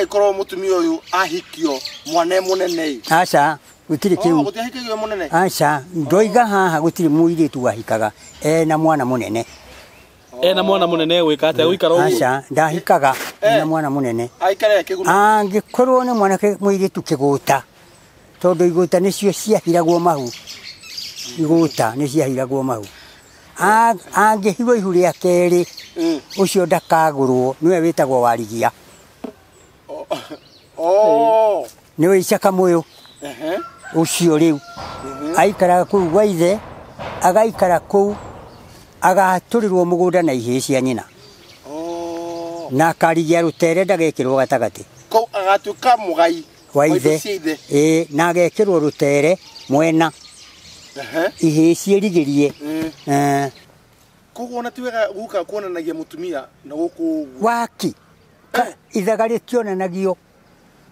korwo mutumia uyu ahikio mwana munene aca gutiri kiu gutihikio munene aca ndoiga haha gutiri muiritu wahikaga na mwana munene na mwana munene gwikate guikara uguo aca ndahikaga na mwana munene aikare kiguna angikorwo ni mwana muiritu kiguta tondu iguta nicio ciahiragwo mahu iguta ni ciahiragwo mahu angihirwo ihu ria keri ucio ndakagurwo niwe witagwo warigia niwe icaka muyo ucio riu aikara kuu gwa ithe agaikara kuu agaturirwo mugunda na ihii cia nyina na akarigia rutere ndagekirwo gatagati ko agatuka mugai wa ithe na agekirwo rutere mwena ihii cierigirie koguo na tiwega guka kuonanagia mutumia na guku waki ithaga ritionanagio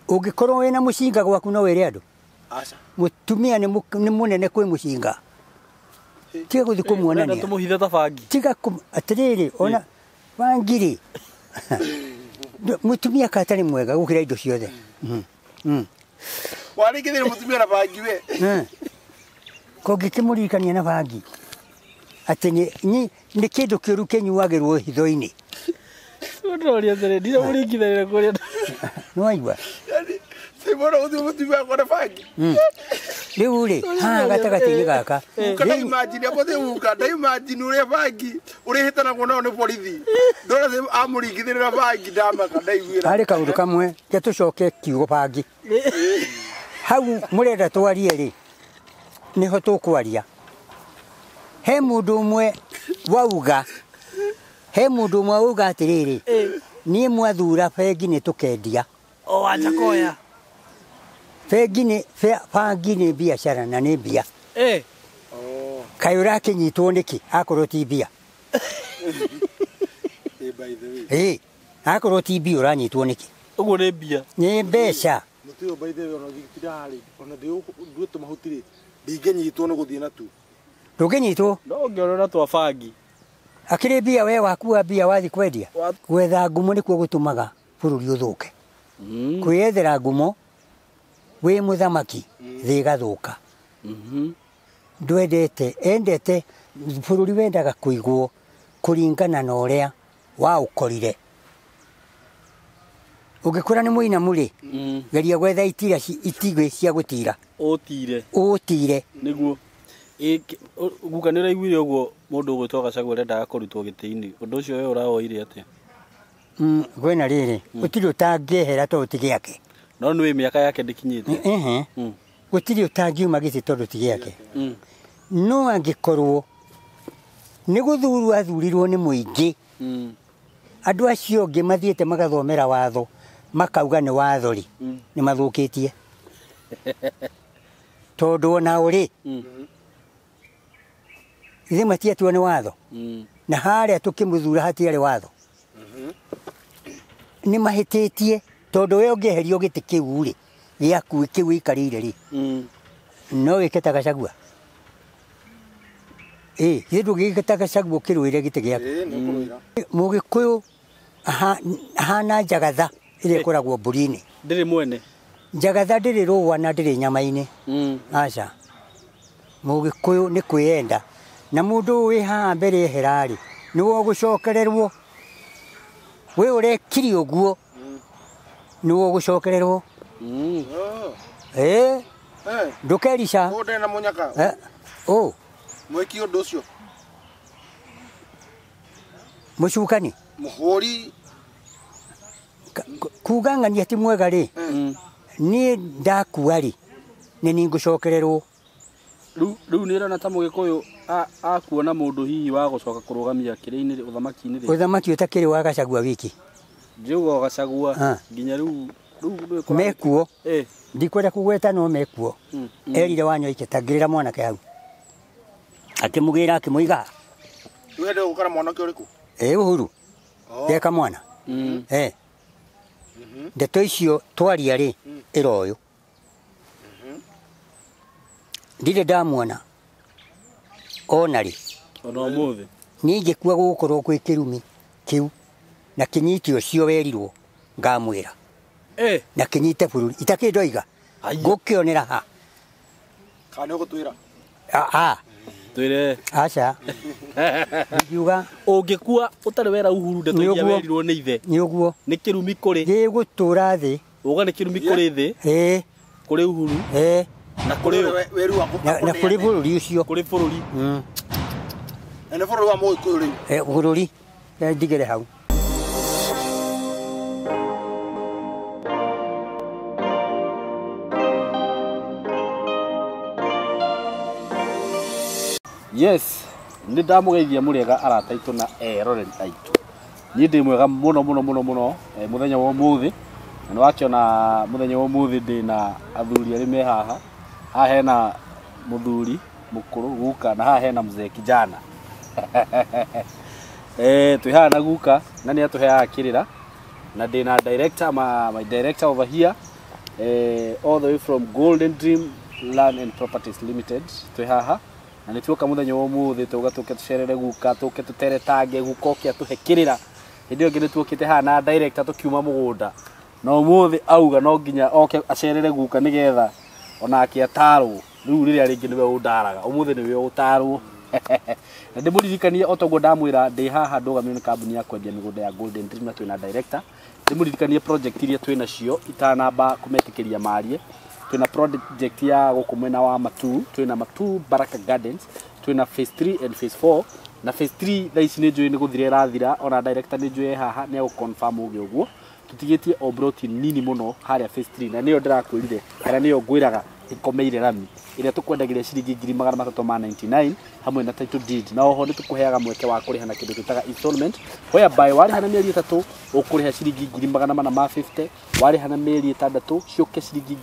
ungikorwo wina mucinga gwaku no were andu aca mutumia ni munene kwi mucinga tiga guthi kumuonania tumuhithe ta bangi tiga atiriri ona bangiri mutumia katari mwega gukira indo ciothe warigithire mutumia na bangi we ko ngikimurikania na bangi ati ni kindu kiuru kenyuagirwo hitho-ini ndoria tere ndira muringithire kuria no aigua sibora uthi mutumia kwa bangi riu ri ha gatagati-ini gaka kana imagine apothe uka na imagine uri bangi uri hitana kuona ni borithi ndora amuringithire na bangi ndama kana igwira ari kaundu kamwe getucoke kiugo bangi hau murenda twarie ri niho tukwaria he mundu umwe wauga atiriri nie mwathura bengi ni tukendia acha koya bengi ni biashara na ni bia kayura kinyitwo niki akorwo ti bia by the way akorwo ti bia uranyitwo niki uguo ni bia ni mbeca mutio by the way ona gitidari ona ndio tumahutire ndingenyitwo no guthie na tu ndunginyitwo no ngiorora twa bangi akiri bia we wakuwa bia wathi kwendia gwetha ngumo nikuo gutumaga bururi uthuke kwiyethera ngumo we muthamaki thi gathuka endete bururi wendaga kuigwo kuringana na uria wa ukorire ugikura ni muina muri geria gwetha itigwe cia gutira utire niguo guka ni raiguire uguo mundu gwitwa Gachagua renda akorutwo giti-ini undu ucio we uraoire atia gwena riri utiri utangihera to utigiake no ni miaka yake ndikinyite gutiri utangiuma giti tondu tigiake no angikorwo ni guthurwo athurirwo ni muingi andu acio ngi mathiete magathomera watho makauga ni wathori ni mathukitie tondu ona uri ithe matiatua ni watho na haria tukimuthura hatiari watho ni mahititie tondu we ungeherio giti kiu ri giaku kiu ikarire ri no wiketa Gachagua hindu giketa Gachagua kirwire giti giaku Mugikuyu hana Njagatha ire kuragwo Bururi ndiri mwene Njagatha ndiri rugwa na ndiri nyama-ini aca Mugikuyu ni kwiyenda na mundu wi haha mbere herari niwo gucokererwo we urekiri uguo niwo gucokererwo ndukerica ode na munyaka mwiki undu ucio mucukani muhuri kugangania ti mwega ri ni ndakua ri ni ningucokererwo riu ni rana ta Mugikuyu akuona mundu hihi wa gucoka kurugamia kiri-ini uthamaki-ini ri uthamaki utakiri wa Gachagua wiki njugo Gachagua nginya riu mekuo ndikwenda kugweta no mekuo erire wanywa iketagirira mwanake hau akimugira akimuiga wende gukara mwanake uriku Uhuru yeka mwana ndeto icio twaria ri iroyo ndire ndamwona onari ona umuthi ningikua gukorwo kwi Kirumi kiu na kinyiti ucio werirwo ngamwira na kinyite bururi itakindoiga ngukionera ha kana gutwira twire acha ndiuga ungikua utari wera Uhuru ndetogia werirwo ni ithe ni uguo ni Kirumi kuri gigutura thi uga ni Kirumi kuri thi kuri Uhuru na kuri weru wako na kuri bururi ucio kuri bururi ene bururi wa Mugikuyu bururi ndigere hau yes ni ndamugeithia murega arataitu na eroreri aitu ni ndi mwega muno muthenya wa muthi na wakiona muthenya wa muthi ndi na athuri ari me haha hena muthuri mukuru guka na hena mzee kijana twi haha na guka na ni atuheaga kirira na ndi na director my director over here all the way from Golden Dream Land and Properties Limited twi haha na nĩ tuoka muthenya wa muthi tuga tucerere guka tuke tutere tange gukokia tuhekirira hindi ngi nĩ tuokite haha na director tukiuma mugunda no muthi auga no nginya oke acerere guka nigetha onake atarwo riu riria ringi niwe undaraga umuthi niwe utarwo na ndimuririkanie otogo ndamwira ndi haha ndugamio ni kambuni ya kwendia migunda ya Golden Dream na twina director ndimuririkanie project iria twina cio itanamba kumetekeria marie twina project ya gukumena wa matu twina matu Baraka Gardens twina phase 3 and phase 4 na phase 3 thaici ni njui ni guthire rathira ona director ni njui haha ni guconfirm uge uguo tutigetie obroti nini muno haria phase 3 na niyo ndirakwirire kana niyo ngwiraga ikomeire rami iria tukwendagiria ciringi 399 hamwe na title deed na oho ni tukuheaga mweke wa kuriha na kindu gitaga installment whereby wariha na mieri 3 ukuriha ciringi 450 wariha na mieri 6 cioke ciringi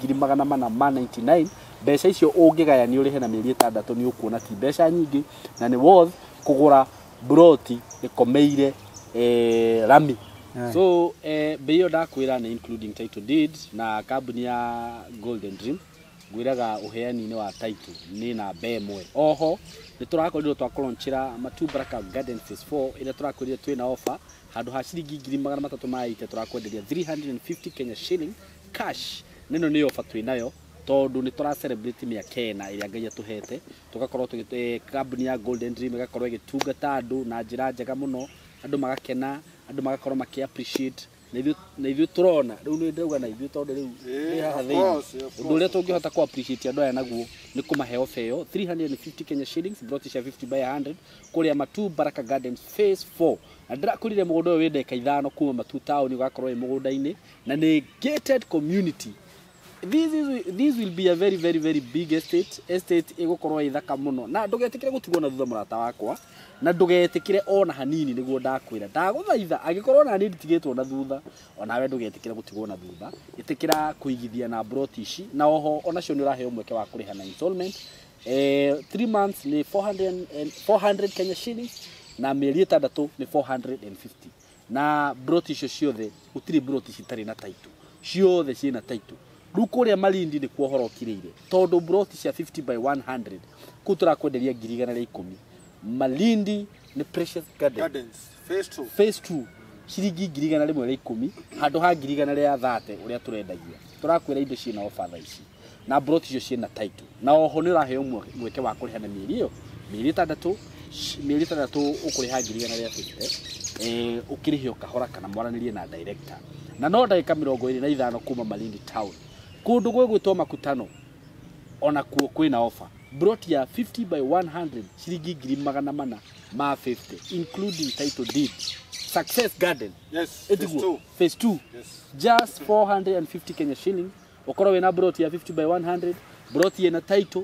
499 mbeca icio ungigayania urihe na mieri 6 ni ukuona ti mbeca nyingi na ni worth kugura broti ikomeire rami so beyo ndakwira ni including title deed na kambuni ya Golden Dream gwiraga uheani-ini wa title ni na bemwe oho ni turakorirwo twakolonchira matu Baraka Garden phase 4 ila turakorire twina offer handu ha ciringi 380 turakwenderia 350 Kenya shilling cash nino ni offer twinayo tondu ni tura celebrate miaka ena iria Ngai atuhete tugakorwo tugite kambuni ya Golden Dream igakorwo igitungata andu na njira njega muno andu magakena andu magakorwo maki appreciate na ithu turona riu ni ndauga na ithu tondu riu ni haha thei undu uria tungihota ku appreciate andu aya naguo ni kumahe ofeo 350 Kenya shillings brought share 50 by 100 kuria matu Baraka Gardens phase 4 na ndirakurire mugunda uyu wende kaithano kuma matu town ugakorwo mugunda-ini na ni gated community. This will be a very big estate igukorwo ithaka muno na ndugetikire gutigwo na thutha murata wakwa na ndugetikire ona hanini niguo ndakwira ndaguthaitha agikorwo na nini tigitwo na thutha ona we ndugetikire gutigwo na thutha itikira kuigithia na broti ici na oho ona cio ni uraheo mweke wa kuriha na installment 3 months ni 400 Kenya shillings na mieri 6 ni 450 na broti icio ciothe utiri broti citari na title ciothe ciina title rukuria Malindi ni kuohoro kirire tondu broti cia 50 by 100 kutura kwenderia 110 Malindi ni Precious Gardens phase 2 ciringi 110 handu ha 130 uria turendagia turakwira indo ciina offer ici na broti icio ciina title na oho ni uraheo mweke wa kuriha na mieri iyo mieri 6 ukuriha 150 ukirihio kahora kana mwaranirie na director na no ndagika 25 kuma Malindi town kundu gwitwo makutano ona kuo kwina offer brought ya 50 by 100 ciringi 450 including title deed Success Garden phase 2 just 450 Kenya shilling okoro wena brought ya 50 by 100 brought ya na title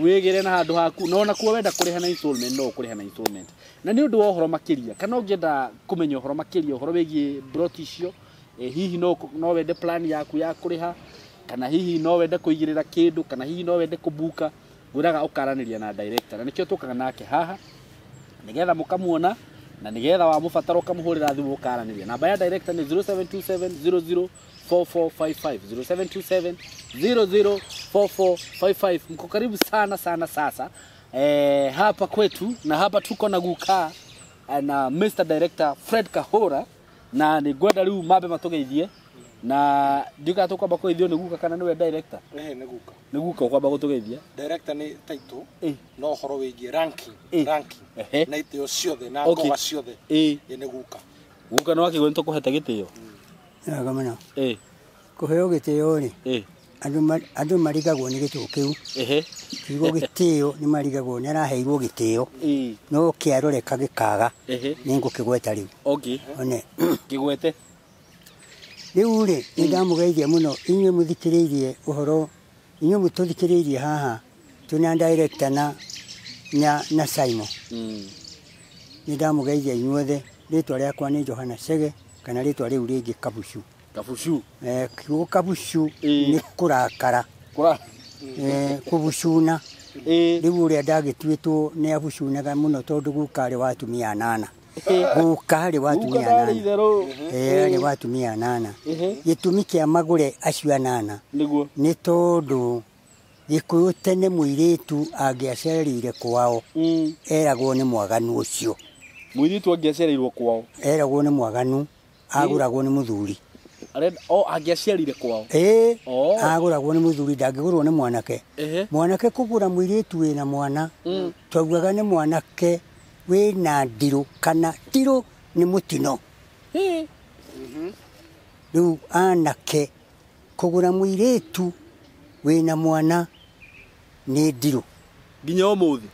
wegere na handu haku no na kuo wenda kuriha na installment no kuriha na installment na ni undu wa horo makiria kana ungienda kumenya horo makiria horo wegie brought icio hihi no wende plan yaku ya kuriha kana hihi no wende kuigirira kindu kana hihi no wende kubuka nguraga ukaraniria na director na nikio tukaga nake haha nigetha mukamuona na nigetha wa mubataro kamuhurira thimu ukaraniria namba ya director ni 0727004455 0727004455 mko karibu sana sasa hapa kwetu na hapa tuko na guka na Mr Director Fred Kahora na ni gwenda riu mabe matugeithie na ndika tukwamba kuithio ni guka kana niwe director nĩ guka ukwamba gutugeithia director nĩ title no horo wĩgie ranking na itĩo ciothe na ngoga ciothe nĩ guka no akigwe nitukuhete gitio agamana kuheo gitio ri andu marigagwo ni gitio kiu kigo gitio ni marigagwo ni araheirwo gitio no kiaroreka gikaga ni ngukigweta riu one kigwete riu ri ni ndamugeithia muno inywe muthikiriirie uhoro inywe mututhikiriirie haha tuna director na SYMO ni ndamugeithia inyuothe ritwa riakwa ni Johana Chege kana ritwa riu ringi Kabushu kiugo Kabushu ni kurakara kubushuna riu uria ndagituitwo ni abushunaga muno tondu gukari watumia 8 gukari watumia 8 ari watumia 8 gitumi kia magure acio 8 ni tondu Gikuyu tene muiritu angiacerire kwao eragwo ni mwaganu ucio muiritu angiacereirwo kwao eragwo ni mwaganu aguragwo ni muthuri angiacerire kwao aguragwo ni muthuri ndangigurwo ni mwanake kugura muiritu wina mwana twaugaga ni mwanake wina ndiru kana ndiru ni mutino riu anake kugura muiritu wina mwana ni ndiru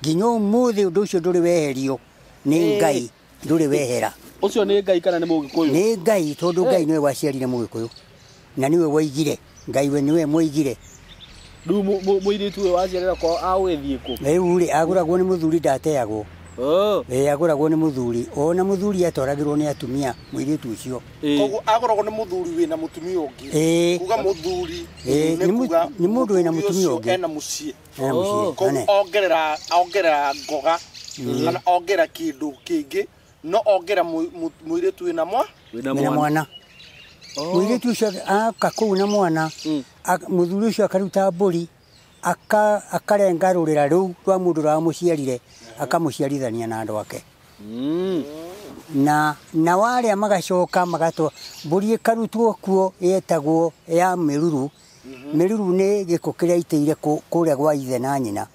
ginya umuthi undu ucio nduri weherio ni Ngai nduri wehera ucio ni Ngai kana ni Mugikuyu ni Ngai tondu Ngai niwe waciarire Mugikuyu na niwe waigire Ngai we niwe muigire du muiritu we waciarira kwa awethie ku riu ri aguragwo ni muthuri ndateagwo aguragwo ni muthuri ona muthuri atoragirwo ni atumia muiritu ucio koguo aguragwo ni muthuri wina mutumia ungi kuga muthuri ni mundu wina mutumia ungi ena mucie koguo ongerera ngoga kana ongera kindu kingi no ongera muiritu wina mwana muiritu ucio akaku na mwana muthuri ucio akaruta mburi akarengarurira riu rwa mundu ra muciarire akamuciarithania na andu ake na wale magacoka magatwa mburi ikarutwo kuo yetagwo ya miruru ni giko kiria iteire kuria gwa ithe na nyina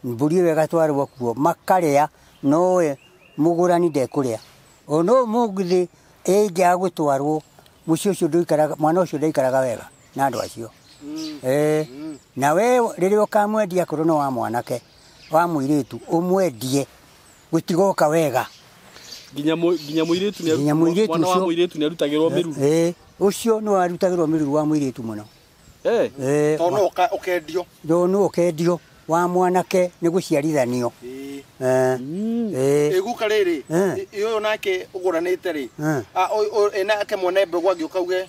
mburi iyo igatwarwo kuo makaria noe mugurani ndekuria ono mugithi ege agutwarwo mucio ucio nduikaraga mwana ucio ndaikaraga wega na andu acio na we riria ukamwendia korona wa mwanake wa muiritu umwendie gutigoka wega ginya muiritu ni mwana wa muiritu ni arutagirwo miruru ucio no arutagirwo miruru wa muiritu muno tono ukendio no ukendio wa mwanake ni guciarithanio guka riri iyo nake uguranite ri enake mwone mbegu agiukauge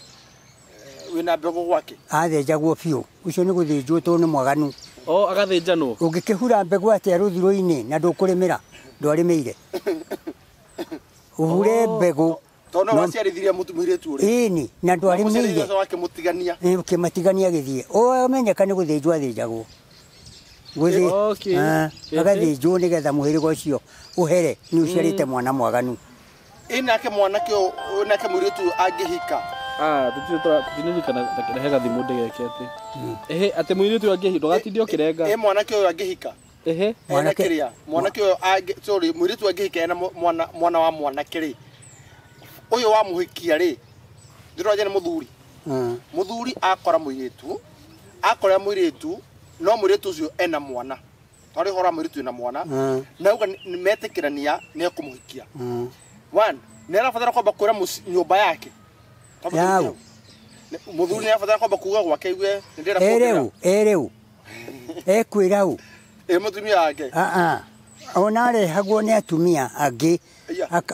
wina mbegu gwake athenjagwo biu ucio ni guthinjwo to ni mwaganu agathinjanwo ungikihura mbegu atia ruthiro-ini na ndukurimira ndwarimeire uhure mbegu tono waciarithiria mutumiritu ri ini na ndwarimeire wake mutigania kimatigania githie menyeka ni guthinjwo athinjagwo agathinjwo nigetha muhirigo ucio uhere ni uciarite mwana mwaganu inake mwanake nake muritu angihika tutinirikana hega thimu ndegekete ati muiritu angihika ndogatindi ukirenga mwanake uyu angihika mwanake uyu sorry muiritu angihika ena mwana wa mwanake ri uyu wa muhikia ri ndiroje ni muthuri akora muiritu no muiritu ucio ena mwana twari hora muiritu ena mwana na uga metikirania ni akumuhikia one nera fatara kwamba kura nyumba yake yao muthuri ni afatara kwamba kuga gwake iwe ndira ereu ekwirau mutumia yake ona rehagwo ni atumia angi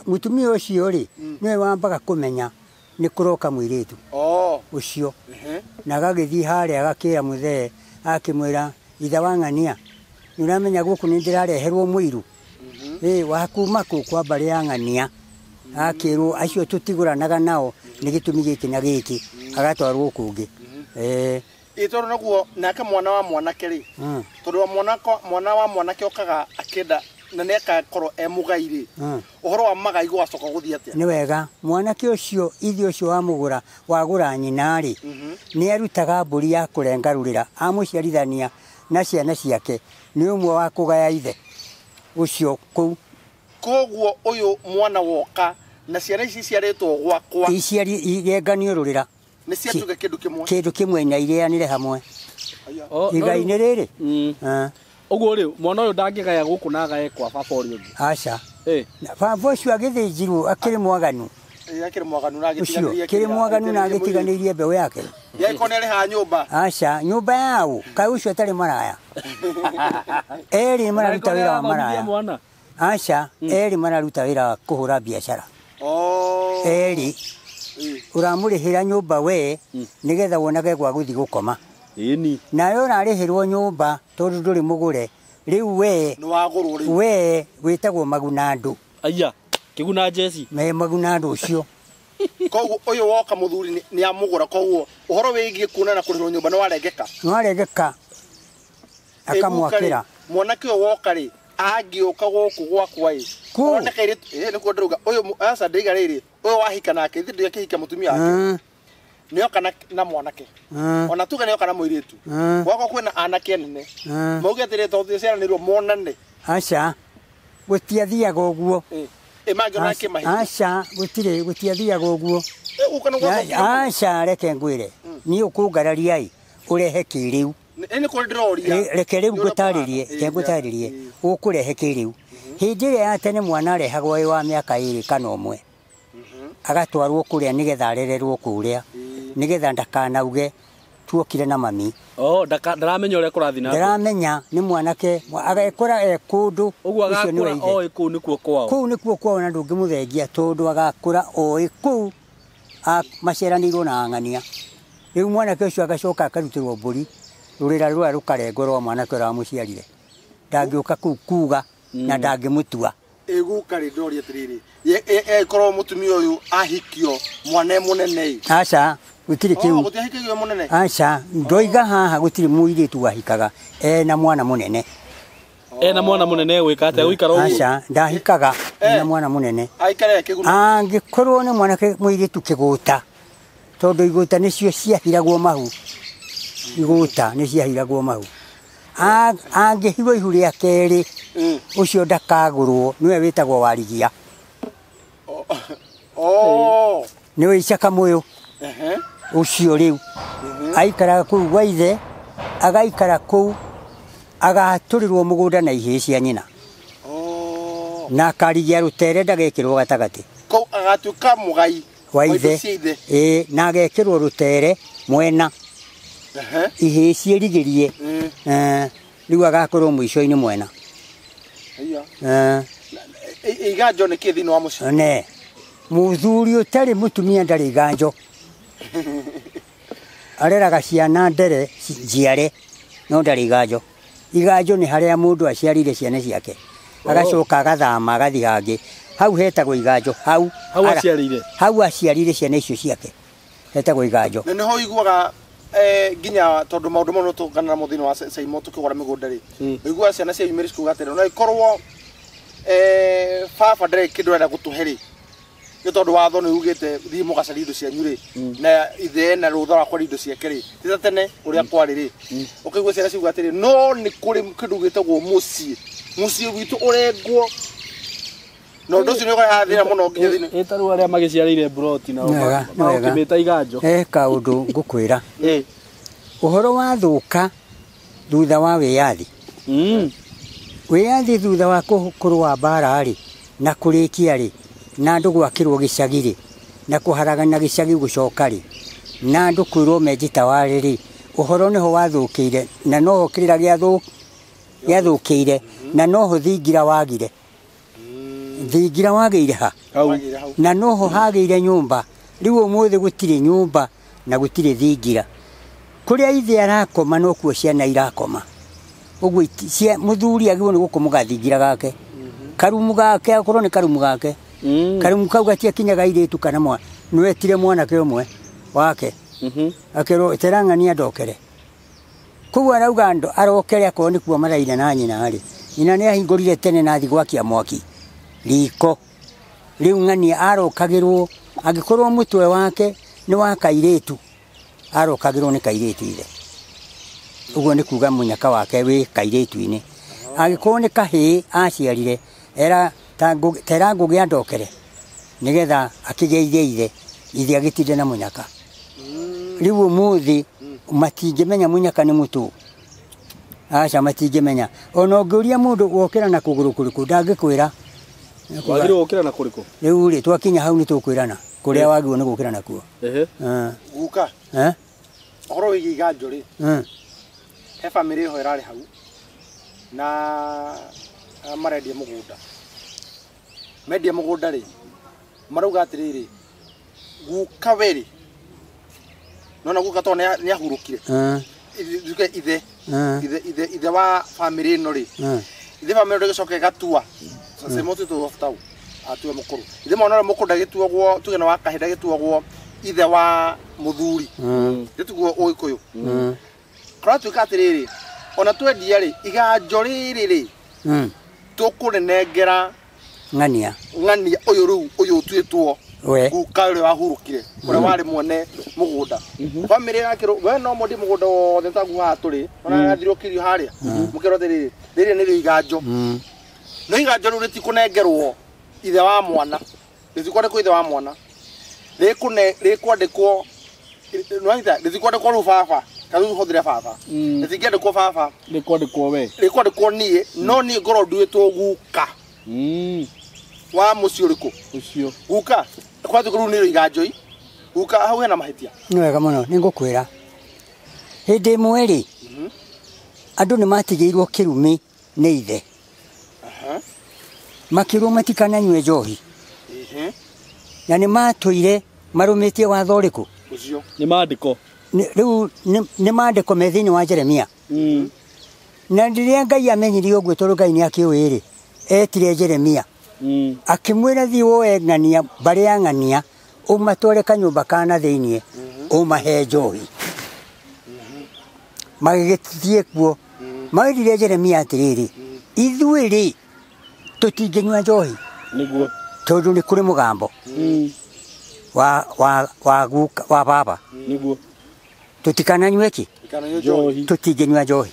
mutumia ucio ri niwe wambaga kumenya ni kuroka muiritu ucio na gagithii haria agakira muthee akimwira itha wang'ania niuramenya guku ni ndirareherwo muiru wakuma ku kwa bari ya ng'ania akirwo acio tutiguranaga nao ni gitumi giki na giki agatwarwo kungi itoro naguo nake mwana wa mwanake ri tondu mwana wa mwanake okaga akenda na neka korwo emugaire uhoro wa magai gwacoka guthii atia ni wega mwanake ucio ithio ucio wamugura wagura nyinari ni arutaga mburi ya kurengarurira amuciarithania na ciana ciake ni umwe wa kugaya ithe ucio ku koguo uyu mwana woka na ciana ici ciaretwo gwakwa iciari igenganiururira ni ciatuge kindu kimwe na ireanire hamwe igai-ini riri uguo ri mwana uyu ndangigaya guku na agae kwa baba uri ungi aca baba ucio agithinjirwo akiri mwaganu akiri mwaganu na agitiganirie kiri mwaganu na agitiganirie mbeu yake yakonere ha nyumba aca nyumba yao kai ucio atari maraya eri mararuta wira wa maraya aca eri mararuta wira wa kuhura biashara eri uramurihira nyumba we nigetha wonage gwa guthi gukoma ini nayo narihirwo nyumba tondu nduri mugure riu we witagwo magunandu aya kiguna jesi me magunandu ucio koguo uyu woka muthuri ni amugura koguo uhoro wigie kuna na kurihirwo nyumba no arengeka akamwakira mwanake uyu woka ri angioka guku gwakwa oneka iri ni ku ndiruga uyu asa ndiga riri uyu wahika nake thithi ndikihika mutumia wake nioka na mwanake ona tuga nioka na muiritu gwako kwina anake nene mauge atire to ciana nirwo monane aca gutiathiaga uguo mangio nake mahi aca gutiathiaga uguo aca reke ngwire ni ukungararia urehe kiriu ni ko ndiroria reke riu ngutaririe ukurehe kiriu hindi ria ya tene mwana arehagwo wa miaka 2 kana 1 agatwarwo kuria nigetha arererwo kuria nigetha ndakanauge tuokire na mami ndaramenya uria kurathi na ndaramenya ni mwanake agekora ekundu uguo agakura oi ku nikuo kwao ku nikuo kwao na ndungimuthengia tondu agakura oi ku maceranirwo na ang'ania riu mwanake ucio agacoka akarutirwo mburi rurira rwa rukarengorwo mwanake ura muciarire ndangioka kuga na ndangimutua egukari ndori atiriri korwo mutumia uyu ahikio mwana munene aca gutiri kiu gutihikio munene aca ndoiga haha gutiri muiritu wahikaga na mwana munene na mwana munene wikate guikara uguo aca ndahikaga na mwana munene aikare kiguna angikorwo ni mwanake muiritu kiguta tondu iguta nicio ciahiragwo mahu iguta ni ciahiragwo mahu angihirwo ihu ria keri ucio ndakagurwo niwe witagwo warigia niwe icaka muyo ucio riu aikara kuu gwa ithe agaikara kuu agaturirwo mugunda na ihii cia nyina na akarigia rutere ndagekirwo gatagati kou agatuika mugai wa ithe na agekirwo rutere mwena ihii cierigirie riu agakorwo mwico-ini mwena iganjo ni kithini wa muci ne muthuri utari mutumia ndari iganjo areraga ciana ndere njiare no ndari iganjo ni haria mundu aciarire ciana ciake agacoka agathama agathi hangi hau hetagwo iganjo hau aciarire ciana icio ciake hetagwo iganjo ne ho iguaga ginya tondu maundu mono tukana na muthini wa SYMO tukigura migunda ri igua ciana cia imeri kugatira no ikorwo baba ndere kindu enda gutuheri ni tondu watho ni ugite thii mugacari indo cia nyuri na ithe na rutha wa kwari indo ciake ri tita tene uria kwari ri ukigua ciana ciuga atiri no ni kuri kindu gitagwo mucii witu urengwo no ndo cio ni ugathira muno nginya thini etaru aria magiciarire broti na ukimita iganjo kaundu ngukwira uhoro wa thuka thutha wa wiyathi wiyathi thutha wa kurwa mbara ri na kurikia ri na andu gwakirwo gicagi ri na kuharagana gicagi gucoka ri na andu kwirwo menjita wari ri uhoro niho wathukiire na noho kirira giathukiire na noho thingira wagire thingira wageire ha na noho hageire nyumba riu umuthi gutire nyumba na gutire thingira kuria ithe arakoma no kuo ciana irakoma uguo cia muthuri agirwo ni gukumuga thingira gake karumu gake akorwo ni karumu gake karumu kau gatia kinyaga iritu kana mwa nwetire mwana ke umwe wake akero terang'ania ndokere kuwa arauga ndo arokere akoni kuwa maraina na nyina ari nyina nä ahingårire tene na thi gwakia mwaki riko rä u ng'ania arokagä rwo angä korwo må twe wake nä wa kairä tu arokagä rwo nä kairä tu ithe å guo nä kuga må nyaka wake wä kairä tu-inä angä korwo nä kahä aciarire tera ngå gä a ndokere nä getha akä geithie ithe agä tinde na må nyaka rä u å må thä matingä menya må nyaka nä må tå aca matingä menya ona å ngä å ria må ndå wokä ra na kå gå rå kå rä kå ndangä kwä ra wagire gukira na kuriko riu ri twakinya hau ni tukwirana kuria wagirwo ni gukira nakuo guka oro wigi iganjo ri he family ho irari hau na marendia mugunda mendia mugunda ri marauga atiriri guka weri nona guka to ni ahurukire ithe wa family no ri ithe family ndo gicoke gatua SYMO tu tau atu mukuru ithe mwana mukuru ndagituagwo tugena wa kahinda gituagwo ithe wa muthuri gitugo oikuyu kora tukatiriri ona twendia ri iganjo riri ri tukunenengera ng'ania uyu riu uyu twitwo guka ri wahurukire uri wari mwene mugunda family yake we no modi mugunda wothe tagu ha turi ona athiro kirio haria mukiro riri ni iganjo no iganjo riu ritikunengerwo ithe wa mwana ritikwandikwo ithe wa mwana rikwandikwo noita ritikwandikwo ru baba kazu huthire baba ritikendikwo baba rikwandikwo we rikwandikwo nie no ni ngoro nduitwo guka wa mucio riku ucio guka kwandikwo ru ni iganjo guka hau hena mahitia ni wega muno ni ngukwira hindi mweri andu ni matigiirwo Kirumi ni ithe makirwo matikananywe njohi na nä matåire marå watho rä kå nä mandĩko rĩu nä mandĩko me thĩinĩ wa Jeremia na rĩrĩa Ngai amenyire ũguo tondũ Ngai nĩ akĩũĩ rĩ etire Jeremia akĩmwĩra thiĩ woe ng'ania mbarĩ ya ng'ania ũmatware kanyũmba kana thĩinĩ ũmahe njohi magĩgĩthiĩ kuo magĩrire Jeremia atĩrĩrĩ ithuĩ rĩ tũtingĩnyua njohi nĩguo tondũ nĩ kũrĩ mũgambo wa baba nĩguo tũtikananyue kĩ tũtingĩnyua njohi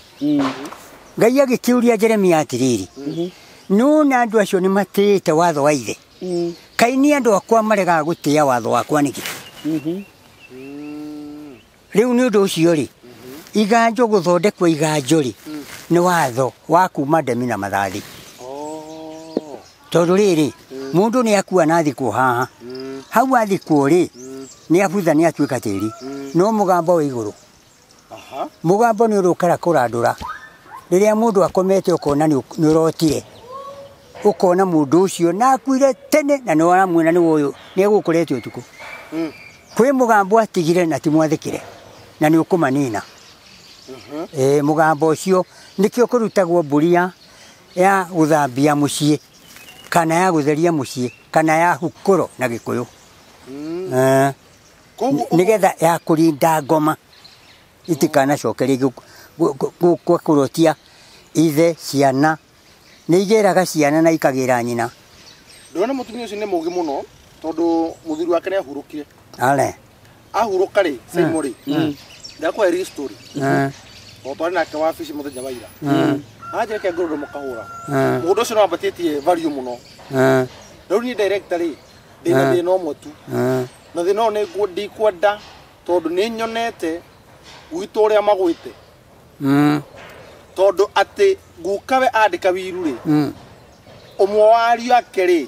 Ngai agĩkĩũria Jeremia atĩrĩrĩ nũna andũ acio nĩ matĩĩte watho wa ithe kaĩ nĩ andũ akwa maregaga gũtĩĩa watho wakwa nĩkĩ rĩu nĩ ũndũ ũcio rĩ iganjo gũthondekwo iganjo rĩ nĩ watho wa kuma ndemi na mathathi tondũ rĩrĩ mũndũ nĩ akua na thikũ haha hau athikũ rĩ nĩ abutha nĩ atuĩka tĩri no mũgambo wĩ igũrũ mũgambo nĩ ũrũkara kũrandũra rĩrĩa mũndũ akomete ũkona nĩ ũrotire ũkona mũndũ ũcio na akuire tene na nĩ waramwĩna nĩ ũyũ nĩ egũkũrete ũtukũ kwĩ mũgambo atigire na ti mwathĩkĩre na nĩ ũkũmanina mũgambo ũcio nĩkĩo kũrutagwo mbũri ya gũthambia mũciĩ kana ya gũtheria mũciĩ kana ya hukũro na Gĩkũyũ nĩgetha ya kũrinda ngoma itikanacokerie kũrotia ithe ciana nĩ igeraga ciana na ikagĩra nyina ndona mũtumia ũcio nĩ mũũgĩ mũno tondũ mũthuri wake nĩ ahurũkire ahurũka rĩ SYMO rĩ ndakũhe story o twarĩ nake wabici mũthenya wa ira aje ke ngoro mukahura mundu ucio no ambatĩtie value muno rĩu ni director rĩ ndina thĩna ũmwe tu na thĩna nĩ ndikwenda tondũ nĩ nyonete gwitũ ũrĩa magwĩte tondũ atĩ ngukawe andĩka wiru rĩ ũmwe wa ariũ ake rĩ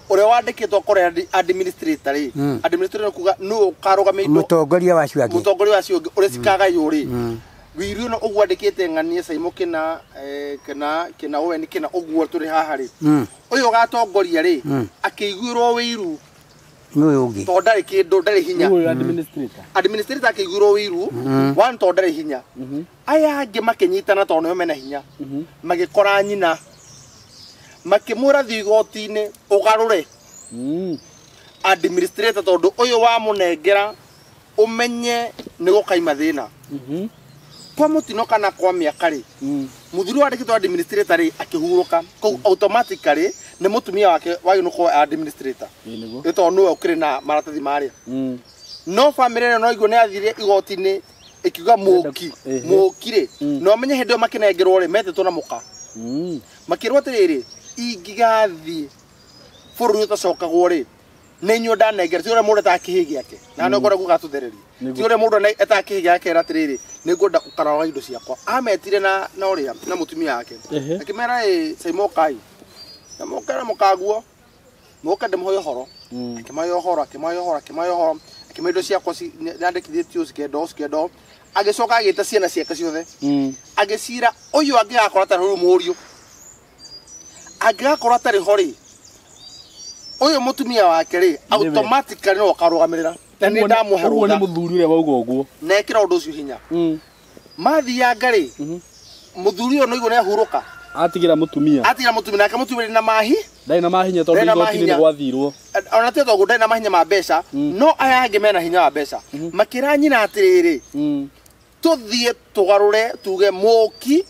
ũrĩa wandĩkĩtwo kũrĩa administrator rĩ administrator kuga no karugamĩtwo mũtongoria wa cio ũngĩ ũrĩa cikagaywo rĩ wiru no ũguo andĩkĩte ng'ania SYMO kina oweni kina ũguo tũrĩ haha rĩ ũyũ gatongoria rĩ akĩiguĩrwo wiru no ũngĩ tondũ ndarĩ kĩndũ ndarĩ hinya administrator akĩiguĩrwo wiru one tondũ ndarĩ hinya aya angĩ makĩnyitana tondũ nĩo mena hinya magĩkora nyina makĩmwĩra thiĩ igoti-inĩ ũgarũre administrator tondũ ũyũ wa mũnengera ũmenye nĩ gũkaima thĩna kwa mutino kana kwa miaka ri muthuri wa ndikitwa administrator ri akihuruka ko automatically ne mutumia wake wagi no ko administrator ito no ukire na maratathi maria no family no igo ne athire igoti-ini ikiuga mukire no menye hendo makinengerwo ri metetwo na muka makirwo atiriri ingigathi bũrũri ũtacokagwo rĩ nĩ inyuĩ ndanengera ti ũrĩa mũndũ atakĩhĩ gĩake na no ngora gũgatũthereria ti ũrĩa mũndũ atakĩhĩ gĩake era atĩrĩrĩ nĩ ngwenda gũkarora indo ciakwa ametire na ũrĩa na mũtumia wake akĩmera SYMO kai na mũkara mũkaguo mũka ndĩmũhe ũhoro akĩmahe ũhoro akĩmahe indo ciakwa nyandĩkithĩtio cikendo agĩcoka agĩta ciana ciake ciothe agĩcira ũyũ angĩgakorwo atarĩ rĩu mũriũ angĩgakorwo atarĩ ho rĩ uyu mutumia wake ri automatically no karugamirira tani ndamuhe ruga ni muthuri ure wauga uguo nekira undu ucio hinya mathi ya ngari muthuri uyu no igo ne ahuruka atigira mutumia nake mutumia na mahi ndai na mahinya tondu igoti ni gwathirwo ona te togu ndai na mahinya ma mbeca no aya angi mena hinya wa mbeca makira nyina atiriri tuthie tugarure tuge muki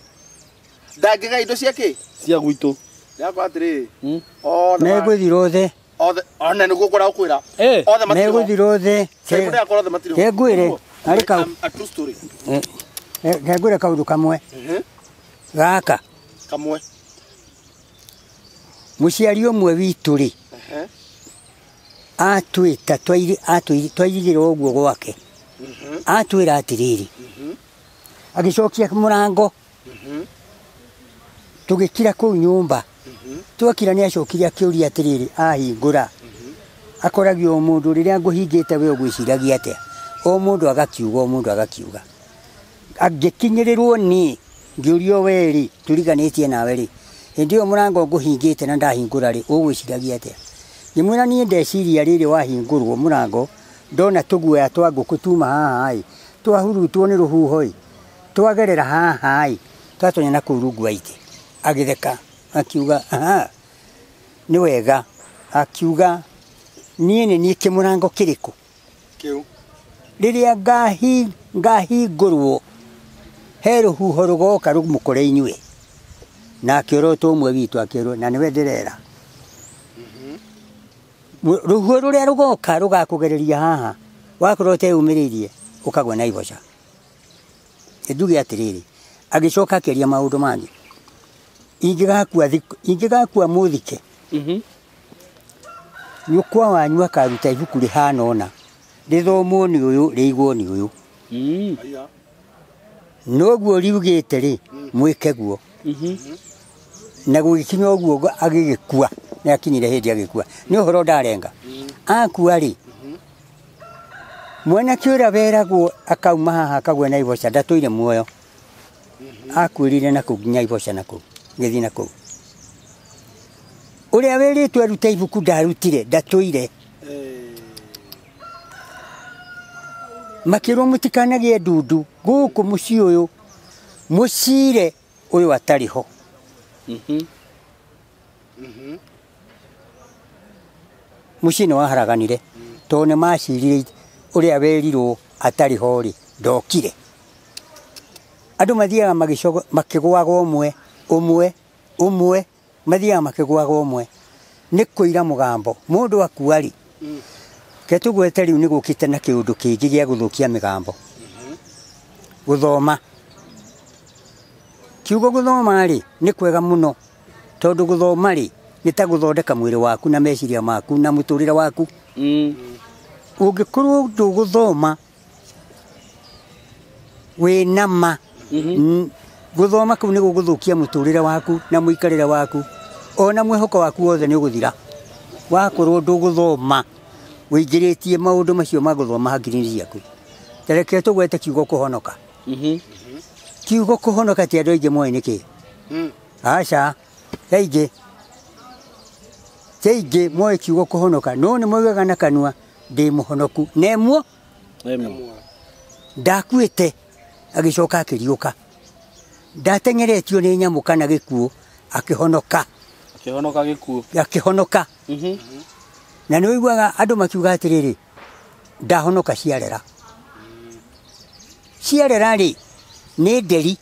ndagiga indo ciake cia gwitu yakwa atiriri megũthirwo thĩ ona nĩguo ngwĩra gũkwĩra othe megũthirwo thĩ ngwĩre harĩ kau ngwĩre kaũndũ kamwe gaka mũciari ũmwe witũ rĩ atwĩta twairigĩrwo ũguo gwake atwĩra atĩrĩrĩ agĩcokia mũrango tũgĩkira kũu nyũmba twakira nĩ acokire akĩũria atĩrĩrĩ ahingũra akoragio mũndũ rĩrĩa ngũhingĩte we ũgwĩciragia atĩa o mũndũ agakiuga angĩkinyĩrĩrwo niĩ ngĩũrio we rĩ tũriganĩtie nawe rĩ hĩndĩ ĩyo mũrango ngũhingĩte na ndahingũra rĩ ũgwĩciragia atĩa ngĩmwĩra niĩ ndeciria rĩrĩ wahingũrwo mũrango ndona tũguoya twa ngũkũ tuma haha ĩ twahurutwo nĩ rũhuho ĩ twagerera haha ĩ twatonya na kũu rungu wa itĩ agĩtheka akiuga nĩ wega akiuga niĩ nĩ niĩ kĩmũrango kĩrĩkũ rĩrĩa ngahingũrwo he rũhuho rũgoka rũmũkore inyuĩ na akĩorotwo ũmwe witũ akĩrwo na nĩwe ndĩrera rũhuho rũrĩa rũgoka rũgakũgereria haha wakorwo ũteumĩrĩirie ũkagwa na iboca nduge atĩrĩrĩ agĩcoka akĩaria maũndũ mangĩ ingĩgakua mũthike nyũkwa wanyu akaruta ibuku rĩhana ũna rĩthomwo nĩ ũyũ rĩigwo nĩ ũyũ noguo riugĩte rĩ mwĩke guo na gũgĩkinya ũguo agĩgĩkua nĩ akinyire hĩndĩ agĩkua nĩ ũhoro ndarenga akua rĩ mwanake ũrĩa weragwo akauma haha akagwa na iboca ndatũire muoyo akuĩrire na kũu nginya iboca na kũu ngĩthiĩ na kũu ũrĩa wĩrĩtwo arute ibuku ndarutire ndatũire makĩrwo mũtikanagĩe ndundu gũkũ mũciĩ ũyũ mũcire ũyũ atarĩ ho mũciĩ nĩ waharaganire tondũ nĩ macirire ũrĩa werirwo atarĩ ho rĩ ndokire andũ mathiaga makĩgwaga ũmwe mathiaga makĩgwaga ũmwe nĩ kũira mũgambo mũndũ akua rĩ ke tũgwete rĩu nĩ gũkĩte na kĩũndũ kĩngĩ gĩa gũthũkia mĩgambo gũthoma kiugo gũthoma rĩ nĩ kwega mũno tondũ gũthoma rĩ nĩ ta gũthondeka mwĩrĩ waku na meciria maku na mũtũrĩre waku ũngĩkorwo ndũgũthoma wĩna ma gũthoma kũu nĩ gũgũthũkia mũtũrĩre waku na mũikarĩre waku ona mwĩhoko waku wothe nĩ ũgũthira wakorwo ndũgũthoma wĩingĩrĩtie maũndũ macio ma gũthoma hakiri-inĩ ciaku tareke tũgwete kiugo kũhonoka kiugo kũhonoka ti andũ aingĩ moĩ nĩkĩ aca aingĩ teingĩ moĩ kiugo kũhonoka no nĩ moigaga na kanua ndĩ mũhonoku nemwo ndakuĩte agĩcoka akĩriũka ndateng'eretio nĩ nyamũ kana gĩkuũ akĩhonoka na nĩ ũiguaga andũ makiuga atĩrĩrĩ ndahonoka ciarera rĩ nĩ nderi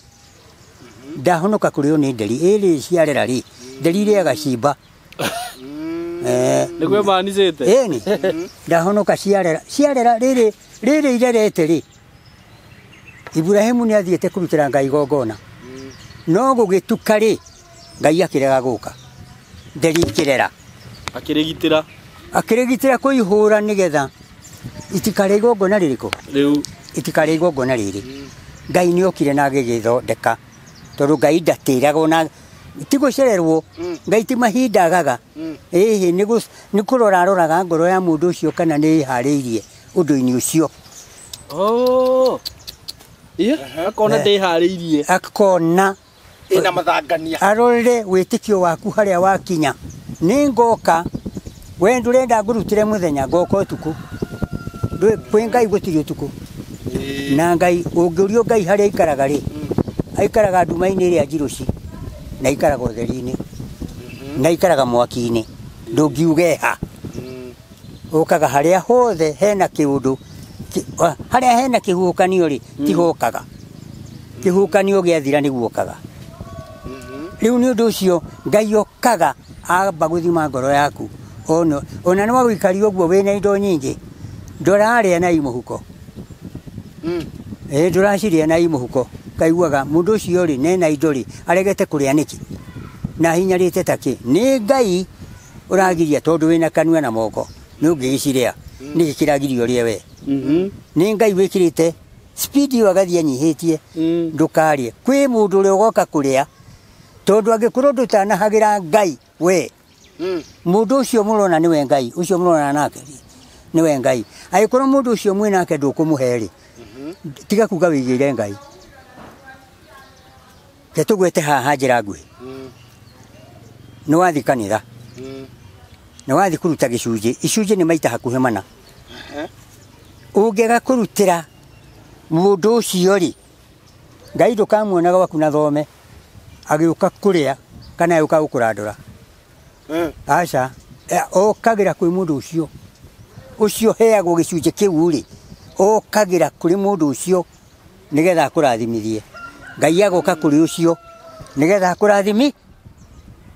ndahonoka kũrĩo nĩ nderi ĩrĩ ciarera rĩ nderi rĩaga cimba nĩguo maanicĩte ĩni ndahonoka ciarera rĩrĩ irerete rĩ Ibrahimu nĩ athiĩte kũrutĩra Ngai igongona no gũgĩtuka rĩ Ngai akĩrega gũka nderi ikĩrera akĩrĩgitĩra kũihũra nĩgetha itikare igongona rĩrĩkũ rĩu itikare igongona rĩrĩ Ngai nĩ okire na agĩgĩthondeka tondũ Ngai ndatĩraga na ti gũcererwo Ngai ti mahinda agaga nĩ kũrora aroraga ngoro ya mũndũ ũcio kana nĩ harĩirie ũndũ-inĩ ũcio akona ndĩharĩirie akona ina mathangania arore wĩtĩkio waku harĩa wakinya nĩ ngoka we ndũrenda ngũrutĩre mũthenya ngoka ũtukũ kwĩ Ngai gũtirĩ ũtukũ na Ngai ũngĩũrio Ngai harĩa aikaraga rĩ aikaraga nduma-inĩ ĩrĩa njirũci na aikaraga ũtheri-inĩ na aikaraga mwaki-inĩ ndũngiugeha ũkaga harĩa hothe hena kĩũndũ harĩa hena kĩhuhũkanio rĩ tihokaga kĩhuhũkanio gĩathira nĩguo okaga rĩu nĩ ũndũ ũcio Ngai okaga amba gũthima ngoro yaku ona nĩ wagũikaria ũguo wĩna indo nyingĩ ndũrarĩa na imũhuko ndũracirĩa na imũhuko kaiguaga mũndũ ũcio rĩ nena indo rĩ aregete kũrĩa nĩkĩ na hinyarĩte takĩ nĩ Ngai ũragiria tondũ wĩna kanua na moko nĩ ũngĩgĩcirĩa nĩkĩ kĩragiria ũrĩe we nĩ Ngai wĩkĩrĩte speed ĩyo agathiĩ anyihĩtie ndũkarĩe kwĩ mũndũ ũrĩa ũgoka kũrĩa tondũ angĩkorwo ndũtanahagĩra Ngai we mũndũ ũcio mũrona nĩwe Ngai ũcio mũrona nake nĩwe Ngai angĩkorwo mũndũ ũcio mwĩ nake ndũkũmũhe rĩ tiga kuga wĩigĩire Ngai ke tũgwete haha njĩra nguhĩ nĩ wathi kanitha nĩ wathi kũruta icunjĩ nĩ maita hakuhĩ mana ũngĩaga kũrutĩra mũndũ ũcio rĩ Ngai ndũkamuonaga waku na thome agĩũka kũrĩa kana agĩũka gũkũrandũra aca okagĩra kwĩ mũndũ ũcio heagwo gĩcunjĩ kĩu rĩ okagĩra kũrĩ mũndũ ũcio nĩgetha akũrathimithie Ngai agoka kũrĩ ũcio nĩgetha akũrathimi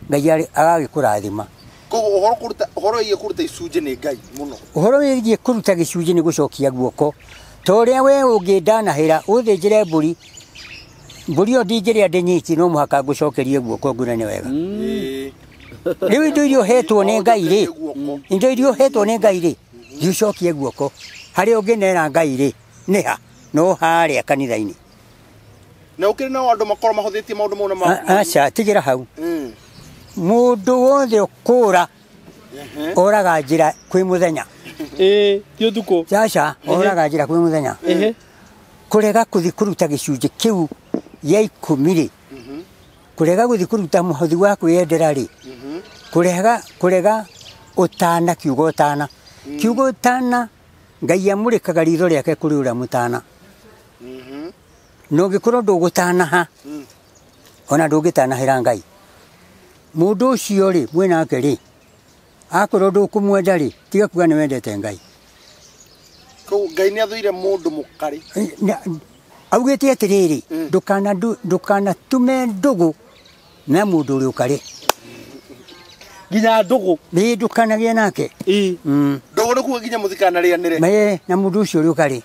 Ngai agagĩkũrathima koguo ũhoro wĩgiĩ kũruta icunjĩ nĩ Ngai mũno ũhoro wĩgiĩ kũruta gĩcunjĩ nĩ gũcokia guoko ta ũrĩa we ũngĩndanahĩra ũthĩnjĩre mbũri ĩyo ndingĩrĩa ndĩnyiki no mũhaka ngũcokerie guoko ngure nĩ wega rĩu indo iria ũhetwo nĩ Ngai rĩ thiũcokie guoko harĩa ũngĩnera Ngai rĩ nĩha no harĩa kanitha-inĩ na ũkĩrĩ na andũ makorwo mahũthĩtie maũndũ mau na aca tigĩra hau mũndũ wothe ũkũra oraga njĩra kwĩ mũthenya ti ũtukũ aca oraga njĩra kwĩ mũthenya kũrega kũthi kũruta gĩcunjĩ kĩu gĩa 10 rĩ kũrega gũthi kũruta mũhothi wa kwĩyendera rĩ kũrega ũtana kiugo ũtana Ngai amũrĩkaga ritho rĩake kũrĩ ũrĩa mũtana no gĩkorwo ndũgũtanaha ona ndũngĩtanahĩra Ngai mũndũ ũcio rĩ mwĩnake rĩ akorwo ndũkũmwenda rĩ tiga kuga nĩ wendete Ngai koguo Ngai nĩ athũire mũndũ mũkarĩ augĩte atĩrĩrĩ ndũkanatume ndũgũ na mũndũ ũrĩa ũkarĩ nginya ndũgũ ndũkanagĩe nake ndũgũ nĩ kuga nginya mũtikanarĩanĩre na mũndũ ũcio ũrĩa ũkarĩ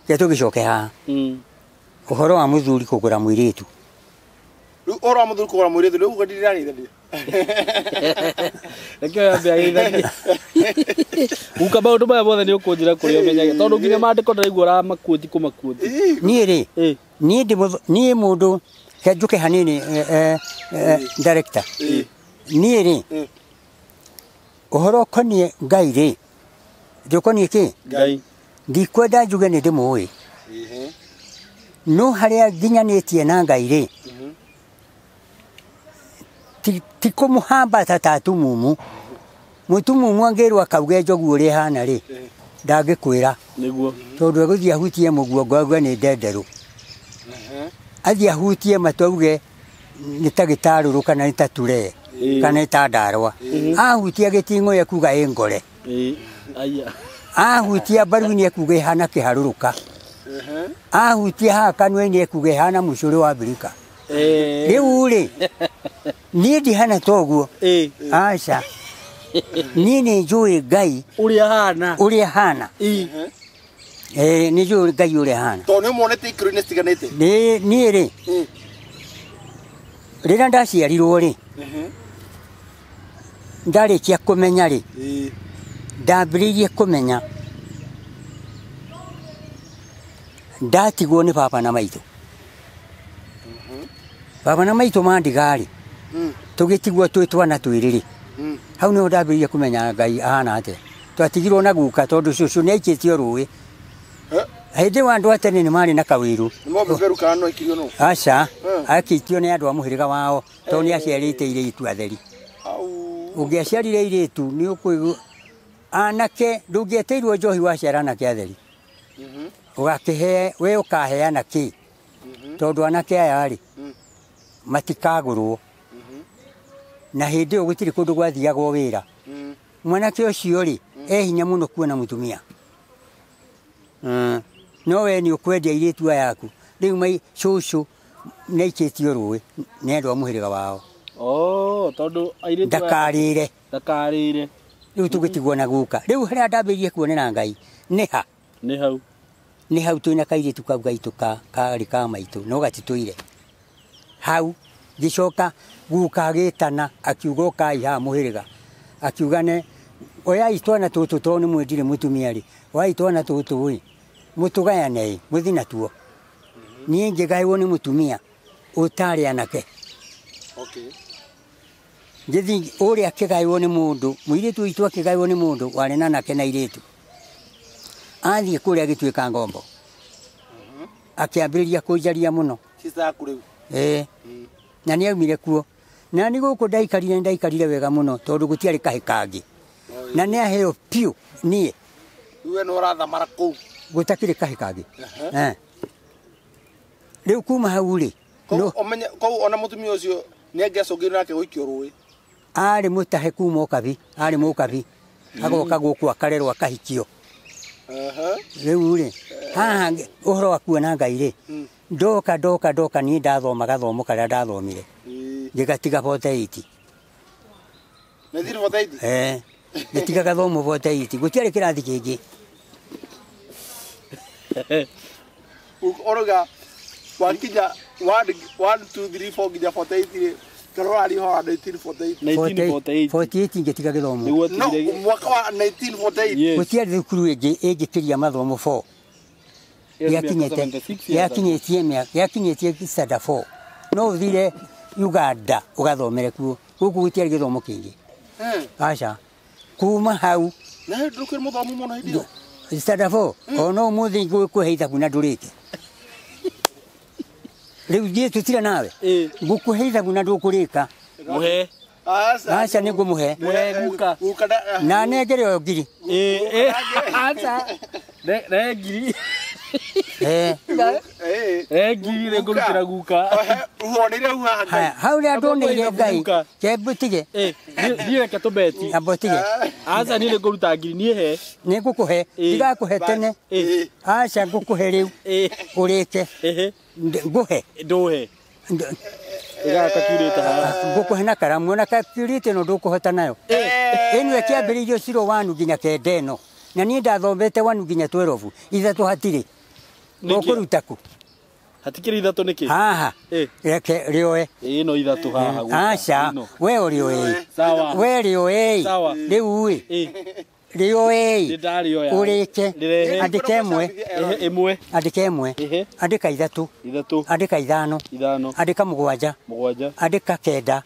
ke tũgĩcoke haha ũhoro wa mũthuri kũgũra mũirĩtu rĩu ũhoro wa mũthuri kũgũra mũirĩtu rĩu uga ndiranithania reke yambe agĩithania uka maũndũ maya mothe nĩ ũkũnjĩra kũrĩa ũmenyage tondũ nginya maandĩko ndĩraigua ũramakuoti kũmakuoti niĩ rĩ niĩ mũndũ ke njũke hanini director niĩ rĩ ũhoro ũkoniĩ Ngai rĩ ndũkoniĩ kĩ Ngai ndikwenda njuge nĩ ndĩmũĩ no harĩa nginyanĩtie na Ngai rĩ ti kũmũhambata ta atumumu mũtumumu angĩrwo akauge njogu ũrĩa hana rĩ ndangĩkwĩra nĩguo tondũ egũthiĩ ahutie mũguongo auge nĩ ndenderũ athiĩ ahutie matu auge nĩ ta gĩtarũrũ kana nĩ ta ture kana nĩ ta ndarwa ahutia gĩting'o ekuga ĩ ngore ahutia mbaru-inĩ ekuga ĩhana kĩharũrũka ahutia haha kanua-inĩ ekuge hana mũcũrĩ wa Abirika rĩu rĩ niĩ ndihana toguo aca niĩ nĩ njũĩ Ngai ũrĩa hana nĩ njũĩ Ngai ũrĩa hana tondũ nĩ muonete ikĩro-inĩ citiganĩte niĩ rĩ rĩrĩa ndaciarirwo rĩ ndarĩkia kũmenya rĩ ndambĩrĩirie kũmenya ndatigwo nĩ baba na maitũ baba na maitũ mandiga rĩ tũgĩtigwo twĩ twana twĩrĩ rĩ hau nĩho ndambĩrĩirie kũmenya Ngai ahana atĩa twatigirwo na guka tondũ cũcũ nĩ aikĩtio rũĩ hĩndĩ wa andũ a tene nĩ marĩ na kawĩru aca akĩitio nĩ andũ a mũhĩrĩga wao tondũ nĩ aciarĩte airĩtu atheri ũngĩaciarire airĩtu nĩ ũkũigua anake ndũngĩeteirwo njohi waciara anake atheri ũgakĩhe we ũkaheana kĩ tondũ anake aya rĩ matikagũrwo na hĩndĩ ĩyo gũtirĩ kũndũ gwathiagwo wĩra mwanake ũcio rĩ hinya mũno kuona mũtumia no we nĩ ũkwendia airĩtu aya aku rĩu cũcũ nĩ aikĩtio rũĩ nĩ andũ a mũhĩrĩga wao tondũ ndakarĩre rĩu tũgĩtigwo na guka rĩu harĩa ndambĩrĩirie kuonera Ngai nĩ hau twĩna kairĩtu kau gaitũ karĩ ka maitũ no gatitũire hau ngĩcoka guka agĩtana akiuga ũkai haha mũhĩrĩga akiuga oyai twana tũtũ tondũ nĩ mwendire mũtumia rĩ oyai twana tũtũ ĩ mũtũgayane mũthi natuo niĩ ngĩgaĩrwo nĩ mũtumia ũtarĩ anake ngĩthi ũrĩa akĩgaĩrwo nĩ mũndũ mũirĩtu witũ akĩgaĩrwo nĩ mũndũ warĩ na anake na airĩtu athiĩ kũrĩa agĩtuĩka ngombo akĩambĩrĩria kũnjaria mũno na nĩ aumire kuo na nĩ gũkũ ndaikarire wega mũno tondũ gũtiarĩ kahĩ kangĩ na nĩ aheo piũ niĩ gũtakĩrĩ kahĩ kangĩ rĩu kuma hau rĩ koguo ona mũtumia ũcio nĩ angĩacũngĩrĩrio nake gũikio rũĩ arĩ mũtahe kuma ũkabi arĩ mũkabi agoka gũkũ akarerwo akahikio rĩu rĩ haha ũhoro wa kuona Ngai rĩ ndoka niĩ ndathoma gathomo karĩa ndathomire ngĩgatiga 48 ngĩtiga gathomo 48 gũtiarĩ kĩrathi kĩngĩ oroga wakinya 1 2 3 4 nginya 48 karora riho 1948 ngĩtiga gĩthomo mwaka wa 1948 gũtiarĩ thukuru ĩngĩkĩria mathomo 4 yakinyĩtie standard 4 no ũthire Uganda ũgathomere kuo gũkũ gũtiarĩ gĩthomo kĩngĩ aca kuma hau na ndũkĩrĩ mũthomo mũno hĩndĩ ĩyo standard 4 ona ũmũthĩ ngũkũhe ithabu na ndũrĩke rĩu thiĩ tũtire nawe ngũkũhe ithabu na ndũkũrĩka aca nĩ ngũmũhe na nengere o ngiri ngiri nĩ ngũrutĩra guka hau rĩa ndoneire Ngai kembũtige thiĩ reke tũbeti ambũtige aca niĩ nĩ ngũruta ngiri niĩ he nĩ ngũkũhe ndigakũhe tene aca ngũkũhe rĩu ũrĩke ngũhe ndũhe ngũkũhe na karamu ona kakiurĩte no ndũkũhota nayo ĩno ĩkĩambĩrĩirio 01 nginya 9 ĩno na niĩ ndathomete 1 nginya 12 ithatũ hatirĩ ũkũruta ku hatikĩrĩ ithatũ nĩkĩ haha reke rĩoe ĩno ithatũ haha aca we ũrĩoe we rĩoe rĩu rĩoe ũrĩke andĩka ĩmwe andĩka ithatũ andĩka ithano andĩka mũgwanja andĩka kenda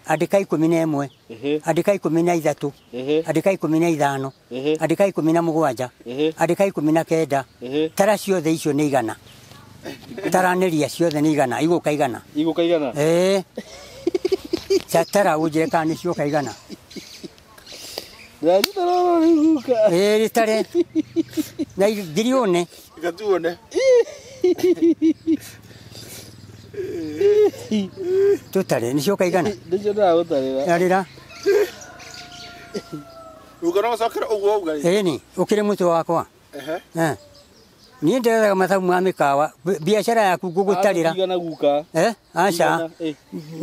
andĩka 11 andĩka 13 andĩka 15 andĩka 17 andĩka 19 tara ciothe icio nĩ igana taranĩria ciothe nĩ igana igũka igana catara ũnjĩre kana nĩ cioka igana rĩtare na ngiri one tũtare nĩ cioka igana arĩra ĩni ũkĩrĩ mũtwe wakwa Niĩ ndĩrethaga mathabu ma mĩkawa biacara yaku ngũgũtarĩra Igana guka. aca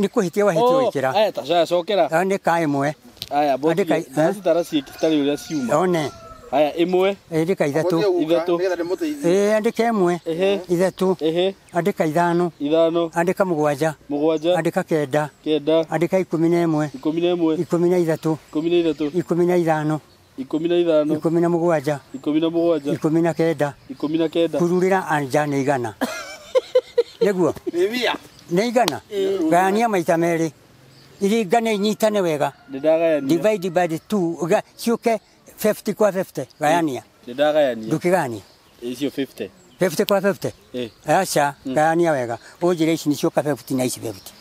nĩ kũhĩtia wahĩtia gwĩkĩra Aya taca cokera. nĩ ka ĩmwe Aya bothi. Andĩka- Ndara ciĩkitari ũrĩa ciuma. one Aya imwe. andĩka ithatũ Ithatũ. andĩka ĩmwe ithatũ andĩka ithano Ithano. andĩka mũgwanja Mũgwanja. andĩka kenda Kenda. andĩka 11 11. 13 13. 15 15. 17 17. 19 19. kururĩra anja nĩ igana nĩguo nĩ igana gania maita merĩ iringane inyitane wega Ndagayania. divide by 2 ciũke 50 kwa 50 gayania Ndagayania. ndũkĩgania Icio 50. 50 kwa 50 aca gayania wega ũnjĩre ici nĩ cioka 50 na ici 50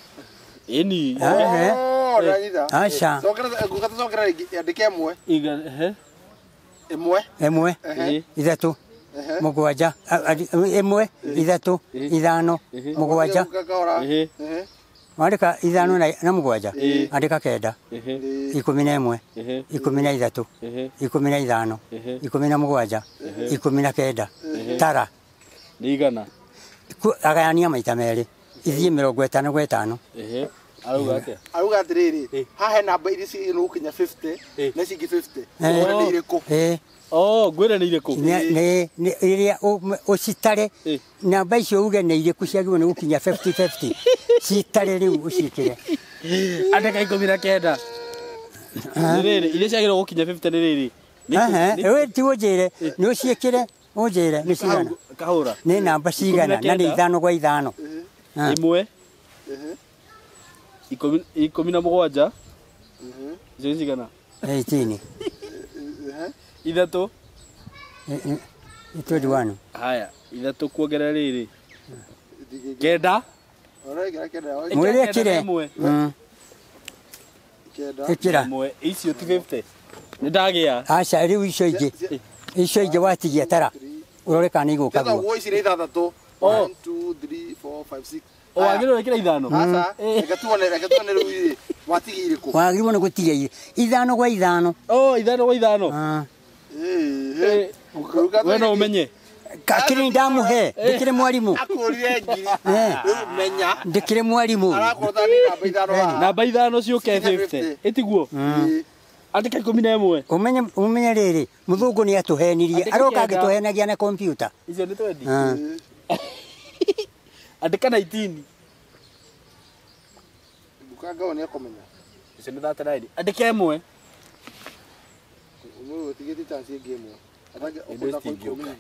Eni. aca ĩmwe ithatũ mũgwanja ĩmwe ithatũ ithano mũgwanja andĩka ithano na mũgwanja andĩka kenda 11 13 15 17 19 tara Nĩ igana. agayania maita merĩ ithiĩ 50 gwe 5 Arauga atĩa? Auga atiriri hahe namba iria ciĩ no kinya 50 na cingi 50 ngwenda irĩkũ Ngwĩra nĩ irĩkũ? nĩ iria ũcitare namba icio uge nĩ irĩkũ ciagĩrĩirwo nĩ gũkinya 50-50 citare rĩu ũciĩkĩre Andĩka 19. Nĩ rĩrĩ iria ciagĩrĩirwo gũkinya 50 nĩ rĩrĩ. we ti ũnjĩre nĩ ũciĩkĩre ũnjĩre nĩ cigana Kahũra. nĩ namba cigana na nĩ ithano gwa ithano Ĩmwe. 17. Icio cigana? 18 Ithatũ. 21 Haya, ithatũ kuongerera rĩrĩ. Kenda. mwĩre kĩre ĩkĩra Ĩmwe. Icio ti 50. Nĩ ndagĩa. aca rĩu icio ingĩ watigia tara ũrore kana nĩ igũka guo guo ici nĩ ithathatũ 1 2 3 4 5 6 Wagĩrĩirwo gwĩkĩra ithano. reke tuone rĩu irĩ watigia irĩkũ wagĩrĩirwo nĩ gũtigia ithano gwa ithano Ithano gwa ithano. We no ũmenye. kakĩrĩ ndamũhe ndĩkĩrĩ mwarimũ akũrire ngiri rĩu menya ndĩkĩrĩ mwarimũ arakũrũta nĩ namba ithano haha Namba ithano ciũke 50. Ĩtiguo. Andĩka 11. umenye rĩrĩ mũthũngũ nĩ atũhenirie aroka agĩtũhenagia na kompyuta Icio nĩ 20. Andĩka 19. Ndukanga nĩ akomenya Icio nĩ 39. Andĩka ĩmwe. umwe utigiti chance game atange Ndio stingioka.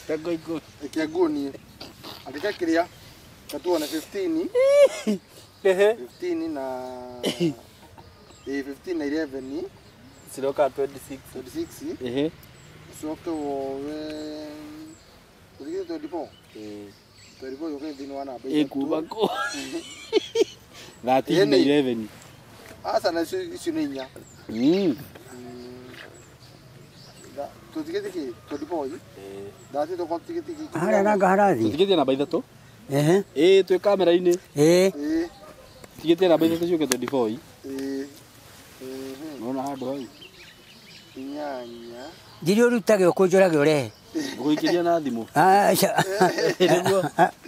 Tango iko. ikiaguni andika kiria katuona 15 15 na 15 na 11 Siroka 26. 26 soka wowe utigiti 24 24 yoke ndini wana bai Ekubako. 13 na 11. asa na icio nĩ inya tutigiti ki 24 dati to kotigiti ki harĩa nanga harathi Tigĩtie namba ithatũ. Twĩ kamera-inĩ. Tigĩtie namba ithatũ ciũke 24. Nona handũ hau. inyanya ndiri ũrutage ũkũnjũrage ũrehe Gũikĩria na thimũ.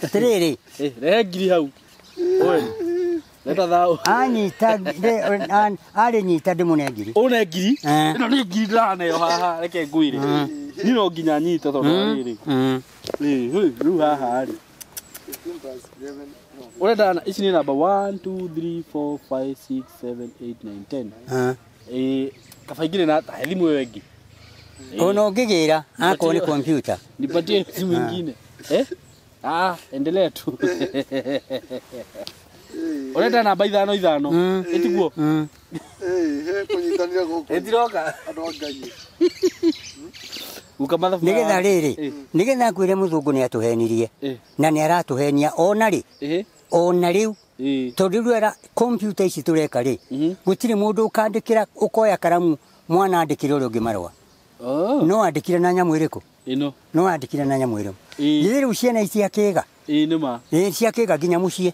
atĩrĩrĩ Rehe ngiri hau. Oe. Leta thao. anyita arĩ nyita ndĩmũne ngiri Une ngiri. Ĩno nĩ ngiri ndĩraneo haha reke ngwĩre. Niĩ no nginya nyite tondũ rĩrĩ. Rĩu haha rĩ. 15 plus 11 no Urenda ici nĩ namba 1 2 3 4 5 6 7 8 9 10. Kabaingire na thimũ ĩyo ĩngĩ. ona ũngĩgĩra akorwo nĩ kompyuta Nipatie simu nyingine. Endelea tu. Urenda namba ithano ithano. Ĩtiguo. kunyitanira gũkũ Ĩtiroka. andũ angai Ukamatha. nĩgetha rĩrĩ nĩgetha ngwĩre mũthũngũ nĩ atũhenirie na nĩ aratũhenia ona rĩ ona rĩu tondũ rĩu era kompyuta ici tũreka rĩ gũtirĩ mũndũ ũkandĩkĩra ũkoya karamu mwana andĩkĩre ũrĩa ũngĩ marũa no andĩkire na nyamũ ĩrĩkũ ĩno no andĩkire na nyamũ ĩrĩkũ githĩ rĩu ciana ici akĩga nĩma ciakĩga nginya mũciĩ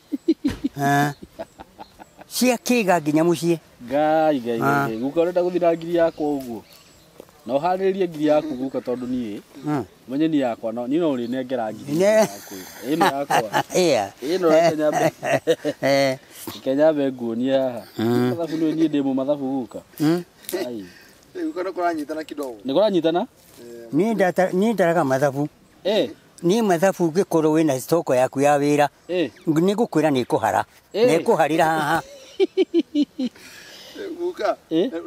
ciakĩga nginya mũciĩ ngai guka ũrenda gũthira ngiri yakwa ũguo No harĩrie ngiri yaku guka tondu nie. Menye ni yakwa no ni no ri nengera ngiri yaku. Ino yakwa. Ino Kenya. Kenya be nguonia haha. Mathabu no ni ndimo mathabu guka. Ai. Guka no kuranyitana kidogo. Ni kuranyitana? Ni ndaraga mathabu. Ni mathabu gikorwo wina stoko yaku ya wira. Ni gukwira ni kuhara. Ni kuharira haha. Guka.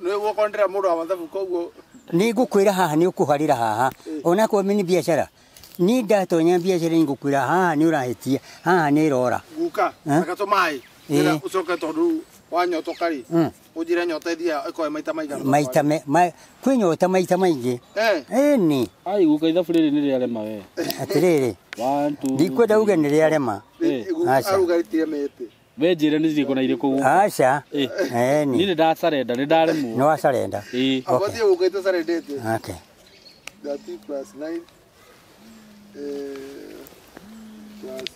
No gukondera mundu wa mathabu koguo. Ni gukwira haha ni ukuharira haha. Ona kwa mini biashara. Ni ndatonya biashara ni gukwira haha ni urahitia. Haha ni rora. Guka. Akato mai. Ira ucoke tondu wanyoto kari. Ujire nyota ithia ikoe maita maigana. Maita kwinyota maita maingi. Ni. Ai guka ithabu riri ni riarema we. Atiriri. 1 2. Ndikwenda uge ni riarema. Arugaritire mete. We njire ni ziko na iriko guka. Acha. Ni. Ni ndarenda ni ndaremwo. No asarenda. Abathie guka ito sarendete. Okay. 30 plus 9 plus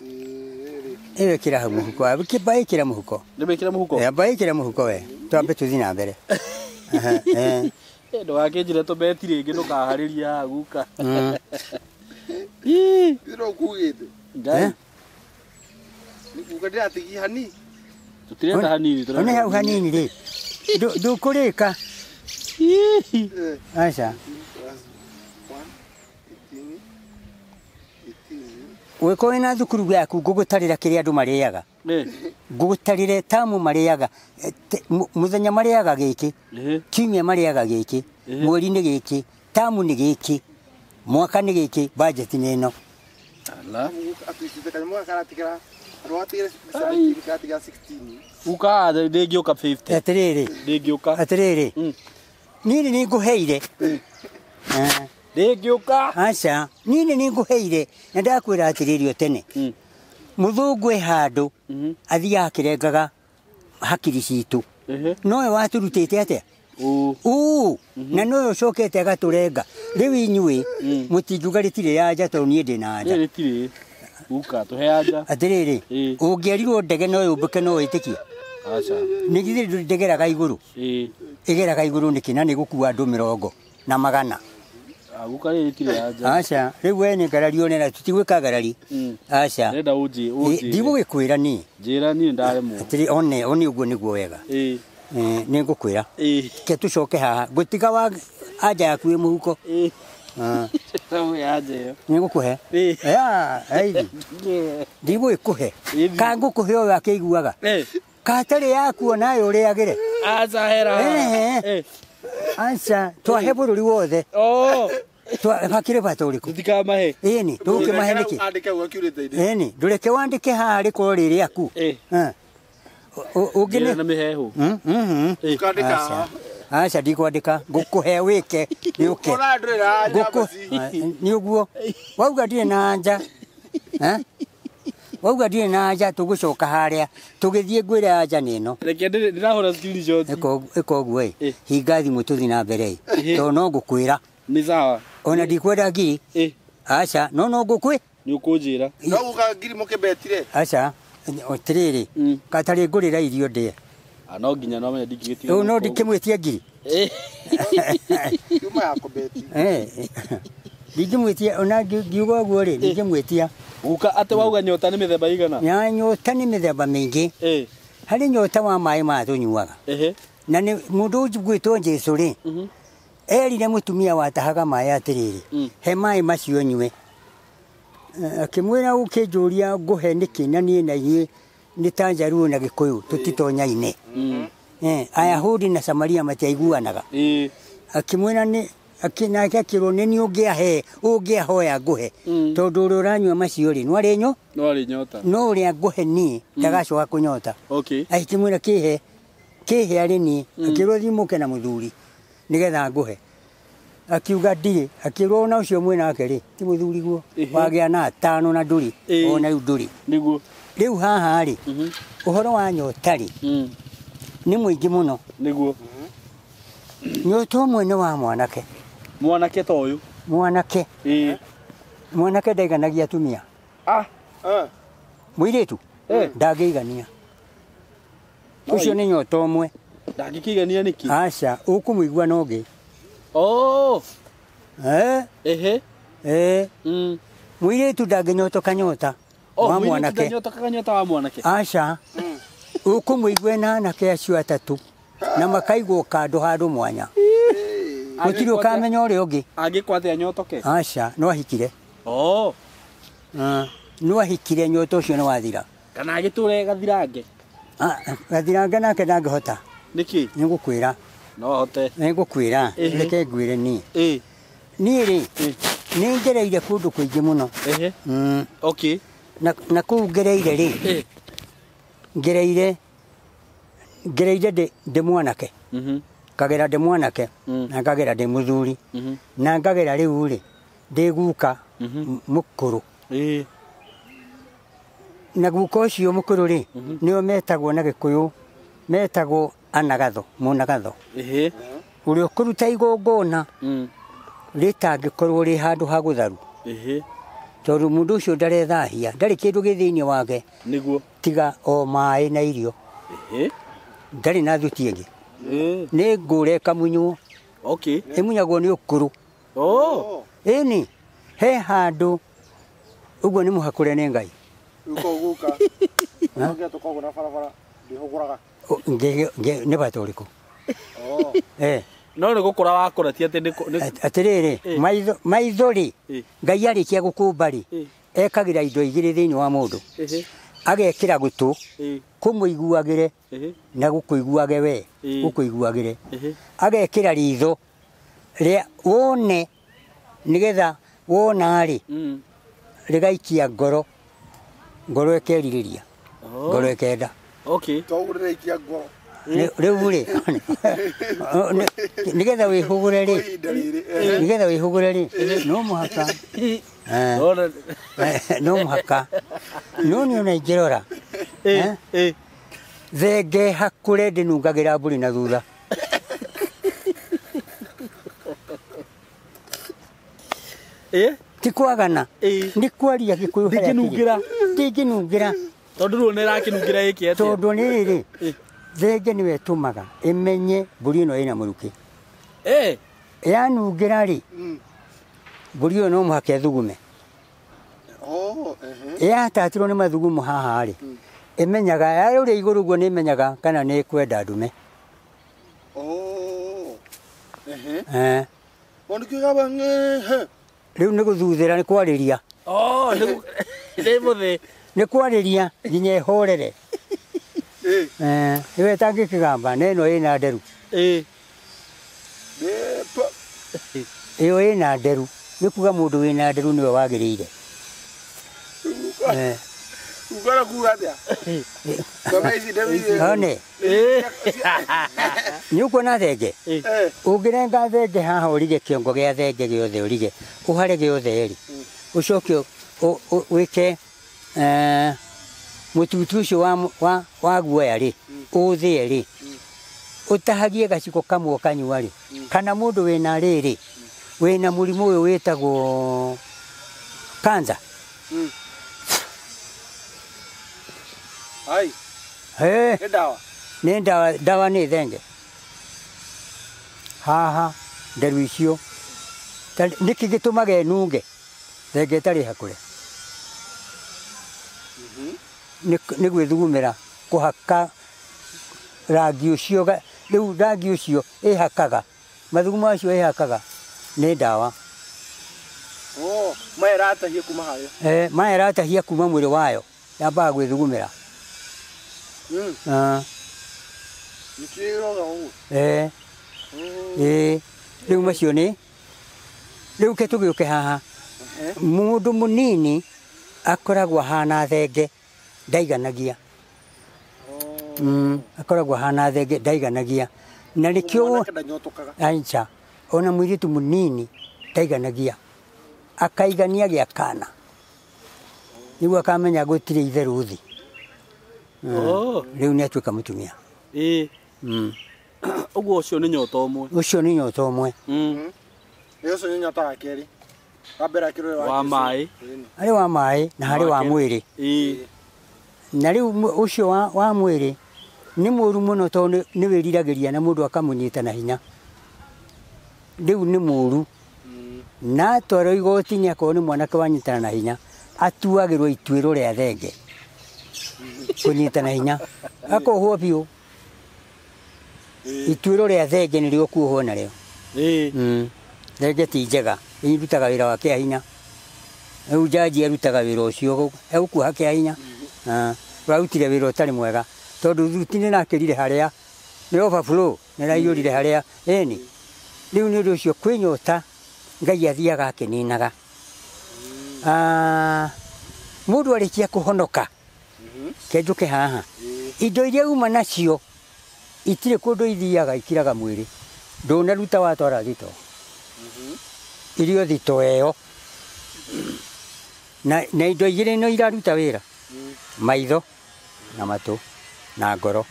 Ewe kira ha muhuko. Abikibai kira muhuko. Nibe kira muhuko. Bai kira muhuko we. Twambe tuthi na mbere. Ndo akenjire to beti ringi ndukahariria guka. Ndiro kugite. Ngai. Ni guka ndatigi hani. Tutirenda hanini turenda. One hau hanini ri. Ndukurika. Acha. Weko ina thukuru yaku ngugutarira kiria andu mariaga. Ngugutarire tamu mariaga. Muthenya mariaga giki. Kiumia mariaga giki. Mweri ni giki. Tamu ni giki. Mwaka ni giki. Budget ni ino. Ala. Atuishite kanyamwa karatikira. Arwatigire 17 katiga 16. Uka ndingioka 50. Atiriri. Ndingioka. Atiriri. Nini ni nguheire. Ndingioka. Acha. Nini ni nguheire. Na ndakwira atiririo tene. Muthungu handu athia akirengaga hakiri citu. Noe waturutite atia? Na noe ucokete agaturenga. Riu inyui mutinjuga ritire yanja tondu nie ndina anja. Ritire. Uka tuhe anja. Atiriri. Ungiarirwo ndege noe umbuke no witikie. Acha. Nigithiri ndegeraga iguru. Igeraga iguru nikina ni gukua andu 100 na 100. Guka ritire anja. Acha. Riu we ni ngarario nena tutigwika ngarari. Acha. Renda uji. Ndigugikwira ni. Njira ni ndaremwo. Atiri one uguo niguo wega. Ni ngukwira. Ke tucoke haha. Gutiga wa anja yaku wi muhuko. Tawe anja yo. Ni ngukuhe. Aithi. Ndigwikuhe. Ka ngukuhe o akiguaga. Katari yaku onayo uriagire. Acha hera. Acha twahe bururi wothe. Hakire bata uriku. Tutikamahe. Ni tukimahe niki. Andike gwakiurite inde. Ni ndureke wandike ha riko riri aku. Ugine na mihehu. Ukandika. Acha ndikwandika ngukuhe wike ni uke. Ora ndrira Nguku ni uguo. Wauga ndire na anja. Wauga ndire na anja tugucoka haria. Tugithie ngwira anja nino. Reke ndirahora screenshot. Eko uguo hinga thimu tuthi na mbere. To no ngukwira. Ni sawa. Ona ndikwenda ngiri. Acha no ngukwi. Ni ukunjira. No uga ngiri mukibetire. Acha. Otiriri. Katari ngurira irio ndie. No nginya no menya ndingigitio. No ndikimwitia ngiri. Yuma yako beti. Ndingimwitia ona ngiuga guo ri ndingimwitia. Guka ate wauga nyota ni mithemba igana? Nyota ni mithemba mingi. Hari nyota wa mai ma tunyuaga. Na ni mundu gwitwo Jesu ri. Erire mutumia watahaga mai atiriri. He mai macio nyue. Akimwira ukijuria nguhe niki na nie na iye ni Tanjaruo na Gikuyu tutitonyaine. Ayahudi na Samaria matiaiguanaga. Akimwira ni akina akiro nini ungiahoya nguhe tondu uranywa macio ri nwari nyota no uri nguhe ni ndagacoka kunyota. Akimwira kihe ari ni akiro thimuke na muthuri nigetha nguhe. Akiuga ndiri akirwo na ucio mwena wake ri ti muthuri guo wagia na 5 na nduri ona riu nduri niguo riu haha ri uhoro wa nyota ri ni mwingi muno niguo nyota mwene wa mwanake to uyu mwanake ndaiganagia atumia mwiritu ndageigania ucio ni nyota umwe ndangikigania niki aca ukumuigua nongi Oh. Ehe. Mwire tu ndaginyotoka nyota. Wa mwanake. Nyotoka nyota wa mwanake. Aca. Ukumuigwe na anake acio atatu. Na makaigwo kando handu mwanya. Gutiri ukamenya uria ungi. Agikwathia nyotoke. Aca, no ahikire. Oh. No ahikire nyoto ucio ni wathira. Kana agiture gathirange. Gathirange nake ndangihota. Niki? Nigukwira. No hote. Nigukwira. Reke ngwire ni. Ni ri. Ni ngereire kundu kuingi muno. Okay. Na kuu ngereire ri. Ngereire de mwanake. Kagera de mwanake. Na kagera de muthuri. Na kagera riu ri. De guka mukuru. Na guka ucio mukuru ri. Nio metagwo na Gikuyu. Metagwo anagatho, munagatho. Uria kuruta igongona. Ritangikorwo ri handu ha gutharu. Tondu mundu ucio ndarethahia, ndari kindu githiini wake. Niguo. Tiga o mai na irio. Ndari na thuti ingi. Ni ngure kamunyo. Okay. Imunyagwo ni ukuru. Oh. Eni he handu uguo ni muhakure ni Ngai. Uko guka. Nge tukogo na barabara ndihuguraga. Nge batoriku. Oh. No ni gukura wakura ti ati atiriri maithori Ngai arikia gukumbari ekagira indo igiri thiini wa mundu agekira gutu kumuiguagire na gukuiguage we gukuiguagire agekira ritho ria wone nigetha wona ri rigaikia ngoro ekeririria ngoro ekenda. Okay. Togurire ikia ngoro riu ri nigetha wihugure ri nigetha wihugure ri no muhaka no muhaka no ni ona ingirora thenge hakure ndinungagira mburi na thutha tikwagana ni kwaria Gikuyu ndinginungira tondu ru ni rakinungira iki ati tondu ni ri thenge niwe tumaga imenye mburi ino ina muruki yanungira ri mburi ino no muhaka thugume yatatirwo ni mathugumu haha ri imenyaga ya uria iguru guo ni imenyaga kana ni kwenda ndume. Riu ni guthuthira ni kwariria ni kwariria nginya ihorere iwe tangikigamba neno ina nderu iyo ina nderu ni kuga mundu wina nderu niwe wagirire ugora kuatia kama hizi nderu one nyuko na thenge ungirenga thenge haha urige kiongo gia thenge giothe urige uhare giothe eri ucokio wike mututu ucio wa guoya ri uthie ri utahagie gaciko kamwe kanyua ri kana mundu wina riri wina murimu uyu witagwo kanza ai ni dawa ni thenge haha nderu icio niki gitumaga enunge thenge tari hakure ni gwithugumira kuhaka rangi ucio riu rangi ucio ihakaga mathugumo acio ihakaga ni dawa maeratahia kuma hayo maeratahia kuma mwiri wayo yambaga gwithugumira nikiroga ugu riu macio ni riu ke tugiuke haha mundu munini akoragwo hana thenge ndaiganagia akoragwo hana thenge ndaiganagia na nikio aicha ona mwiritu munini ndaiganagia akaigania gia kana nigu akamenya gutire itheru thi riu ni atuika mutumia uguo ucio ni nyota umwe ucio ni nyota umwe ucio ni nyota wa keri wambere kirwe wa mai ari wa mai na hari wa mwiri na riu ucio wa mwiri ni muru muno tondu ni wiriragiria na mundu akamunyita na hinya riu ni muru na twaro igoti ni akoni mwanake wanyitana na hinya atuagirwo ituiro ria thenge kunyitana hinya akohwo biu ituiro ria thenge ni rio kuohwo na rio thenge ti njega irutaga wira wake hinya riu jaji arutaga wira ucio egukua ke hinya rautire wira utari mwega tondu thutini nakirire haria ni overflow ni raiyurire haria eni riu ni undu ucio kwinyota ngai athiaga akininaga mundu arikia kuhonoka kenjuke haha indo iria uma nacio itire kundu ithiaga ikiraga mwiri ndunaruta watwara thito irio thito eyo na indo igire no iraruta wira maitho na matu na ngoro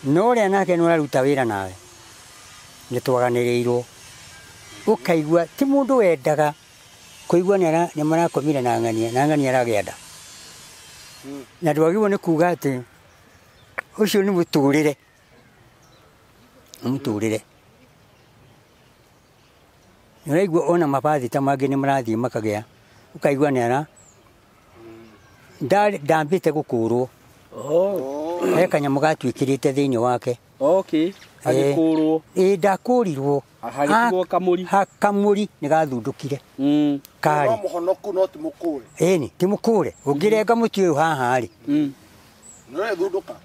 no ria nake no araruta wira nawe ni twaganirirwo ukaigua ti mundu wendaga kuigua ni marakomire na ng'ani aragienda na ndwagirwo ni kuga ati ucio ni muturire niraigua ona mabathi ta mangi ni marathie makagea ukaigua ni ara ndambite gukurwo kanyamu gatwikirite thiini wake agikurwo ndakurirwo kamuri ni gathundukire kari muhonoku no timukure eni timukure ungirenga muti uyu haha ari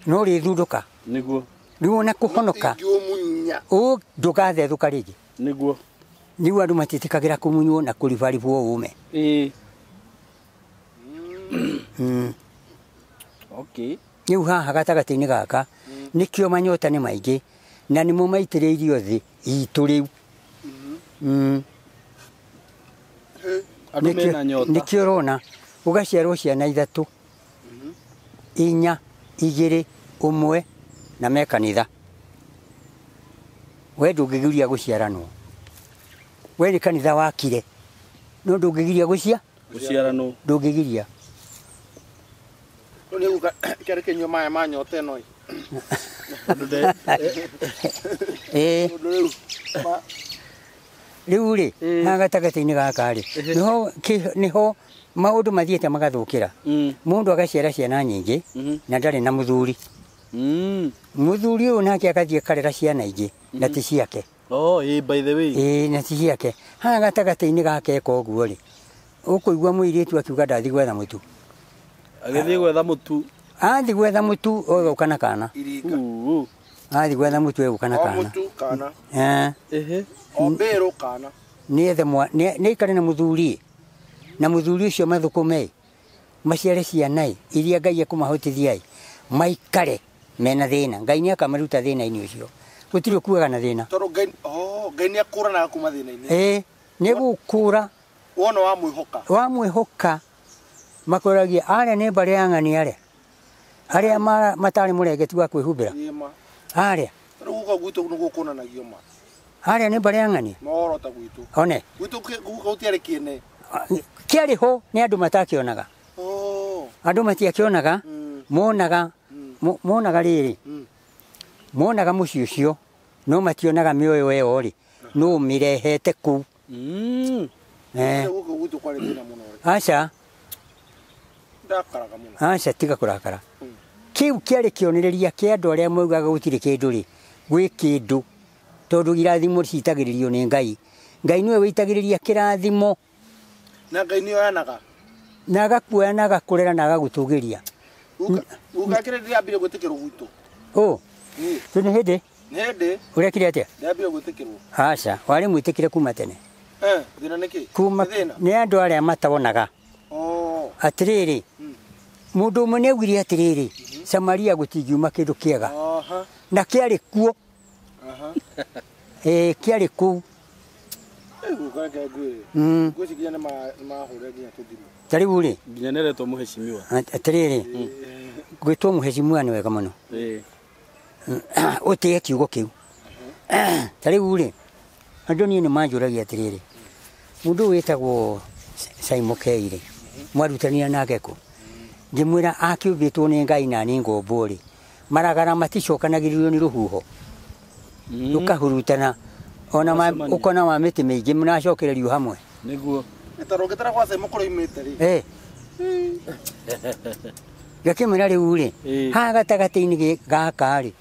no rithunduka niguo riu na kuhonoka ndugathethuka ringi niguo niu andu matitikagira kumunywo na kurivarivwo ume niu haha gatagati-ini gaka nikio manyota ni maingi na nimo maitiriirio thi itu riu nikio urona ugaciarwo ciana ithatu inya igiri umwe na me kanitha we ndungigiria guciaranwo we ni kanitha wakire no ndungigiria guciaranwo ndungigiria ni uga kare kenyo maya manyote noi riu ri na gatagati-ini gaka ri niho maundu mathiete magathukira mundu agaciara ciana nyingi na ndari na muthuri muthuri uyu nake akathie karera ciana ingi na ti ciake by the way na ti ciake ha gatagati-ini gaka koguo ri ukuigua muiritu akiuga ndathi gwetha mutu agithie gwetha mutu athi gwetha mutu ogukana kana athi gwetha mutu egukana kana mutu kana ombero kana ni ikare na muthuri ucio mathukume maciare ciana iria ngai ekumahotithia maikare mena thina ngai ni akamaruta thina-ini ucio gutiri kuaga na thina toro ngai ni akuranaga kuma thina-ini ni gukura wona wa mwihoka makoragia aria ni mbari ya ng'ani aria matari murengeti wa kwihumbira aria ruga gwitu nugo kunanagio ma aria ni mbari ya ng'ani moro ta gwitu one gwitu guka utiare kiene kiari ho ni andu matakionaga andu matiakionaga monaga riri monaga muci ucio no mationaga mioyo eyo ri no mirehete ku guka gwitu kwari thina muno aca ndakaraga muno aca tiga kurakara kiu kiari kioniriria kia andu aria maugaga gutiri kindu ri gwi kindu tondu irathimo citagiririo ni ngai niwe witagiriria kirathimo na ngai niyo yanaga na agakuoya na agakurera na agagutugiria ugakire ndiambire gwitikirwo gwitu tuni hindi urekire atia ndiambire gwitikirwo aca wari mwitikire kuma tene thina niki kuma ni andu aria matabonaga atiriri mundu umwe ni augire atiriri Samaria gutingiuma kindu kiega na kiari kuo kiari kuu tariu ri nginya neretwo muheshimiwa atiriri gwitwo muheshimiwa ni wega muno utie kiugo kiu tariu ri andu ni manjuragia atiriri mundu witagwo SYMO ri mwarutania nake ku ngimwira akiumbitwo ni ngai na ni ngombo ri maragara maticokanagĩrĩrio nĩ rũhuho rũkahurutana ona ũkona wa mĩtĩ mĩingĩ mũnacokererio hamwe nĩguo Nĩtarũngĩtara kwa SYMO kũrĩa imĩte rĩ. Gakĩmwĩra rĩu rĩ haha gatagatĩ-inĩ gaka rĩ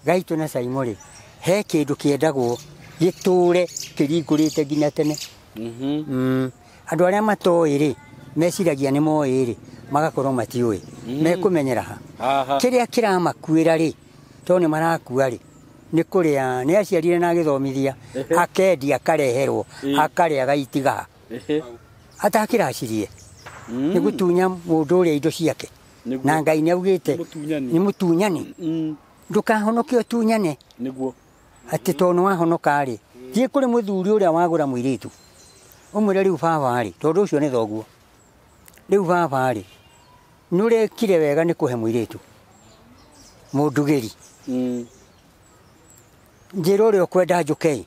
gaitũ na SYMO rĩ he kĩndũ kĩendagwo gĩtũre kĩringũrĩte nginya tene. Andũ arĩa matoĩ rĩ meciragia nĩ moĩ rĩ magakorwo matiũĩ mekũmenyera ha kĩrĩa kĩramakuĩra rĩ tondũ nĩ marakua rĩ nĩ kũrĩa nĩ aciarire na agĩthomithia akendia akareherwo akarĩa agaitiga atakĩracirie nĩ gũtunya mũndũ ũrĩa indo ciake na Ngai nĩ augĩte nĩ mũtunyani ndũkahonoke ũtunyane nĩguo atĩ tondũ nĩ wahonoka rĩ thiĩ kũrĩ mũthuri ũrĩa wagũra mũirĩtu ũmwĩre rĩu baba rĩ tondũ ũcio nĩ thoguo rĩu baba rĩ nĩ ũrekire wega nĩ kũhe mũirĩtu mũndugĩri njĩra ũrĩa ũkwenda njũke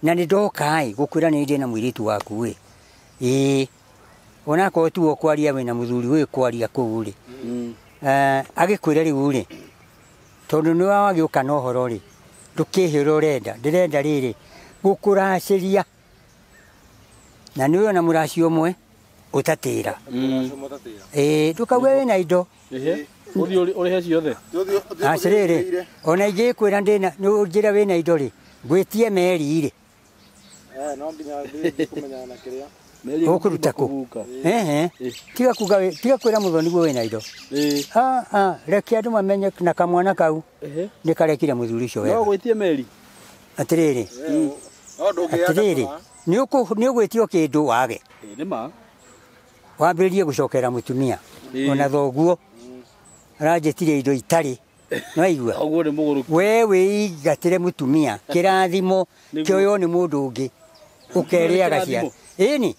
na nĩ ndoka gũkwĩra nĩ ndĩ na mũirĩtu waku onakorwo tu ũkwaria wĩna mũthuri ũyũ kwaria kũu rĩ agĩkwĩra rĩu rĩ tondũ nĩ wagĩũka na ũhoro rĩ ndũkĩhe ũrĩa ũrenda ndĩrenda rĩrĩ gũkũracĩria na nĩ ũyũ na mũraci ũmwe ũtatĩra ndũkauge wĩna indo ũrĩhe ciothe acĩrĩrĩ ona ingĩkwĩra ndĩna njĩra wĩna indo rĩ ngwĩtie meri rĩ ũkũruta kũ tiga kwĩra mũthoni guo wĩna indo reke andũ mamenye na kamwana kau nĩ karekire mũthuri ũcio wega atĩrĩrĩ nĩ ũgwĩtio kĩndũ wage wambĩrĩrie gũcokera mũtumia ona thoguo aranjĩtire indo itarĩ Naigua we wĩigatĩre mũtumia kĩrathimo kĩoywo nĩ mũndũ ũngĩ ũkerĩaga ciana ĩni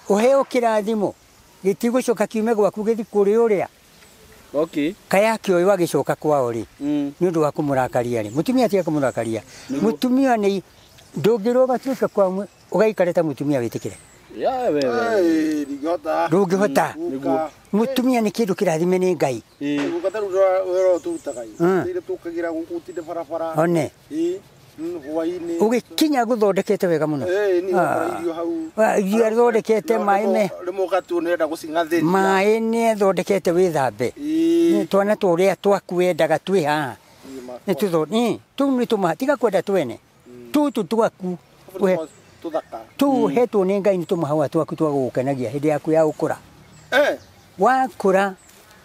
ũheo kĩrathimo gĩtigũcoka kiume gwaku gĩthi kũrĩ ũrĩa kaya kĩoywo agĩcoka kwao rĩ nĩ ũndũ wa kũmũrakaria rĩ mũtumia tiga kũmũrakaria mũtumia nĩ ndũngĩrũga tuĩka kwa ũgaikare ta mũtumia wĩtĩkĩre ndũngĩhota mũtumia nĩ kĩndũ kĩrathime nĩ Ngai one ũgĩkinya gũthondekete wega mũno irio athondekete maĩ nĩ athondekete wĩthambe twana tũrĩa twaku wendaga twĩ haha tũu nĩ tũmaha tiga kwenda twene tũtũ twaku tuhetwo nĩ Ngai nĩ tũmahawa twaku twa gũgũkenagia hĩndĩ yaku ya gũkũra wakũra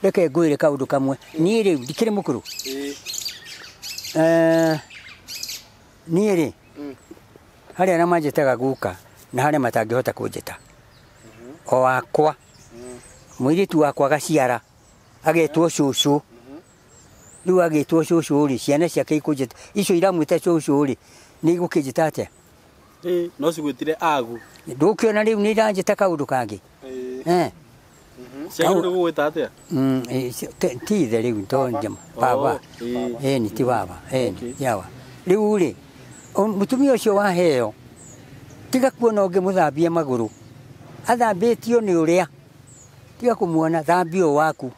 reke ngwĩre kaũndũ kamwe niĩ rĩu ndikĩrĩ mũkũrũ niĩ rĩ harĩa arĩa manjĩtaga guka na harĩa matangĩhota kũnjĩta o wakwa mũirĩtu wakwa gaciara agetwo cũcũ rĩu agĩtwo cũcũ rĩ ciana ciake ikũnjĩta icio iramwĩta cũcũ rĩ nĩ igũkĩnjĩta atĩa no cigwĩtire agu ndũkĩona rĩu nĩ iranjĩta kaũndũ kangĩ ciagĩrĩirwo gũgwĩta atĩa ti ithe rĩu to baba ĩni ti baba ĩni yawa rĩu rĩ mũtumia ũcio waheo tiga kuona ũngĩ mũthambie magũrũ athambĩtio nĩ ũrĩa tiga kũmuona thambio waku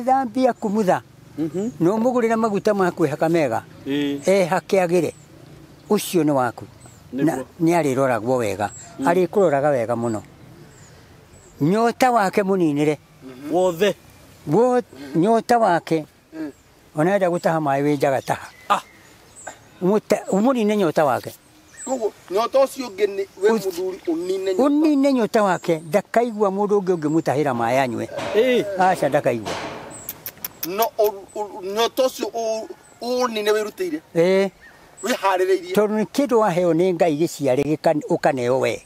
thambia kumutha no mũgũrĩra maguta ma kwĩhaka mega ehake agĩre ũcio nĩ waku nĩ arĩroragwo wega arĩkũroraga wega mũno nyota wake mũninĩre wothe nyota wake ona enda gũtaha maĩ wĩnjaga taha ũmũnine nyota wake nyota ũcio ũngĩ nĩ we mũthuri ũnine nyota wake ndakaigua mũndũ ũngĩ ũngĩmũtahĩra maĩ anyue aca ndakaigua nyota ũcio ũnine wĩrutĩire wĩharĩrĩirie tondũ nĩ kĩndũ waheo nĩ Ngai gĩciare ũkaneo we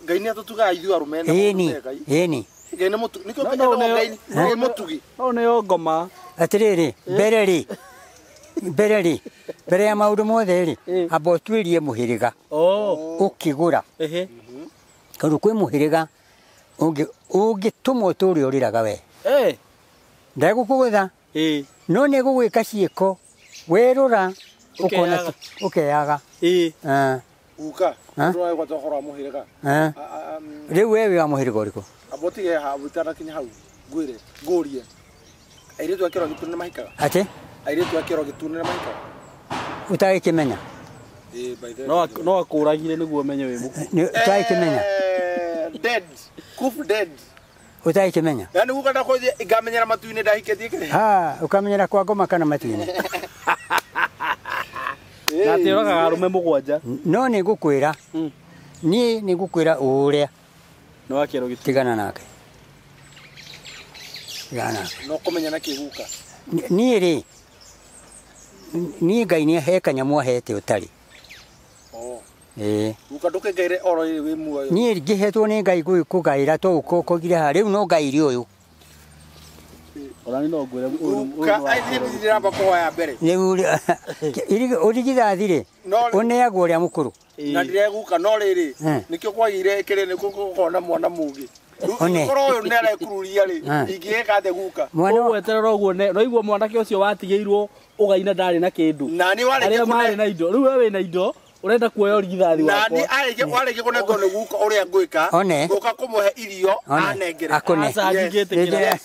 Ngai nĩ atũtugaga ithuĩ arũme ĩni no nĩyo ngoma atĩrĩrĩ mbere ya maũndũ mothe rĩ amba ũtuĩrie mũhĩrĩga ũkĩgũra tondũ kwĩ mũhĩrĩga ũngĩtũma ũtũũre ũrĩraga we ndegũkũgũtha no nĩ gũgwĩka ciĩko werũra ũkeyaga rĩu we wĩ wa mũhĩrĩga ũrĩkũ Airetu akero gitune mahikaga. Ate? Airetu akero gitune mahikaga. Utagikimenya. By the no akuragire niguo menye wi muku. Utagikimenya. Dead. Kuf dead. Utagikimenya. Yani ukada ko igamenyera matuine ndahiketie kire. Ukamenyera kwa ngoma kana matuine. Na tiroka arume mugwanja. No ni ngukwira. Ni ngukwira uria. No akero gitu. Tigana nake. Tigana. No kumenya na kiguka. Ni ri. Ni Ngai ni he kanyamu ahete utari. Uka ndukengeire oro iri wi muoyo. Ni ngihetwo ni Ngai kugaira to kugire ha riu no Ngai ri uyu. Ora ni no ngwire Uka aithire ndiramba kuhoya mbere. Ni urigithathire. Uneagwo ria mukuru. Na ndireguka no riri nikio kwagire kire ni kukona mwana mugi. Koro uyu ni arekururia ri ingika the guka. Mwana weterera uguo no igwo mwanake ucio watigeirwo ugaina ndari na kindu. Na ni wareke mari na indo. Riu wewe na indo urenda kuoya urigithathi wako. Na ni areke kunengo ni guka uria ngwika. Guka kumuhe irio anengere. Acangigite kira.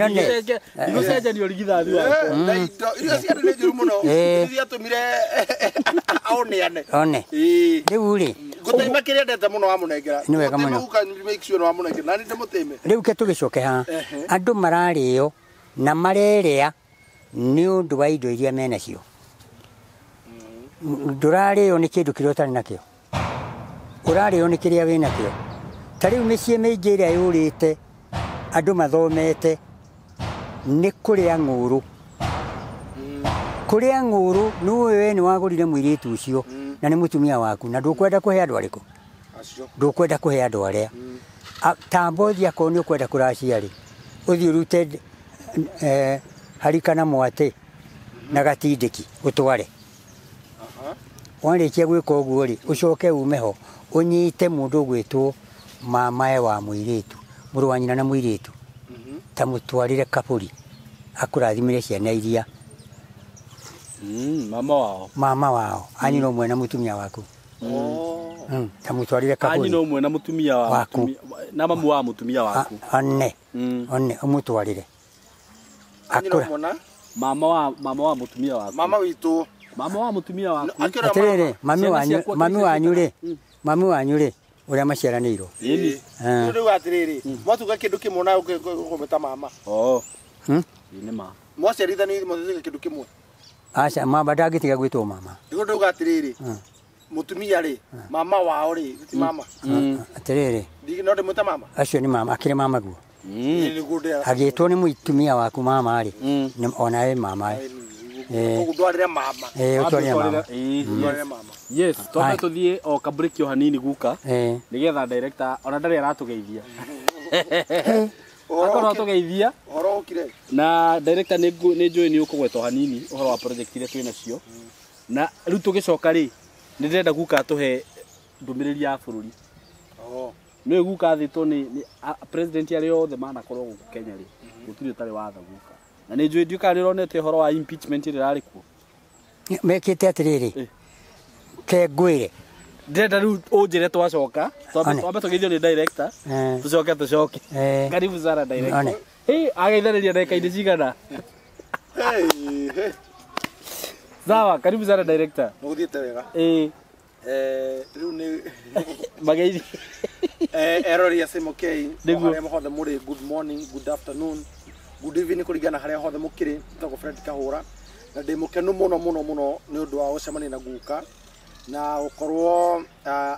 Ndigocenja ni urigithathi wako. Na indo irio cia ni njuru muno. Iria tumire aoneane. Riu ri. Gutaima kiria ndete muno wa munengera. Ni wega muno. Guka make sure wa munengera. Na ni ndimutime. Riu ke tugicoke ha. Andu marario na marerea ni undu wa indo iria mena cio. Ndurario ni kindu kiria utari nakio. Urario ni kiria wina kio. Tariu micii miingi iria yurite andu mathomete ni kuria ng'uru. Kuria ng'uru ni wewe ni wagurire mwiritu ucio na ni mutumia waku na ndukwenda kuhe andu ariku. Ndukwenda kuhe andu aria. Tambothi akoni ukwenda kuraciari. Uthi urute harikana mwate na gatindiki utware. Warikia gwika uguo ri ucoke umeho unyite mundu gwitwo mamae wa mwiritu muru wa nyina na mwiritu tamutwarire kapuri akurathimire ciana iria mama wao ani no mwena mutumia waku tamutwarire kapuri ani no mwena mutumia waku na mamu wa mutumia waku one umutwarire akura mama wa mutumia waku mama witu mama wa mutumia waku atirire mami wanyu ri uria maciaranirwo Nini riu atiriri mwatuga kindu kimwe na kumeta mama ni ma mwaciarithanire mwatuga kindu kimwe aca mama ndangitiga gwitwo mama ndigo atiriri mutumia ri mama wao ri ti mama atiriri ndigi no ndimwita mama acio ni mama akire mama guo agitwo ni mutumia waku mama ri ona we mama Udwarire mama. Utwarire mama. Yes, tobe tuthie o kabrikio hanini guka. Nigetha director ona ndari aratugeithia. Akoro tugeithia. Horo ukire. Na director ni join ni ukugwetwo hanini uhoro wa project ile twina cio. Na riu tugicoka ri ni ndenda guka tuhe ndumiriri ya bururi. Ni guka thito ni president ari othe mana korwo guku Kenya ri. Gutiri utari watha guka. Na ni njui ndiuka rironete horo wa impeachment rirari ku mekite atiriri ke ngwire ndenda riu unjire twacoka twambe tugeithio ni director tucoke karibu sana director ageithaniria ndagika-ini cigana sawa karibu sana director muguthiite wega riu ni mageithi erori ya SYMO haria mothe muri good morning good afternoon good evening kurigana haria hothe mukiri tago Fred Kahura na ndimukenu muno ni undu wa ucemania na guka na ukorwo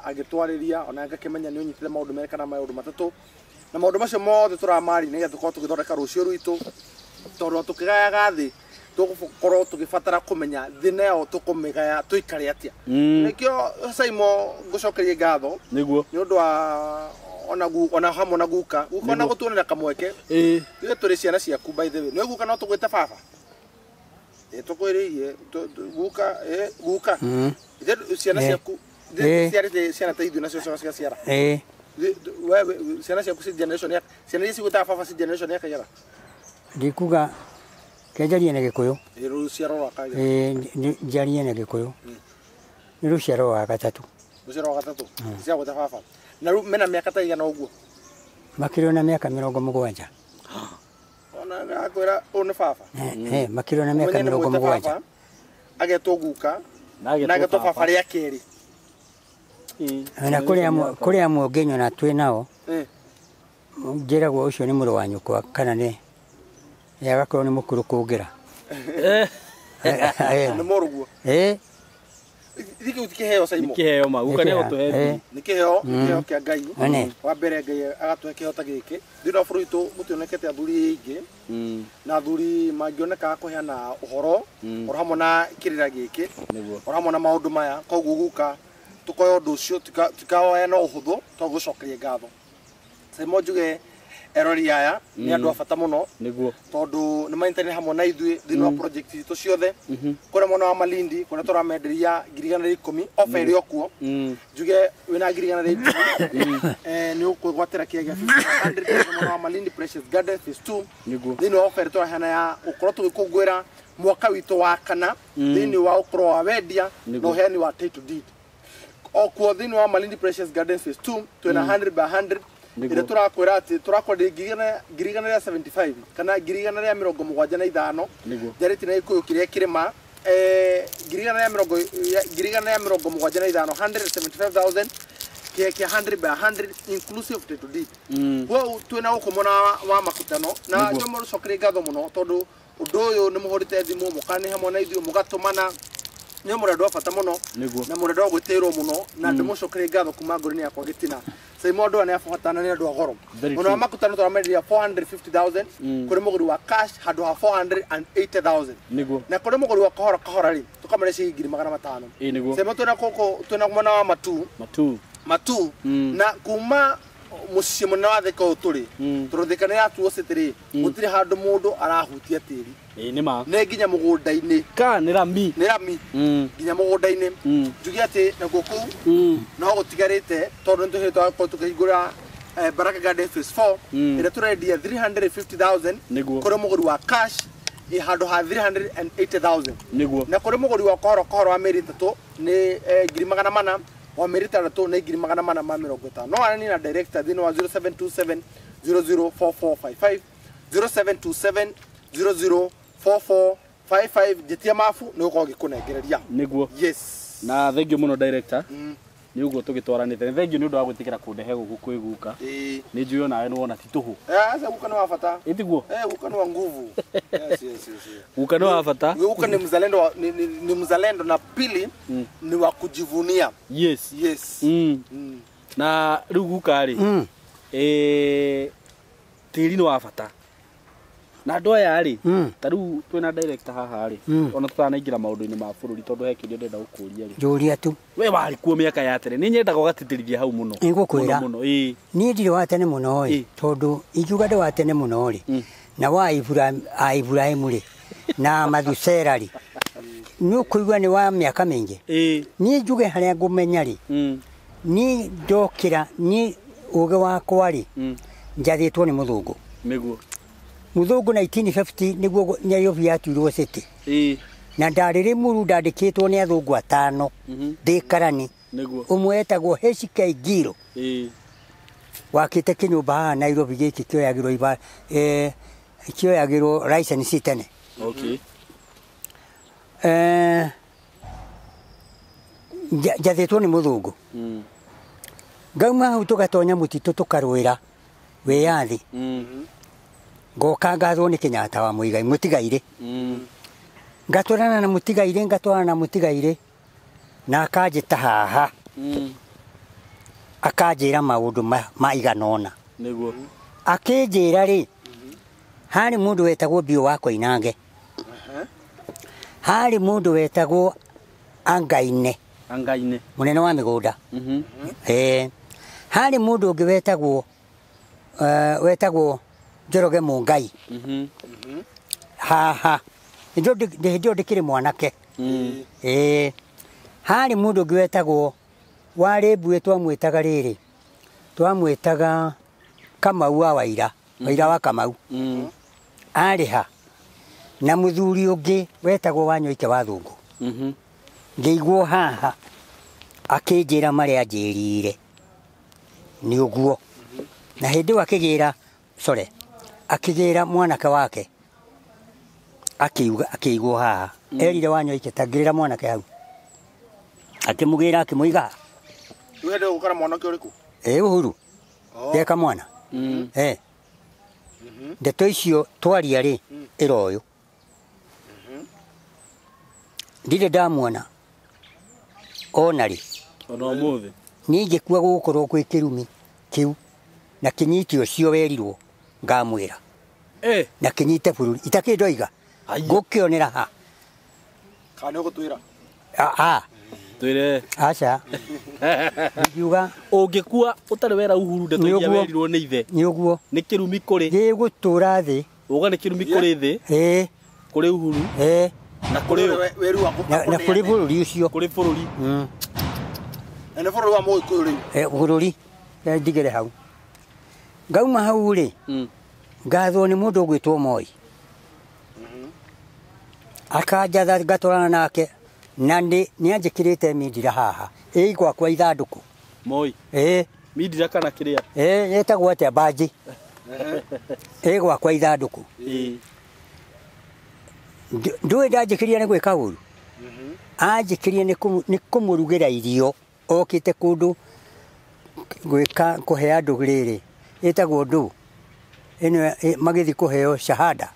agitwariria ona ngakimenya ni unyitire maundu merekana maundu matatu na maundu macio mothe turamari ni tukorwo tugithondeka rucio rwitu tondu tukigayaga thi tugukorwo tugibatara kumenya thina yo tukumigaya tuikare atia nikio SYMO ngucokerie ngatho niguo ni undu wa ona hamwe na guka ukona gutuonera kamweke ile turi ciana ciaku by the way no guka no tugwite baba tukwiririe guka guka ile ciana ciaku ciana ta ithu nacio cia ciara wewe ciana ciaku ci generation ya ciana ici gwita baba ci generation ya kayara ndikuga kenjarie na Gikuyu ruciaro rwa kaga njarie na Gikuyu ni ruciaro rwa gatatu cia gwita baba na mena miaka ta igana uguo makiri na miaka 70 na akwira one baba makiro na miaka 70 agetwo guka na agetwo baba ria keri na kuria mugenyo na twi nao njiragwo ucio ni muru wa nyukwa kana ni yagakorwo ni mukuru kungira ni moruguo Dike utikiheo SYMO. Nikiheo maguka ni gutuhe. Nikiheo kia Ngai. Wa mbere Ngai agatuhe kihota giki. Ndina bũrũri mutionekete athuri ingi. Na athuri mangioneka kuheana uhoro, ora hamwe na kirira giki. Ora hamwe na maundu maya, koguo guka tukoya undu ucio tikaoya na uhuthu, tugucokeria ngatho. SYMO njuge erori aya ni andu abata muno niguo tondu ni maintanire hamwe na ithui thini wa project itu ciothe kura mwana wa Malindi kuna turamenderia 1010 offer yokuo njuge wina 1010 ni ukugwatira kiaga 500 mwana wa Malindi Precious Garden phase 2 niguo thini wa offer turahana ya ukorwo tugikungwira mwaka witu wa kana thini wa ukorwo wa wendia no heani wa title deed okuo thini wa Malindi Precious Garden phase 2 twina 100 by 100 ire turakwira ati turakwa ngirigana ya 75 kana ngirigana ya 75 jariti na Kikuyu kiria kirima ngirigana ya 75 175,000 kia 100 by 100 inclusive of title deed wo twina ukomona wa makutano na ndio mo cokire ngatho muno tondu undu uyu ni muhorite thimu mukani hamwe na ithuĩ mugatumana ni murendo bata muno na murendo gwitirwo muno na ndimucokire ngatho kuma ngorini yakwa gitina SYMO ndo ne afuatana ne ndo agoro muno makutano turamenderia 450,000 kuri muguri wa cash handu ha 480,000 na kuri muguri wa kahora ri tukamare ci 500 SYMO tuna kumana wa matu na kuma muciĩ mũnene wa theka ũyũ tũrĩ tũrũthĩkane ya tuocitĩrĩ gũtirĩ handũ mũndũ arahutia tĩri nĩ nginya mũgũnda-inĩ nĩ rami nginya mũgũnda-inĩ njuge atĩ na gũkũ no gũtigarĩte tondũ nĩ tũhĩtwo tũkĩhingũra Baraka Garden phase 4 ĩrĩa tũrendia 350,000 kũrĩ mũgũri wa cash handũ ha 380,000 na kũrĩ mũgũri wa kahora wa mĩeri 3 nĩ 400,000 wa merita rato na 450 no ani na director thini wa 0727 004455 0727 004455 jetia mafu ni uko gikunengereria niguo yes na thank you muno director ni uguo tugitwaranite thank you ni undu wa gwitikira kundehe guku kwiguka ni njuyo nawe ni wona tituhu sasa guka ni wafata itiguo guka ni wa nguvu yes guka ni wafata guka ni mzalendo ni mzalendo na pili ni wa kujivunia yes na riu guka ri tiri ni wafata na ndo ya ri ta riu twina director haha ri ona tutanaingira maundu-ini ma bururi tondu he kindu ndenda gukuria ri njuria tu we wari kuo miaka ya tene ni nyendaga ugatitiriria hau muno ngukwira ni ndiri wa tene muno ri tondu ingiuga ndi wa tene muno ri na wa Ibrahim ri na Mathusera ri ni ukuigua ni wa miaka mingi ni njuge haria ngumenya ri ni ndokira ni uge wakwa ri njathitwo ni muthungu muthungu 1950 niguo Nairobi yatuirwo city na ndariri muru ndandikitwo ni athungu 5 thikarani umwe etagwo HK Giro wakite kinyumba haha Nairobi giki kioyagirwo kioyagirwo license tene njathitwo ni muthungu ngauma hau tugatonya mutitu tukarwira wiyathi ngoka ngathwo ni Kenyatta wa Muigai Mutigaire ngatwarana na Mutigaire na akanjita haha akanjira maundu maiganona niguo akinjira ri hari mundu wetagwo Bio wa Koinange hari mundu wetagwo Angaine munene wa migunda hari mundu ungi wetagwo Njoroge Mungai haha ndio ndikiri mwanake hari mundu ungi wetagwo wari mbue twamwitaga riri twamwitaga Kamau wa Waira wa Kamau ari ha na muthuri ungi wetagwo Wanyoike wa Thungu ngeigwo haha akinjira maria njirire ni uguo na hindi wakigira akigera mwanake wake akiigwo haha erire wanyo iketagirira mwanake hau akimugira akimuiga wende gukara mwanake uriku Uhuru yeka mwana ndeto icio twaria ri iroyo ndire ndamuona onari ona umuthi Ingikua gukorwo kwi Kirumi kiu na kinyiti ucio werirwo ngamwira na kinyite bururi itakindoiga ngukionera ha kana ugutwira twire acha ngiuga ungikua utari wera Uhuru ndeto iria werirwo ni ithe ni uguo ni Kirumi kuri gigutura thi uga ni Kirumi kuri thi kuri Uhuru na kuri weru wako na kuri bururi ucio kuri bururi ene bururi wa Mugiku ri bururi ndigere hau ngauma hau ri ngathwo ni mundu gwitwo Moi akajatha ngatwarana nake na ni anjikirite mindira haha igwa kwa ithanduku Moi mindira kana kiria yetagwo atia baji igwa kwa ithanduku nduwe ndanjikiria ni gwika uru anjikiria ni kumurugira irio okite kundu gwika kuhe andu riri yetagwo ndu ino magithi kuheo shahada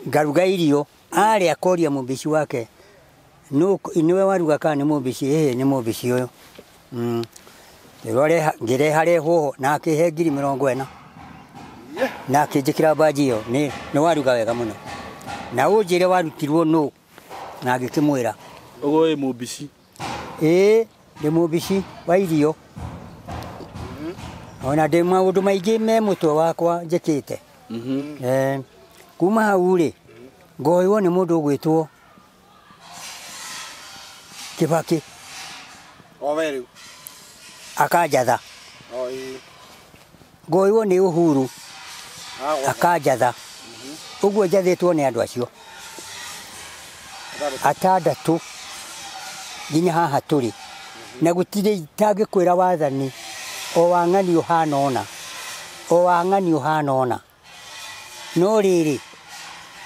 ngaruga irio aria akoria mubici wake niwe waruga kana ni mubici ni mubici uyu rore ngireha hoho na akihe 40 na akijikira baji yo ni waruga wega muno na unjire warutirwo no na ngikimwira ugo mubici ndi mubici wa irio ona ndi maundu maingi me mutwe wakwa njikite kuma hau ri ngoywo ni mundu gwitwo Kibaki weru akajatha ngoywo ni Uhuru akajatha uguo njathitwo ni andu acio atandatu nginya haha turi na gutire itagikwira wathani o wang'ani uhana ona no riri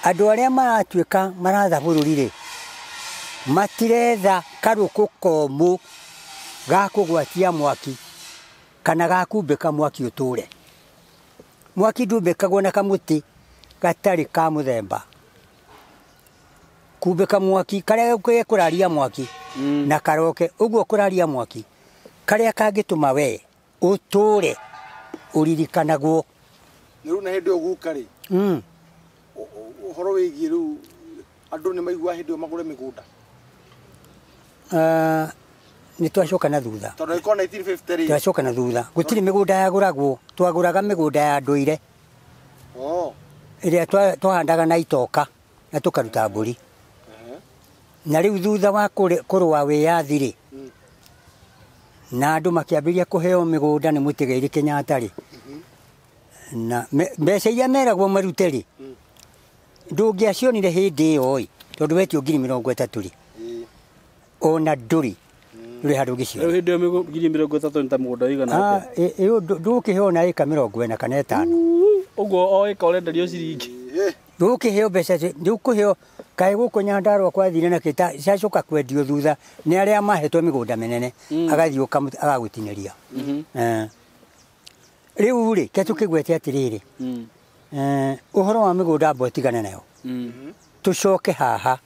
andu aria maratuika maratha bururi ri matiretha karuku komu gakugwatia mwaki kana gakumbika mwaki uture mwaki ndumbikagwo na kamuti gatari ka muthemba kumbika mwaki karia kuraria mwaki na karoke uguo kuraria mwaki karia kangituma we uture uririkanagwo niru na hindi uguka ri uhoro wigie ru andu ni maigua hindi magure migunda ni twacoka na thutha tondu iko 1950 ri twacoka na thutha gutiri migunda yaguragwo twaguraga migunda ya nduire iria twahandaga na itoka na tukaruta mburi na riu thutha wa kurwa wiyathi ri na andu makiambiria kuheo migunda ni Mutigairi Kenyatta ri na mbeca iria meragwo marute ri ndungiacionire hindi iyo ri tondu wetio 30 ri ona nduri ri handu gicio hindi yo 30 ni ta mugunda igana atia iyo ndukiheo na eka 40 kana 5 uguo o eka urenderio ciringi ndukiheo mbeca ndukuheo kai guko Nyandarua kwathire na kita ciacoka kwendio thutha ni aria mahetwo migunda menene agathiuka agagutiniria riu ri ketukigwete atiriri uhoro wa migunda botigana nayo tucoke haha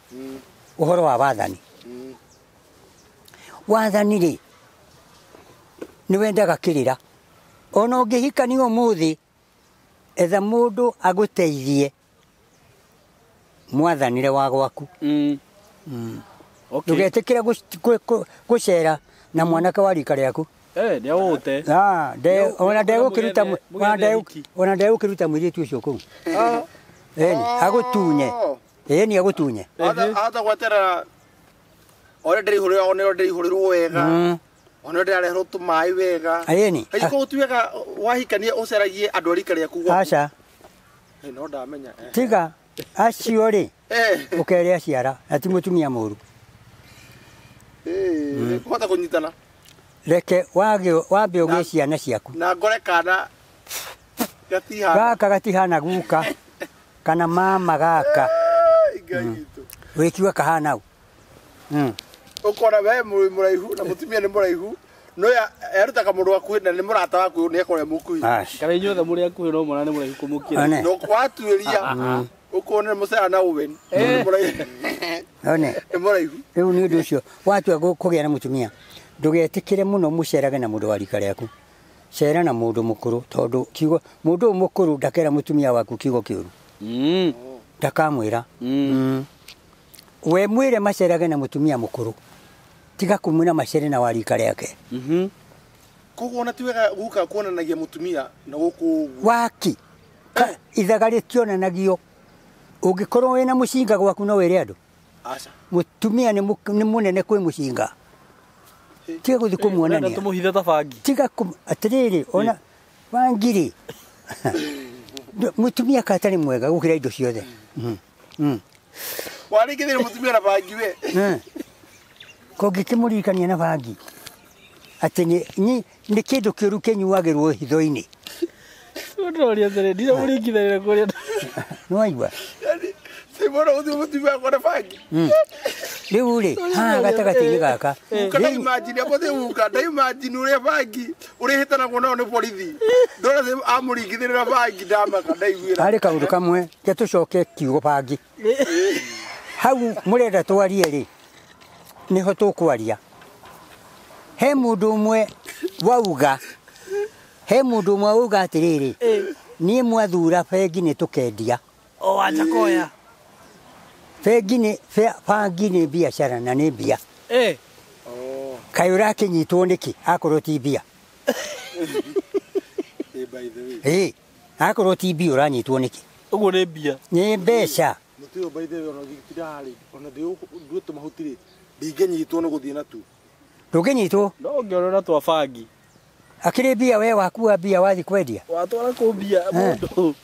uhoro wa wathani ri ni wendaga kirira ona ungihikani umuthi etha mundu aguteithie mwathanire wa gwaku ndugetikira gucera na mwanake wa rika riaku ndiaute ona ndeukiruta mwiritu ucio kuu agutunye ni agutunye hata gwetera ore ndiri huri one ndiri huri wega one ndiri areho tumai wega ayeni hiko tuwega wahikania uceragie andu rika riaku gwaku aca no ndamenya tiga acio ri ukeria ciara ati mutumia muru kuhota kunyitana reke wambe ũgĩe ciana ciaku na ngore kana gatihana gaka gatihana guka kana mama gaka wĩkiuga kahana u ukora we mũraihu na mũtumia nĩ mũraihu no erutaga mũndũ waku na nĩ mũrata waku nĩ ekore mũkuhi kana inyuothe mũrĩ akuhĩ no mwana nĩ mũraihu kũmũkĩra no kwatuĩria ukone mũcera na ũweni one rĩu nĩ ũndũ ũcio watua kũgĩa na mũtumia ndũgetĩkĩre mũno mũcerage na mũndũ wa rika rĩaku cera na mũndũ mũkũrũ tondũ kiugo mũndũ mũkũrũ ndakera mũtumia waku kiugo kĩũru ndakamwĩra we mwĩre macerage na mũtumia mũkũrũ tiga kumwĩra macere na wa rika rĩake koguo ona ti wega guka kuonanagia mũtumia na gũkũ waki ithaga rĩtionanagio ũngĩkorwo wĩna mũcinga gwaku no wĩre andũ aca mũtumia nĩ mũnene kwĩ mũcinga tiga gũthiĩ kũmuonania tũmũhithe ta bangi tiga atĩrĩrĩ ona bangiri mũtumia katarĩ mwega gũkĩra indo ciothe warĩkithĩre mũtumia na bangi we kũngĩkĩmũririkania na bangi atĩ nĩ kĩndũ kĩũru kĩnyuagĩrwo hitho-inĩ ũndoria atĩrĩ ndira mũringithĩrĩre kũrĩa nĩwaigua sĩmona gũthiĩ mũtumia akwa na bangi rĩu rĩ haha gatagatĩ-inĩ gaka ndaimagine mũthĩ guka ndaimagine ũrĩa bangi ũrĩhĩtanagwo nao nĩ borithi ndona amũringithĩrĩra bangi ndamaka ndaiguĩra harĩ kaũndũ kamwe ke tũcoke kiugo bangi hau mũrenda twarie rĩ nĩho tũkwaria he mũndũ ũmwe wauga atĩrĩrĩ niĩ mwathura bengi nĩ tũkendia wacha koya bangi nĩ biacara na nĩ mbia kaĩ ũrakĩnyitwo nĩkĩ akorwo ti mbia akorwo ti mbia ũranyitwo nĩkĩ ũguo nĩ mbia nĩ mbeca mũtio by the way ona gĩtirarĩ ona ndĩũtũ mahutirĩ ndingĩnyitwo nĩ gũthiĩ na tu ndũngĩnyitwo no ũngĩonera twa bangi akĩrĩ mbia we wakua mbia wathiĩ kwendia watwara kũ mbia mũndũ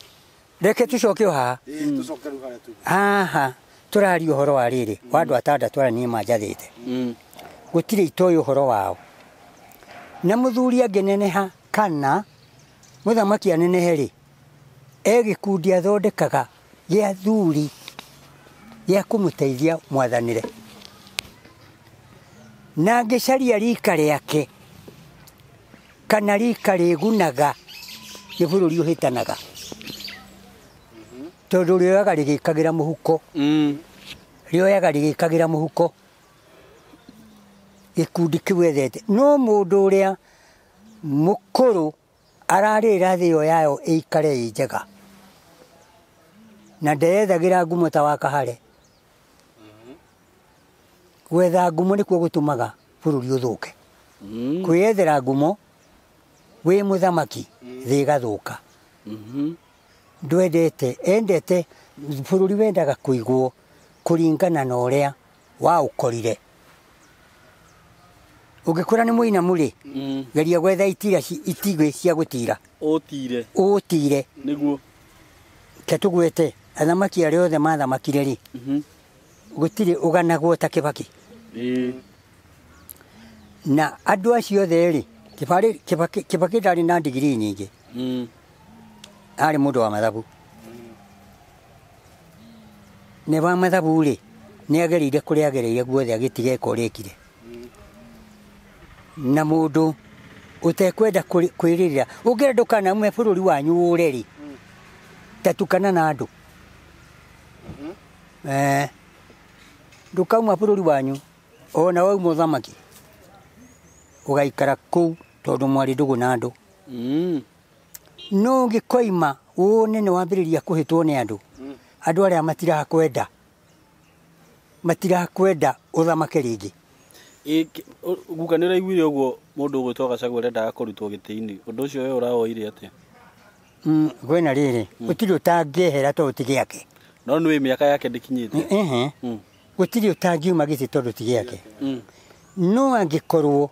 reke tũcoke haha tũcoke rĩu harĩa tu haha tũraria ũhoro wa rĩrĩ wa andũ atandatũ arĩa niĩ manjathĩte gũtirĩ itoĩ ũhoro wao na mũthuri angĩneneha kana mũthamaki anenehe rĩ gĩkundi athondekaga gĩa thuri gĩa kũmũteithia mwathanĩre na angĩcaria rika rĩake kana rika rĩgunaga bũrũri ũhĩtanaga tondũ rĩoyaga rĩgĩkagĩra mũhuko gĩkundi kĩu ethete no mũndũ ũrĩa mũkũrũ ararĩra thĩ ĩyo yayo ĩikare ĩ njega na ndeyethagĩra ngumo ta wa Kahare gwetha ngumo nĩkuo gũtũmaga bũrũri ũthũke kwĩyethera ngumo wĩ mũthamaki thĩ ĩgathũka endete bũrũri wendaga kũigwo kũringana na ũrĩa waũkorire ũngĩkora nĩ mũinamu rĩ geria gwetha itigĩ cia gũtira ũtire nĩguo ke tũgwete athamaki arĩa othe mathamakire rĩ gũtirĩ ũganagwo ta Kĩbakĩ na andũ acio othe rĩ Kĩbakĩ ndarĩ na ndigiri nyingĩ arĩ mũndũ wa mathabu nĩ wa mathabu rĩ nĩ agereire kũrĩa agereire guothe agĩtigeka ũrĩkire na mũndũ ũtekwenda kwĩrĩrĩra ũngĩra ndũkanaume bũrũri wanyu ũre rĩ tatukana na andũ ndũkauma bũrũri wanyu ona wauma ũthamaki ũgaikara kũu tondũ mwarĩ ndũgũ na andũ no ũngĩkoima wone nĩ wambĩrĩria kũhĩtwo nĩ andũ arĩa matirakwenda ũthamake rĩngĩ guka nĩ ũraiguire ũguo mũndũ ũgwĩtwo Gachagua arendaga kũrutwo gĩtĩ-inĩ ũndũ ũcio we ũrawoire atĩa gwena rĩrĩ gũtirĩ ũtangĩehera tondũ ti gĩake no nĩ mĩaka yake ndĩkinyĩte gũtirĩ ũtangiuma gĩtĩ tondũ ti gĩake no angĩkorwo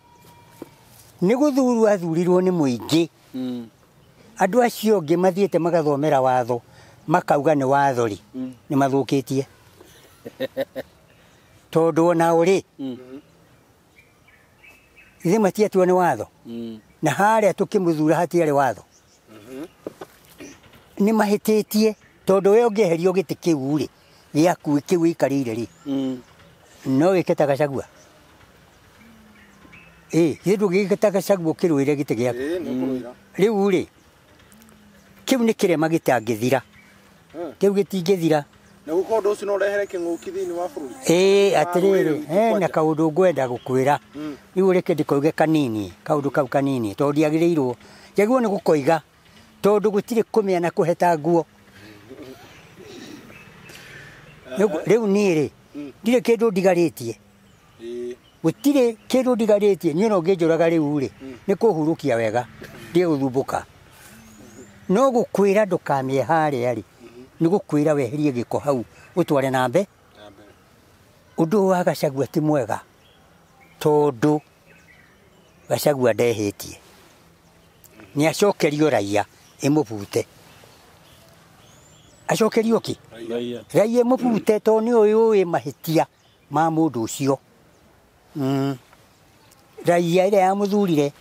nĩ gũthurwo athurirwo nĩ mũingĩ andũ acio ũngĩ mathiĩte magathomera watho makauga nĩ watho rĩ nĩ mathũkĩtie tondũ ona ũrĩ ithe matiatua nĩ watho na harĩa tũkĩmũthura hatiarĩ watho nĩ mahĩtĩtie tondũ we ũngĩeherio gĩtĩ kĩu rĩ gĩaku kĩu ikarĩire rĩ no wĩke ta Gachagua ithe ndũngĩka ta Gachagua ũkĩrũĩre gĩtĩ gĩaku rĩu rĩ kĩu nĩ kĩrema gĩtangĩthira kĩu gĩtingĩthira na gũkorwo ũndũ ũcio no ũrehere kĩng'ũki thĩinĩ wa bũrũri atĩrĩrĩ hena kaũndũ ngwenda gũkwĩra rĩu reke ndĩkoige kanini kaũndũ kau kanini tondũ ndiagĩrĩirwo nĩ gũkoiga tondũ gũtirĩ kũmĩa na kũheta nguo rĩu niĩ rĩ ndirĩ kĩndũ ndigarĩtie gũtirĩ kĩndũ ndigarĩtie niĩ no ngĩnjũraga rĩu rĩ nĩ kũhurũkia wega ndige gũthumbũka no gũkwĩra ndũkamĩe harĩa rĩ nĩ gũkwĩra weherie gĩko hau ũtware na mbere ũndũ wa Gachagua ti mwega tondũ Gachagua ndehĩtie nĩ acokerio raia ĩmũbute acokerio ki raia ĩmũbute tondũ nĩ ũĩ mahĩtia ma mũndũ ũcio raia ĩrĩa yamũthurire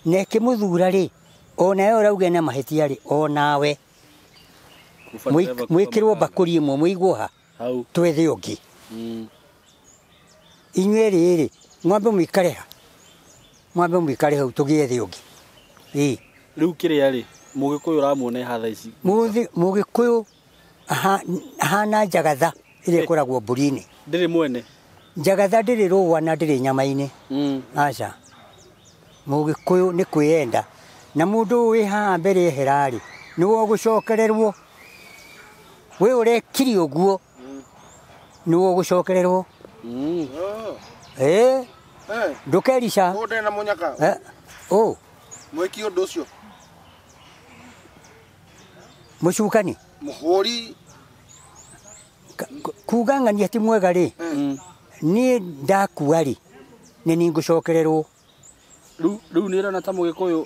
na ĩkĩmũthura rĩ onawe ũrauga na mahĩtia rĩ onawe mwĩkĩrwo mbakũri ĩmwe mũigwo ha twethe ũngĩ inyuĩ rĩrĩ mwambe mũikare hau tũgĩethe ũngĩ rĩu kĩrĩa rĩ mũgĩkũyũ ũramuona hatha ici mũgĩkũyũ ahana Njagatha ĩrĩa ĩkoragwo mbũri-inĩ ndĩrĩ mwene Njagatha ndĩrĩ rũa na ndĩrĩ nyama-inĩ aca mũgĩkũyũ nĩ kwĩenda na mũndũ wĩ haha mbere ehera rĩ nĩwe ũgũcokererwo we ũrekiri ũguo nĩwe ũgũcokererwo ndũkerica mũndũ ena mũnyaka mwĩki ũndũ ũcio mũcukani mũhũri kuga ng'ania ti mwega rĩ niĩ ndakua rĩ nĩ niĩ ngũcokererwo rĩu nĩ ĩrona ta mũgĩkũyũ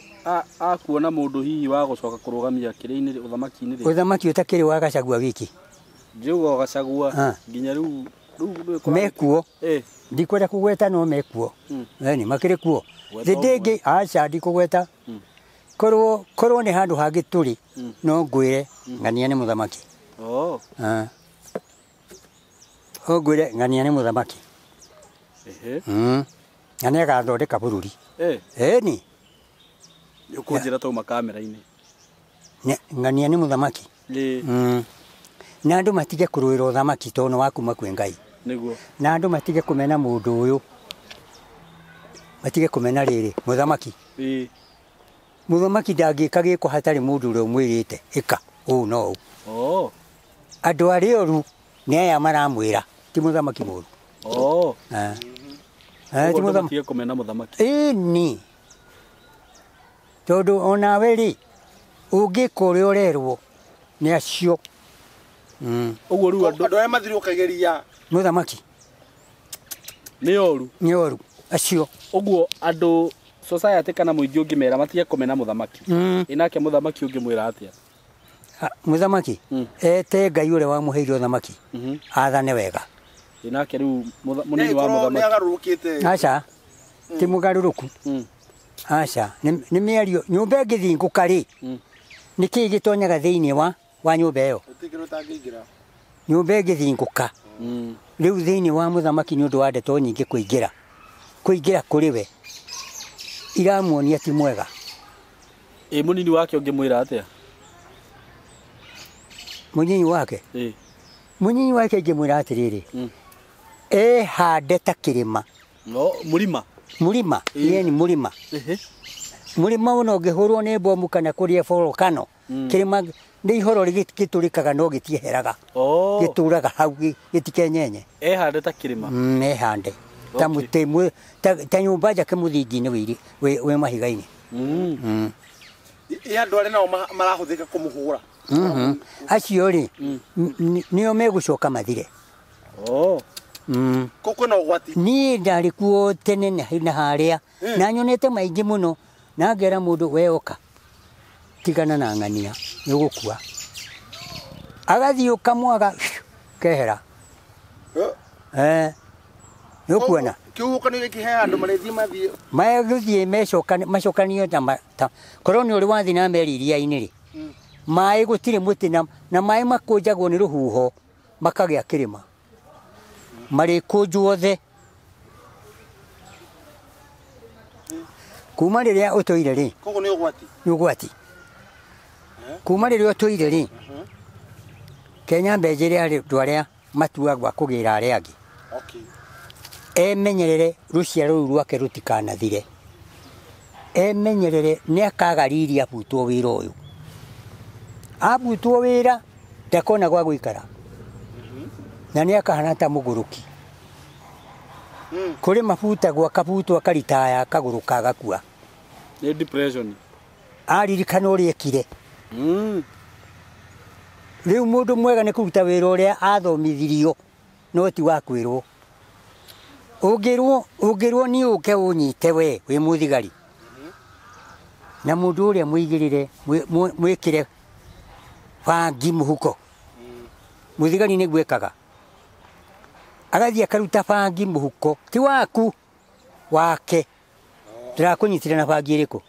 akuona mũndũ hihi wa gũcoka kũrũgamia kĩrĩa-inĩ ũthamaki-inĩ rĩ ũthamaki ũtakĩrĩ wa Gachagua wiki ndiuga Gachagua nginya rĩu mekuo ndikwenda kũgweta no mekuo nĩ makĩrĩ kuo thĩ ndĩngĩ aca ndikũgweta korwo nĩ handũ hangĩ tũrĩ no ngwĩre ng'ania nĩ mũthamaki ngwĩre ng'ania nĩ mũthamaki na nĩ agathondeka bũrũri nĩ ũkũnjĩra tauma kamera-inĩ ng'ania nĩ mũthamaki na andũ matige kũrũĩra ũthamaki tondũ nĩ wa kuma kwĩ Ngai na andũ matige kũmena mũndũ ũyũ matige kũmena rĩrĩ mũthamaki ndangĩka gĩko hatarĩ mũndũ ũrĩa ũmwĩrĩte ĩka ũũ no ũũ andũ arĩa oru nĩ aya maramwĩra ti mũthamaki mũru matige kũmena mũthamaki ĩni tondũ onawe rĩ ũngĩka ũrĩa ũrerwo nĩ acio ũguo rĩu andũ arĩa mathirũkagĩria mũthamaki nĩ oru acio ũguo andũ society kana mũingĩ ũngĩmera matige kũmena mũthamaki inake mũthamaki ũngĩmwĩra atĩa mũthamaki ete Ngai ũrĩa wamũheire ũthamaki athane wega inake rĩu mũnini wa mũthamaki aca ti mũgarũrũku aca nĩ mĩario nyũmba ĩngĩthingũka rĩ nĩkĩĩ gĩtonyaga thĩinĩ wa nyũmba ĩyo nyũmba ĩngĩthingũka rĩu thĩinĩ wa mũthamaki nĩ ũndũ wa ndeto nyingĩ kũingĩra kũrĩ we iramuonia ti mwega mũnini wake ũngĩmwĩra atĩa mũnyinyi wake ingĩmwĩra atĩrĩrĩ ehande ta kĩrĩma mũrima yeni mũrima ũna ũngĩhũrwo nĩ mbomu kana kũrĩa volcano kĩrĩma nĩ ihoro gĩtũrĩkaga no gĩtieheraga gĩtũraga hau gĩtikenyenye ehande ta kĩrĩma ehande ta mũtĩ ta nyũmba njake mũthingi-inĩ wĩ mahiga-inĩ andũ arĩa nao marahũthĩka kũmũhũra acio rĩ nĩo megũcoka mathire kwĩna ũgwati niĩ ndarĩ kuo tene na harĩa na nyonete maingĩ mũno na ngera mũndũ we oka tigana na ng'ania nĩ ũgũkua agathiĩ ũkamwaga kehera Nukuona. Kihuhũkanio gĩkĩ he andũ marĩthiĩ mathiĩ. Magũthiĩ macokanio ta korwo nĩ ũrĩ wathi na meri iria-inĩ rĩ. Maĩ gũtirĩ mũtĩ na maĩ makũnjagwo nĩ rũhuho makagĩa kĩrĩma. Marĩkũnjwo othe. Kuma rĩrĩa ũtũire rĩ. Koguo nĩ ũgwati. Nĩ ũgwati. Kuma rĩrĩa ũtũire rĩ. Kenya mbenjere andũ arĩa matuagwo kũgĩra arĩa angĩ. Okay. Emenyerere rũciaro rũu rwake rũtikanathire. Emenyerere nĩakagarĩria abutwo wĩra ũyũ. Abutwo wĩra ndakona gwa gũikara. Na nĩakahana ta mũgũrũki. Kũrĩ mabutagwo akabutwo akaritaya akagũrũka agakua. Nĩ depression. Aririkana ũrĩa ekire. Rĩu mũndũ mwega nĩ kũruta wĩra ũrĩa athomithirio no ti wa kwĩrwo. Ũngĩrwo nĩ ũke ũnyite we wĩ mũthigari. Na mũndũ ũrĩa mũigĩrĩre mwĩkĩre bangi mũhuko. Mũthigari nĩ gwĩkaga. Agathiĩ akaruta bangi mũhuko. Ti waku. Wake. Ndĩrakũnyitire na bangi ĩrĩkũ.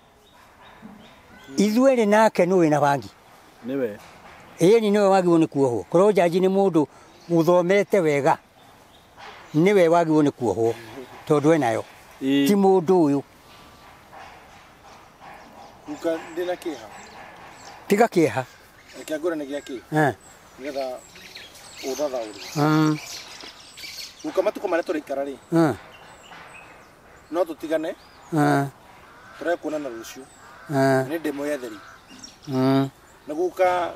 Ithuerĩ nake nĩ wĩna bangi. Nĩwe. Ĩni nĩwe wagĩrĩirwo nĩ kuohwo. Korwo jaji nĩ mũndũ ũthomete wega. Nĩwe wagĩrĩirwo nĩ kuohwo. Tondũ enayo. Ti mũndũ ũyũ. Uka ndĩna kĩeha. Tiga kĩeha. Kĩangũrani gĩakĩ. Nĩgetha ũthathaũri. Uka matukũ marĩa tũraikara rĩ. No tũtigane. Tũrekuonana rũciũ. Nĩ ndĩ mwĩyetheri. Na guka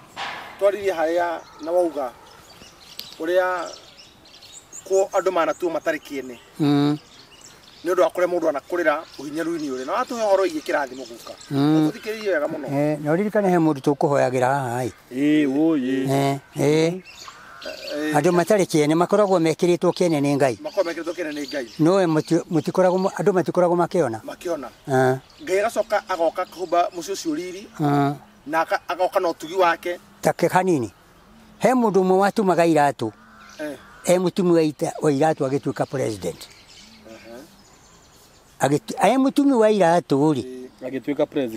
twaririe harĩa na wauga ũrĩa ko andũ manatua matarĩ kĩene. Nĩ ũndũ wa kũrĩa mũndũ anakũrĩra ũhinyaru-inĩ ũrĩ. Na watũhe ũhoro wĩgiĩ kĩrathimo guka. Tũthikĩrĩrie wega mũno. Na ũririkane he mũndũ tũkũhoyagĩra haha ĩ. Andũ matarĩ kĩene makoragwo mekĩrĩtwo kĩene nĩ Ngai. Makoragwo mekĩrĩtwo kĩene nĩ Ngai. No mũtikoragwo andũ matikoragwo makĩona. Makĩona. Ngai agacoka agoka kũhumba mũciĩ ũcio riri. Na agoka na ũtugi wake. Take hanini. He mũndũ ũmwe watumaga iratũ. Mũtumi wa iratũ agĩtuĩka president. Mũtumi wa iratũ rĩ.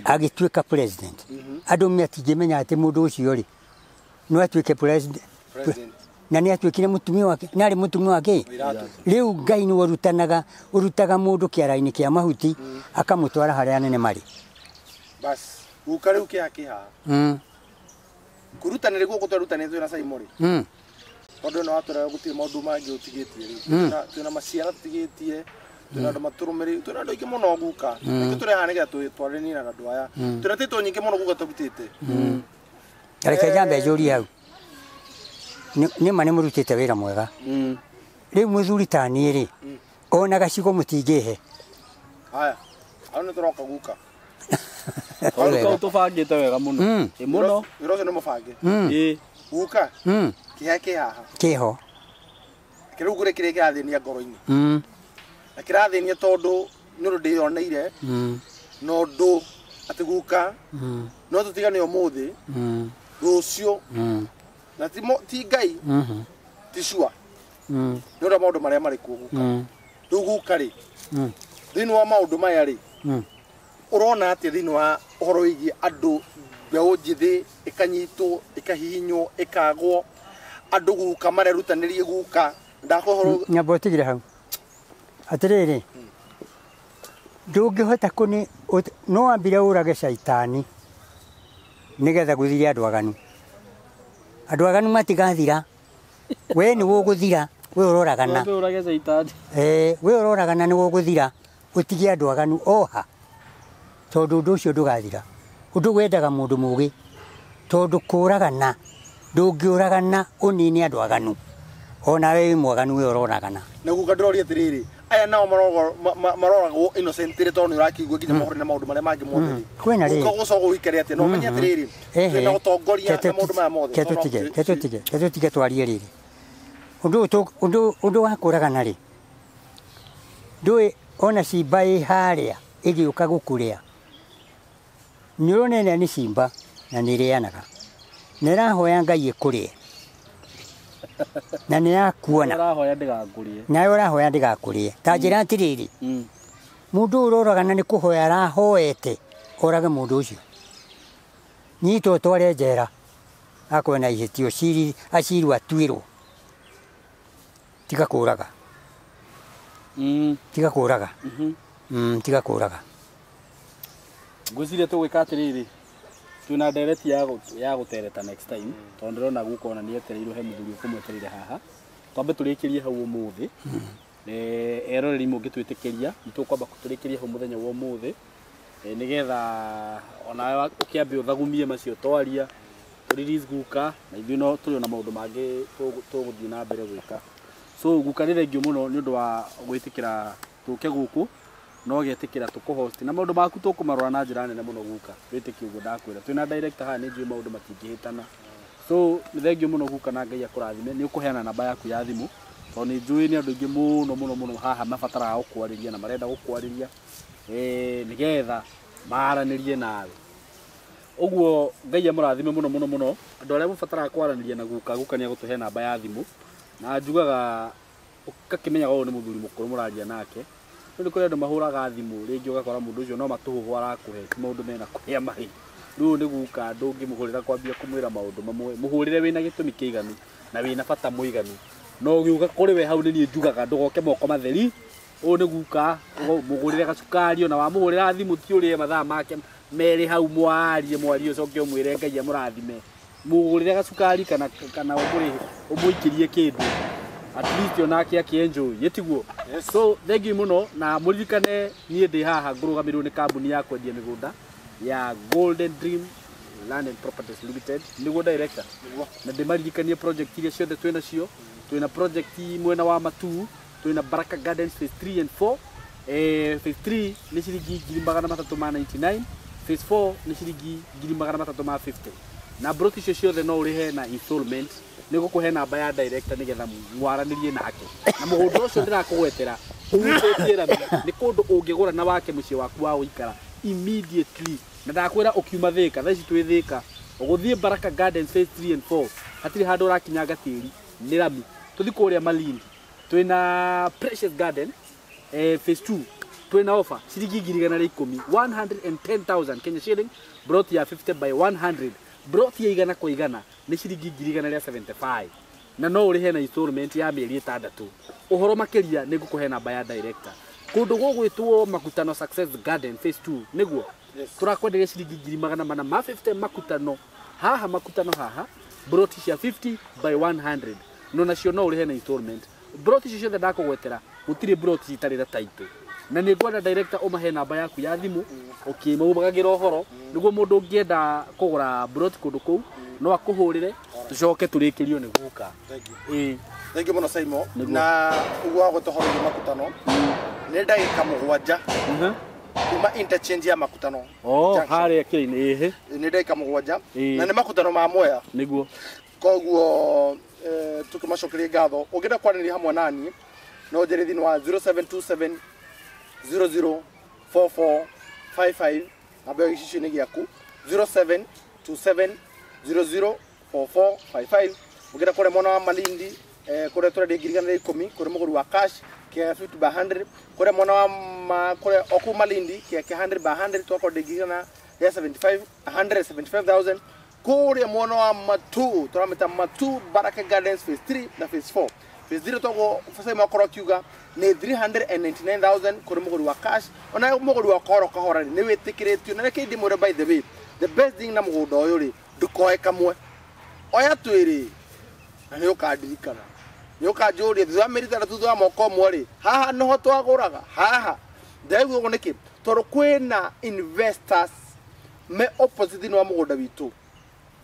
Agĩtuĩka president. Andũ matingĩmenya atĩ mũndũ ũcio rĩ. No atuĩke president. Na nĩ atuĩkire mũtumia wake. Nĩ arĩ mũtumia wake. Rĩu Ngai nĩ ũrutaga mũndũ kĩara-inĩ kĩa mahuti akamũtwara harĩa anene marĩ. Bas. Guka rĩu kĩha. Kurutanĩria gũkũ twarutanĩtwo na SYMO rĩ. Tondũ no atũra gũtirĩ maũndũ mangĩ ũtigĩtie rĩ. Twĩna maciara tũtigĩtie. Twĩna andũ matũrũmĩrĩire. Twĩna andũ aingĩ mũno guka. Nĩkĩo tũrehaga nĩgetha twarĩnie na andũ aya. Twĩna tĩtũ nyingĩ mũno guka tũrutĩte. Reke njambe njũrie hau. Nĩma nĩ mũrutĩte wĩra mwega. Rĩu mũthuri ta niĩ rĩ. Ona gacigo mũtingĩhe. Haya. Hau nĩ tũroka guka. Kau tũbangĩte wega mũno. Mũno. Wĩra ũcio nĩ mũbange. Guka. Kĩha haha. Kĩho. Kĩrĩu kũrĩ kĩrĩa kĩrathĩnia ngoro-inĩ. Na kĩrathĩnia tondũ nĩ ũndũ ndĩyoneire. Na ũndũ atĩ guka. No tũtigane ũmũthĩ. Rũciũ. Na ti Ngai. Ti cua. Nĩ ũndũ wa maũndũ marĩa marĩ kuo guka. Rĩu guka rĩ. Thĩinĩ wa maũndũ maya rĩ. Ũrona atĩ thĩinĩ wa ũhoro wĩgiĩ andũ mbeũ njĩthĩ ĩkanyitwo ĩkahihinywo ĩkagwo andũ guka marerutanĩrie guka ndakũhoro nyamba ũtigire hau atĩrĩrĩ ndũngĩhota no wambire ũrage caitani nĩgetha gũthire andũ aganu matigathira we nĩ ũgũthira we ũroragana we ũroragana nĩ ũgũthira ũtige andũ aganu oha tondũ ũndũ ũcio ndũgathira ũndũ wendaga mũndũ mũgĩ tondũ kũragana ndũngĩũragana ũnini andũ aganu ona we mwaganu we ũroragana na guka ndĩroria atĩrĩrĩ aya nao maroragwo innocent tondũ nĩ ũrakigua nginya mohoro na maũndũ marĩa mangĩ mothe kwĩna rĩ ũgũcoka ũikare atĩ no menye atĩrĩrĩ twĩna ũtongoria na maũndũ maya mothe ketutige twarie rĩrĩ ũndũ wa kũragana rĩ ndũĩ ona cimba ĩ harĩa ĩgĩũka gũkũrĩa nĩ ũronena nĩ cimba na nĩ ĩrĩanaga nĩ ĩrahoya Ngai ĩkũrĩe na nĩ yakuona Ũrahoya ndĩgakũrie. nawe ũrahoya ndĩgakũrie ta njĩra atĩrĩrĩ mũndũ ũroraga na nĩ kũhoya arahoete orage mũndũ ũcio nyitwo tware njera akorwo na ihĩtio acirwo atuĩrwo tiga kũũraga tiga kũũraga tiga kũũraga Ngwĩciria tũgwĩka atĩrĩrĩ twĩna ndereti ya gũtereta next time tondũ ndĩrona gũkona nĩ etereirwo he mũthuri ũkũmwetereire haha twambe tũrĩkĩrie hau ũmũthĩ eroreri mũngĩtwĩtĩkĩria nĩtũkwamba tũrĩkĩrie hau mũthenya wa ũmũthĩ nĩgetha ona ũkĩambia ũthagumie macio twaria release guka na ithuĩ no tũrĩ na maũndũ mangĩ tũgũthiĩ na mbere gwĩka so guka nĩ thengio mũno nĩ ũndũ wa gwĩtĩkĩra tũke gũkũ no gĩetĩkĩra tũkũhost na maũndũ maku tũkũmarora na njĩra nene mũno guka wĩtĩkio ũguo ndakwĩra twĩna director haha nĩ njũĩ maũndũ matingĩhĩtana so nĩ thengio mũno guka na Ngai akũrathime nĩ ũkũheana namba yaku ya thimũ tondũ nĩ njũĩ nĩ andũ aingĩ mũno haha mabataraga gũkwarĩria na marenda gũkwarĩria nĩgetha maranĩrie nawe ũguo Ngai amũrathime mũno andũ arĩa mũbataraga kwaranĩria na guka nĩ agũtũhe namba ya thimũ na njugaga ũkakĩmenyaga ũyũ nĩ mũthuri mũkũrũ mũraria nake nĩ kũrĩ andũ mahũraga thimũ rĩngĩ ũgakora mũndũ ũcio no matũhũhũ arakũhe maũndũ mena kũrĩa marĩ rĩu nĩ guka ndũngĩmũhũrĩra kwambia kũmwĩra maũndũ mamwe mũhũrĩre wĩna gĩtũmi kĩiganu na wĩna bata mũiganu no gĩuka kũrĩ we hau nĩ niĩ njugaga ndũgoke moko matheri ũyũ nĩ guka mũgũrĩre gacukari ona wamũhũrĩra thimũ ti ũrĩe mathaa make merĩ hau mwarie ũcoke ũmwĩre Ngai amũrathime mũgũrĩre gacukari kana ũmũikĩrie kĩndũ at least onake akĩenjoy yetiguo so thank you mũno na mũririkane niĩ ndĩ haha ngũrũgamĩrĩrwo nĩ kambuni ya kwendia mĩgũnda ya Golden Dream Land and Properties Limited nĩguo director na ndĩmaririkanie project iria ciothe twĩnacio twĩna project mwena wa Matu twĩna Baraka Gardens phase 3 and 4 phase 3 nĩ ciringi 399 phase 4 nĩ ciringi 350 na broti icio ciothe no ũrĩhe na installment nĩgũkũhe namba ya director nĩgetha mwaranĩrie nake na mũgũnda ũcio ndĩrakũgwetera ũhutĩtie rami nĩ kũndũ ũngĩgũra na wake mũciĩ waku wa gũikara immediately na ndakwĩra ũkiuma Thĩka thaa ici twĩ Thĩka ũgũthiĩ Baraka Gardens phase 3 and 4 hatirĩ handũ ũrakinyanga tĩri nĩ rami tũthi kũrĩa Malindi twĩna Precious Garden phase 2 twĩna offer ciringi 110,000 110,000 Kenya shilling brought ya 50 by 100 brought ya igana kwa igana nĩ ciringi 175 na no ũrĩhe na installment ya mĩeri 6 ũhoro makĩria nĩ ngũkũhe namba ya director kũndũ gũgwĩtwo Makutano Success Garden phase 2 nĩguo tũrakwenderia ciringi 450 makutano haha brought cia 50 by 100 no nacio no ũrĩhe na installment brought icio ciothe ndakũgwetera gũtirĩ brought citarĩ na title na nĩ ngwenda director ũmahe namba yaku ya thimũ ũkĩmaumagagĩra ũhoro nĩguo mũndũ ũngĩenda kũgũra brought kũndũ kũu no akũhũrĩre tũcoke tũrĩkĩrio nĩ guka thank you mũno SYMO na ũguo wa gũtũhoreria Makutano nĩ ndagĩka 7 kuma interchange ya Makutano harĩa kĩrĩ-inĩ nĩ ndagĩka 7 na nĩ Makutano ma Mwea nĩguo koguo tũkĩmacokeria ngatho ũngĩenda kwaranĩria hamwe naniĩ no njĩre thĩinĩ wa 0727 004455 namba ya gĩcicio-inĩ gĩaku 0727 004455 ũngĩenda kũrĩa mwena wa Malindi kũrĩa tũrendia 110,000 kũrĩ mũgũri wa cash kia 50 by 100 kũrĩa mwena wa kũrĩa oku Malindi kia 100 by 100 twakorwo ya 175,000 kũrĩa mwena wa Matu tũramĩta Matu Baraka Gardens phase 3 na phase 4 phase 0 togo SYMO akorwo kiuga nĩ 399,000 kũrĩ mũgũri wa cash ona mũgũri wa kahora nĩ wĩtĩkĩrĩtio na reke ndĩmwĩre by the way the best thing na mũgũnda ũyũ rĩ ndũkoe kamwe oya twĩrĩ na nĩ ũkandirikana nĩ ũkanjũria thutha wa mĩeri 3 thutha wa mwaka ũmwe rĩ haha noho twagũraga haha ndaigua ũguo nĩkĩ tondũ kwĩna investors me opposite wa mũgũnda witũ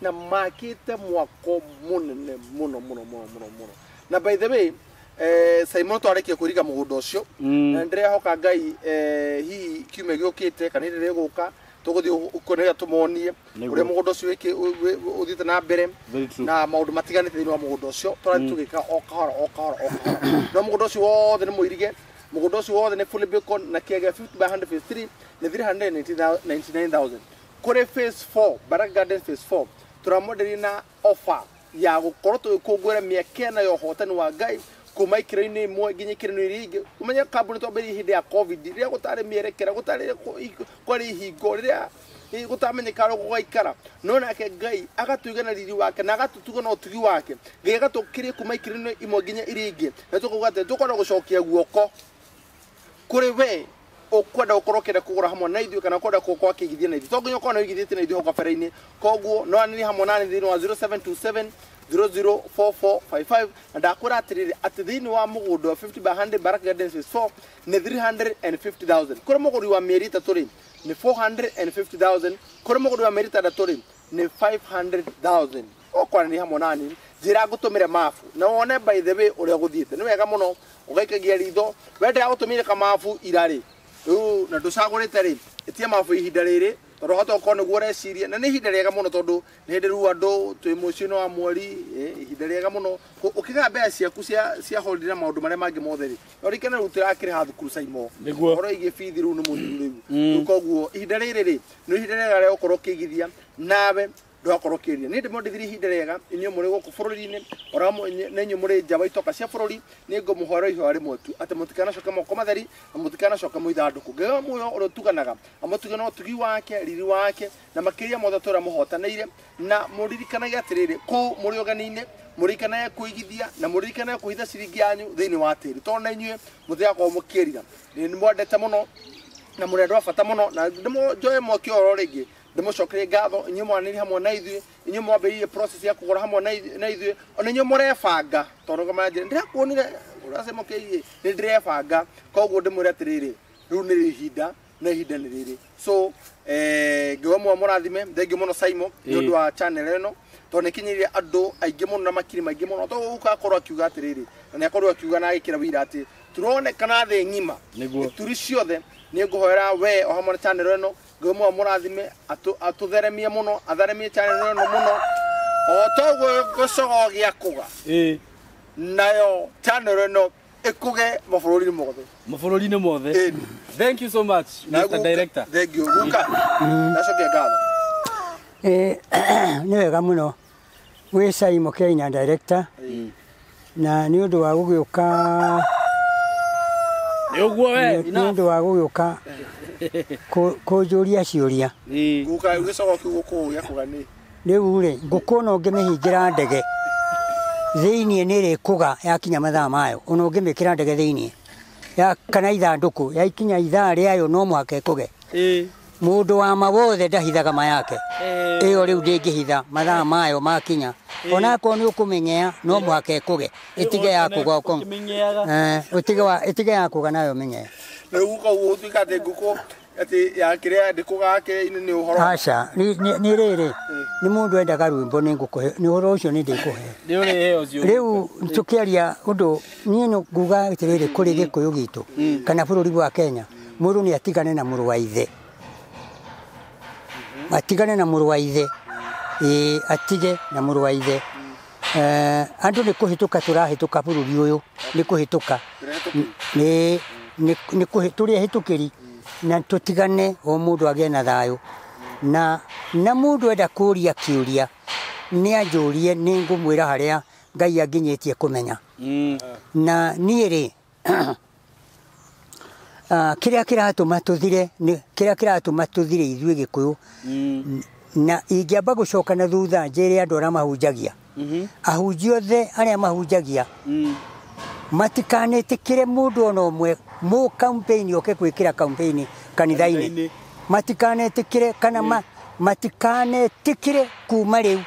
na makĩte mwako mũnene mũno na by the way SYMO twarĩkia kũriga mũgũnda ũcio na ndĩrehoka Ngai hihi kiumia gĩũkĩte kana hĩndĩ ĩrĩa ĩgũka tũgũthiĩ kũrĩa tũmonie ũrĩa mũgũnda ũcio ũthiĩte na mbere na maũndũ matiganĩte thĩinĩ wa mũgũnda ũcio tũrathiĩ tũgĩka o kahora no mũgũnda ũcio wothe nĩ mũirige mũgũnda ũcio wothe nĩ fully built na kĩagĩa 50 by 100 phase 3 nĩ 399,000 kũrĩ phase 4 Baraka Garden phase 4 tũramwenderia na offer ya gukorwo tukungwira miaka na yo hotani wa Ngai kuma ikiro-ini imwe nginya ikiro-ini ringi umenya kambuni twambĩrĩirie hĩndĩ ya covid rĩrĩa gũtarĩ mĩerekera gũtarĩ kwarĩ ihingo rĩrĩa gũtamenyeka gũgaikara no nake Ngai agatuiga na riri wake na agatutuga na ũtugi wake Ngai agatũkĩria kuma ikiro-ini imwe nginya iringi na tũkuga atĩ tũkwenda gũcokia guoko kũrĩ we ukwenda gukorwo kenda kugura hamwe na ithuĩ kana kwenda gũkorwo akĩigithia na ithuĩ to nginya ũkorwo ũigithĩtie na ithuĩ hau kabere-inĩ koguo no anĩrĩ hamwe na thĩinĩ wa 0727 004455 na ndakwĩra atĩrĩrĩ atĩ thĩinĩ wa mũgũnda wa 50 by 100 Baraka Gardens phase 4 nĩ 350,000 kũrĩ mũgũri wa mĩeri ĩtatũ rĩ nĩ 450,000 kũrĩ mũgũri wa mĩeri ĩtandatũ rĩ nĩ 500,000 ũkwanĩrĩ hamwe na niĩ njĩra ngũtũmĩre mabu na wone by the way ũrĩa gũthiĩte nĩ wega mũno ũgaikagia ritho wenda gũtũmĩre kamabu ira rĩ rĩu na ndũcagũrĩte rĩ ĩtia mabu ihinda rĩrĩ tondũ hota gũkorwo nĩguo ũreciria na nĩ ihinda rĩega mũno tondũ nĩ hĩndĩ rĩu andũ twĩ mũico-inĩ wa mweri ihinda rĩega mũno ũkĩgaya mbeca ciaku cia holiday na maũndũ marĩa mangĩ mothe rĩ ũrikana rĩu tũrakĩrĩha thukuru SYMO ũroigie bithi rĩu nĩ mũthuri rĩu koguo ihinda rĩrĩ rĩ nĩ ihinda rĩega rĩa gũkorwo ũkĩigithia nawe ndũgakorwo ũkĩũria nĩ ndĩmwendithirie ihinda rĩega inyuĩ mũrĩ gũkũ bũrũri-inĩ na inyuĩ mũrĩ nja wa itoka cia bũrũri nĩ ngũmũhoera ihoya rĩmwe tu atĩ mũtikanacoke moko matheri na mũtikanacoke mũithandũkũ Ngai wa muoyo ũrĩa ũtuganaga amũtuge na ũtugi wake riri wake na makĩria mothe tũrĩa mũhotanĩire na mũririkanagie atĩrĩrĩ kũu mũrĩ ũgani-inĩ mũririkanagie kũigithia na mũririkanagie kũhitha ciringi yanyu thĩinĩ wa tĩri tondũ na inyuĩ mũtigakorwo mũkĩrira nĩ mwendete mũno na mũrĩ andũ a bata mũno na njoe mwake ũhoro rĩngĩ ndĩmũcokerie ngatho inyuĩ mwanĩrĩ hamwe na ithuĩ inyuĩ mwambĩrĩirie process ya kũgũra hamwe na ithuĩ ona inyuĩ mũrebanga tondũ kama njĩra ndĩrakuonire ũracemokeirie nĩ ndĩrebanga koguo ndĩmwĩre atĩrĩrĩ rĩu nĩ ihinda na ihinda nĩ rĩrĩ so Ngai wa mũrathime thengiũ mũno SYMO nĩ ũndũ wa channel ĩno tondũ nĩkinyĩrĩire andũ aingĩ mũno na makiri maingĩ mũno tondũ gũgakorwo akiuga atĩrĩrĩ na nĩakorwo akiuga na agĩkĩra wĩira atĩ tũronekana thĩ ng'ima turi ciothe nĩ ngũhoera we o hamwe na channel ĩno Ngai wa mũrathime atũtheremie mũno atheremie channel ĩno mũno o toguo gũcogogia kuga nayo channel ĩno ĩkũge mabũrũri-inĩ mothe Thank you so much Mr. Director thank you guka nacokia ngatho nĩ wega mũno gwĩ SYMO Kenya director na nĩ ũndũ wa gũgĩũka nĩ ũndũ wa gũgĩũka kũnjũria ciũria guka gĩcogo kĩu gũkũgĩa kuga nĩ rĩu rĩ ngũkũ no ngĩmĩhingĩra ndege thĩinĩ nĩ ĩrĩkũga yakinya mathaa mayo ona ũngĩmĩkĩra ndege thĩinĩ kana ithandũkũ yakinya ithaa rĩayo no mũhaka ĩkũge mũndũ wa ma wothe ndahithaga ma yake ĩyo rĩu ndĩngĩhitha mathaa mayo makinya onakorwo nĩ ũkũmĩng'ea no mũhaka ĩkũge ĩtige ya kũga ĩtige ya kũga nayo mĩng'ea rĩu koguo ũtuĩka atĩ ngũkũ atĩ ya kĩrĩa ndĩkũga kĩrĩa-inĩ nĩ ũhoro aca nĩ rĩrĩ nĩ mũndũ endaga rwĩmbo nĩ ngũkũhe nĩ ũhoro ũcio nĩ ndĩkũhe rĩu tũkĩaria ũndũ niĩ nguga atĩrĩrĩ kũrĩ gĩkũyũ gitũ kana bũrũri wa Kenya mũndũ nĩ atigane na mũrũ wa ithe atigane na mũrũ wa ithe atige na mũrũ wa ithe andũ nĩ kũhĩtũka tũrahĩtũka bũrũri ũyũ nĩ kũhĩtũka tũrĩ ahĩtũkĩri na tũtigane o mũndũ agĩe na thayũ na mũndũ enda kũria kĩũria nĩ anjũrie nĩ ngũmwĩra harĩa Ngai anginyĩtie kũmenya na niĩ rĩ kĩrĩa kĩratũma tũthire ithuĩ Gĩkũyũ na ingĩamba gũcoka na thutha njĩre andũ arĩa mahunjagia ahunjia othe arĩa mahunjagia matikanĩtĩkĩre mũndũ ona ũmwe mũ campaign oke gwĩkĩra campaign kanitha-inĩ matikanĩtĩkĩre kana matikanĩtĩkĩre kuma rĩu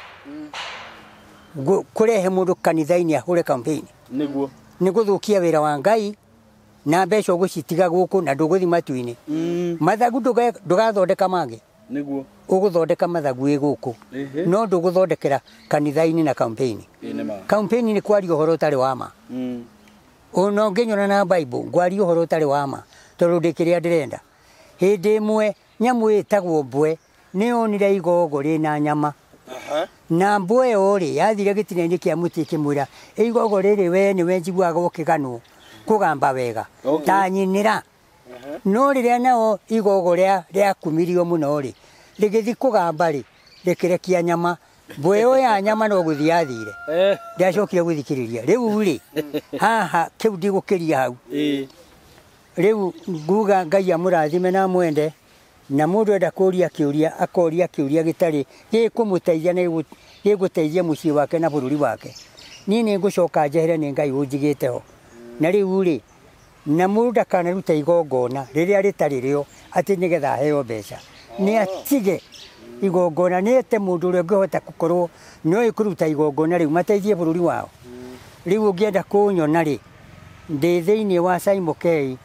kũrehe mũndũ kanitha-inĩ ahũre campaign nĩ gũthũkia wĩra wa Ngai na mbeca ũgũcitiga gũkũ na ndũgũthi matu-inĩ mathagu ndũgathondeka mangĩ ũgũthondeka mathagu ĩ gũkũ no ndũgũthondekera kanitha-inĩ na campaign nĩ kwaria ũhoro ũtarĩ wa ma ona ũngĩnyona na Bible ngwaria ũhoro ũtarĩ wa ma tondũ ndĩ kĩrĩa ndĩrenda hĩndĩ ĩmwe nyamũ ĩtagwo mbwe nĩ yonire igogo rĩna nyama na mbwe ĩyo rĩ yathire gĩtina-inĩ kĩa mũtĩ ĩkĩmwĩra igogo rĩrĩ we nĩwe njiguaga ũkĩganwo kũgamba wega ta nyinĩra no rĩrĩa nao igogo rĩakumirio mũno rĩ rĩgĩthi kũgamba rĩ rĩkĩrekia nyama bweo ya nyama no guthiathire ndacokire guthikiriria riu ri haha kiu ndigukiria hau riu nguga Ngai amurathime na mwende na mundu enda kuria kiuria akoria kiuria gitari gikumuteithia ni giguteithia mucii wake na bururi wake nini ngucoka jehere ni Ngai unjigite ho na riu ri na mundu ndakanaruta igongona riria ritari rio ati nigetha heo mbeca ni atige igongona nete mundu uri ngihota gukorwo no ikuruta igongona riu mateithie bururi wao riu ungienda kunyona ri ndi thiini wa SYMO K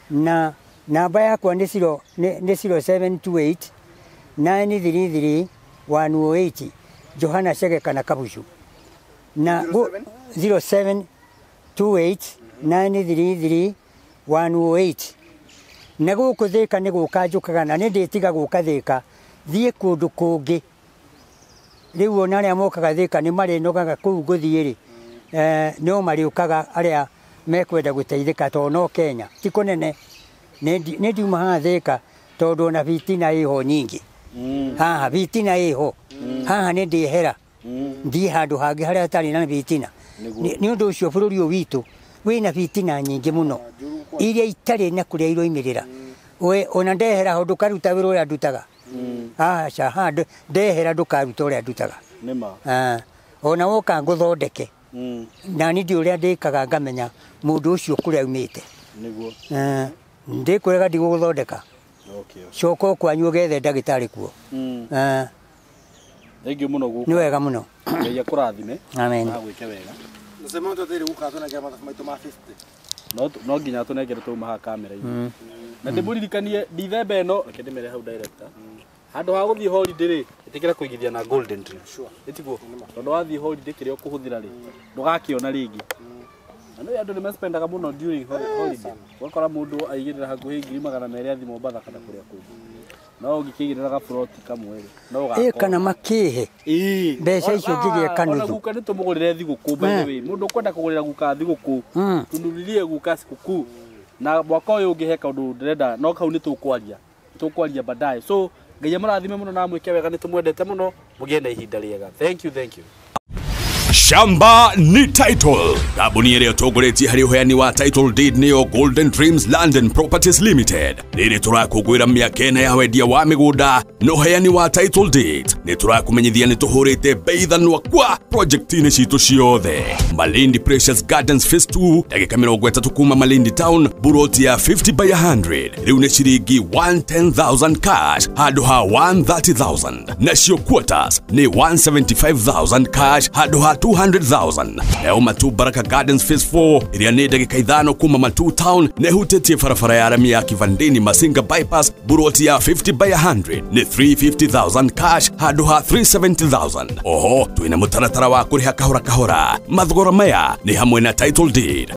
na namba yakwa ni 0728 933 108 Johana Chege kana Kabushu na 0728 933 108 na guku thika ni guka njukaga na ni nditiga guka thika thie kundu kungi riu ona aria mokaga thika ni mari nogaga kuu guthiiri no mari ukaga aria mekwenda guteithika to no Kenya ti kunene ni ndiuma ha thika tondu na vitina iho nyingi haha vitina iho haha ni ndihera ndi handu hangi haria tari na vitina ni undu ucio bururi witu wina vitina nyingi muno iria itari na kuria iroimirira we ona ndehera ho ndukaruta wira uria ndutaga acha handu ndehera ndukaruta uria ndutaga nima ona woka nguthondeke na ni ndi uria ndikaga ngamenya mundu ucio kuria umite niguo ndikwega ndiguthondeka coko kwanyu gethe ndagitari kuo thengiũ muno guka ni wega muno Ngai akũrathime amen na gwĩke wega nasema mtu atiri guka tuna kama maito ma 50 no nginya tunengere tuma ha kamera-inĩ na ndĩmũririkanie ndithemba ĩno reke ndĩmere hau director handũ ha gũthiĩ holiday rĩ ĩtĩkĩra kũigithia na golden tree ĩtiguo tondũ wathiĩ holiday kĩrĩa ũkũhũthĩra rĩ ndũgakĩona rĩngĩ na nĩ andũ nĩmespendaga mũno during holiday wakora mũndũ aigĩrĩra hakuhĩ 200 athi Mombasa kana kũrĩa kũngĩ no ũngĩkĩigĩrĩra gaburoti kamwe rĩ no ũgakora kana makĩhe mbeca icio ngigĩe kanuthu ona guka nĩtũmũgũrĩre thigũkũ by the way mũndũ ũkwenda kũgũrĩra guka thigũkũ tunuririe guka sikukuu na mwaka ũyũ ũngĩhe kaũndũ ndĩrenda no kau nĩtũkwaria baadaye so Ngai amũrathime mũno na mwĩke wega nĩtũmwendete mũno mũgĩe na ihinda rĩega thank you Shamba ni title. Kabuni ĩrĩa ũtongoretie harĩ ũheani wa title deed nĩyo Golden Dreams Land and Properties Limited. Rĩrĩ tũrakũngũĩra mĩaka ĩna ya wendia wa mĩgũnda na ũheani wa title deed. Nĩ tũrakũmenyithia nĩ tũhũrĩte bei thanwa kwa project-inĩ citũ ciothe. Malindi Precious Gardens Phase 2 ndagĩka 30 kuma Malindi Town buroti ya 50 by 100. Rĩu nĩ ciringi 110,000 cash handũ ha 130,000. Nacio quarters nĩ 175,000 cash handũ ha 200,000. Leo Matu Baraka Gardens Phase 4 iria nĩ ndagĩka 5 kuma Matu Town nĩhutĩtie barabara ya rami ya Kivandini Masinga bypass buroti ya 50 by 100 nĩ 350,000 cash handũ ha 370,000. Oho twĩna mũtaratara wa kũrĩha kahora mathogora maya nĩ hamwe na title deed.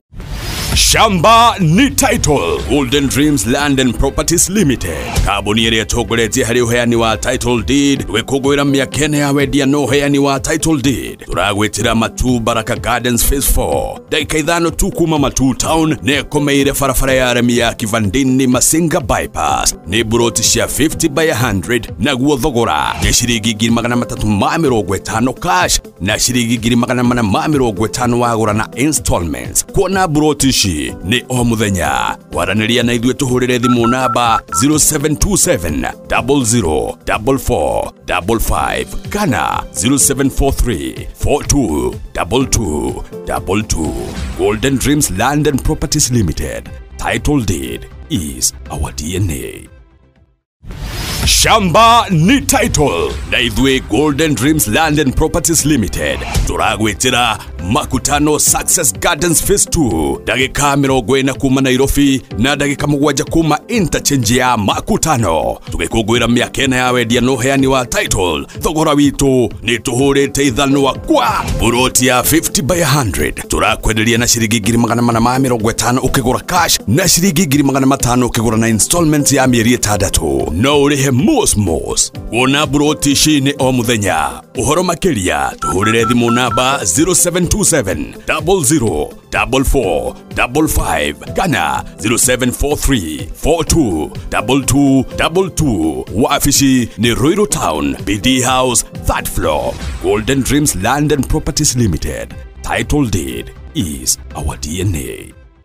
Shamba ni title Golden Dreams Land and Properties Limited. Kabuni ĩrĩa ĩtongoretie harĩ ũheani wa title deed gwĩkũngũĩra mĩaka ĩna ya wendia na ũheani wa title deed. Tũragwĩtĩra Matu Baraka Gardens Phase 4 ndagĩka 5 tu kuma Matu Town nĩ ĩkomeire barabara ya rami ya Kivandini Masinga bypass nĩ buroti cia 50 by 100 naguo thogora nĩ ciringi 350 cash na ciringi 450 wagũra na installments. Kuona buroti ni o muthenya waranĩria na ithuĩ tũhũrĩre thimũ namba 0727 004455 kana 0743 422222. Golden Dreams Land and Properties Limited. Title deed is our DNA. Shamba ni title na ithuĩ Golden Dreams Land and Properties Limited tũragwĩtĩra makutano Success Gardens Phase 2 ndagĩka 40 kuma Nairobi na ndagĩka 7 kuma interchange ya makutano tũgĩkũngũĩra mĩaka ĩna ya wendia na ũheani wa title. Thogora witũ nĩ tũhũrĩte ithanwa kwa buroti ya 50 by 100 tũrakwenderia na ciringi 450 ũkĩgũra cash na ciringi 500 ũkĩgũra na installment ya mĩeri 6 no ũrĩhe mos kuona broti shine o muthenya uhoro makiria tuhurire thimu namba 0727 00 44 55 kana 0743 42 22 22 wafishi ni Ruiru Town BD House 3rd floor Golden Dreams Land and Properties Limited. Title deed is our DNA.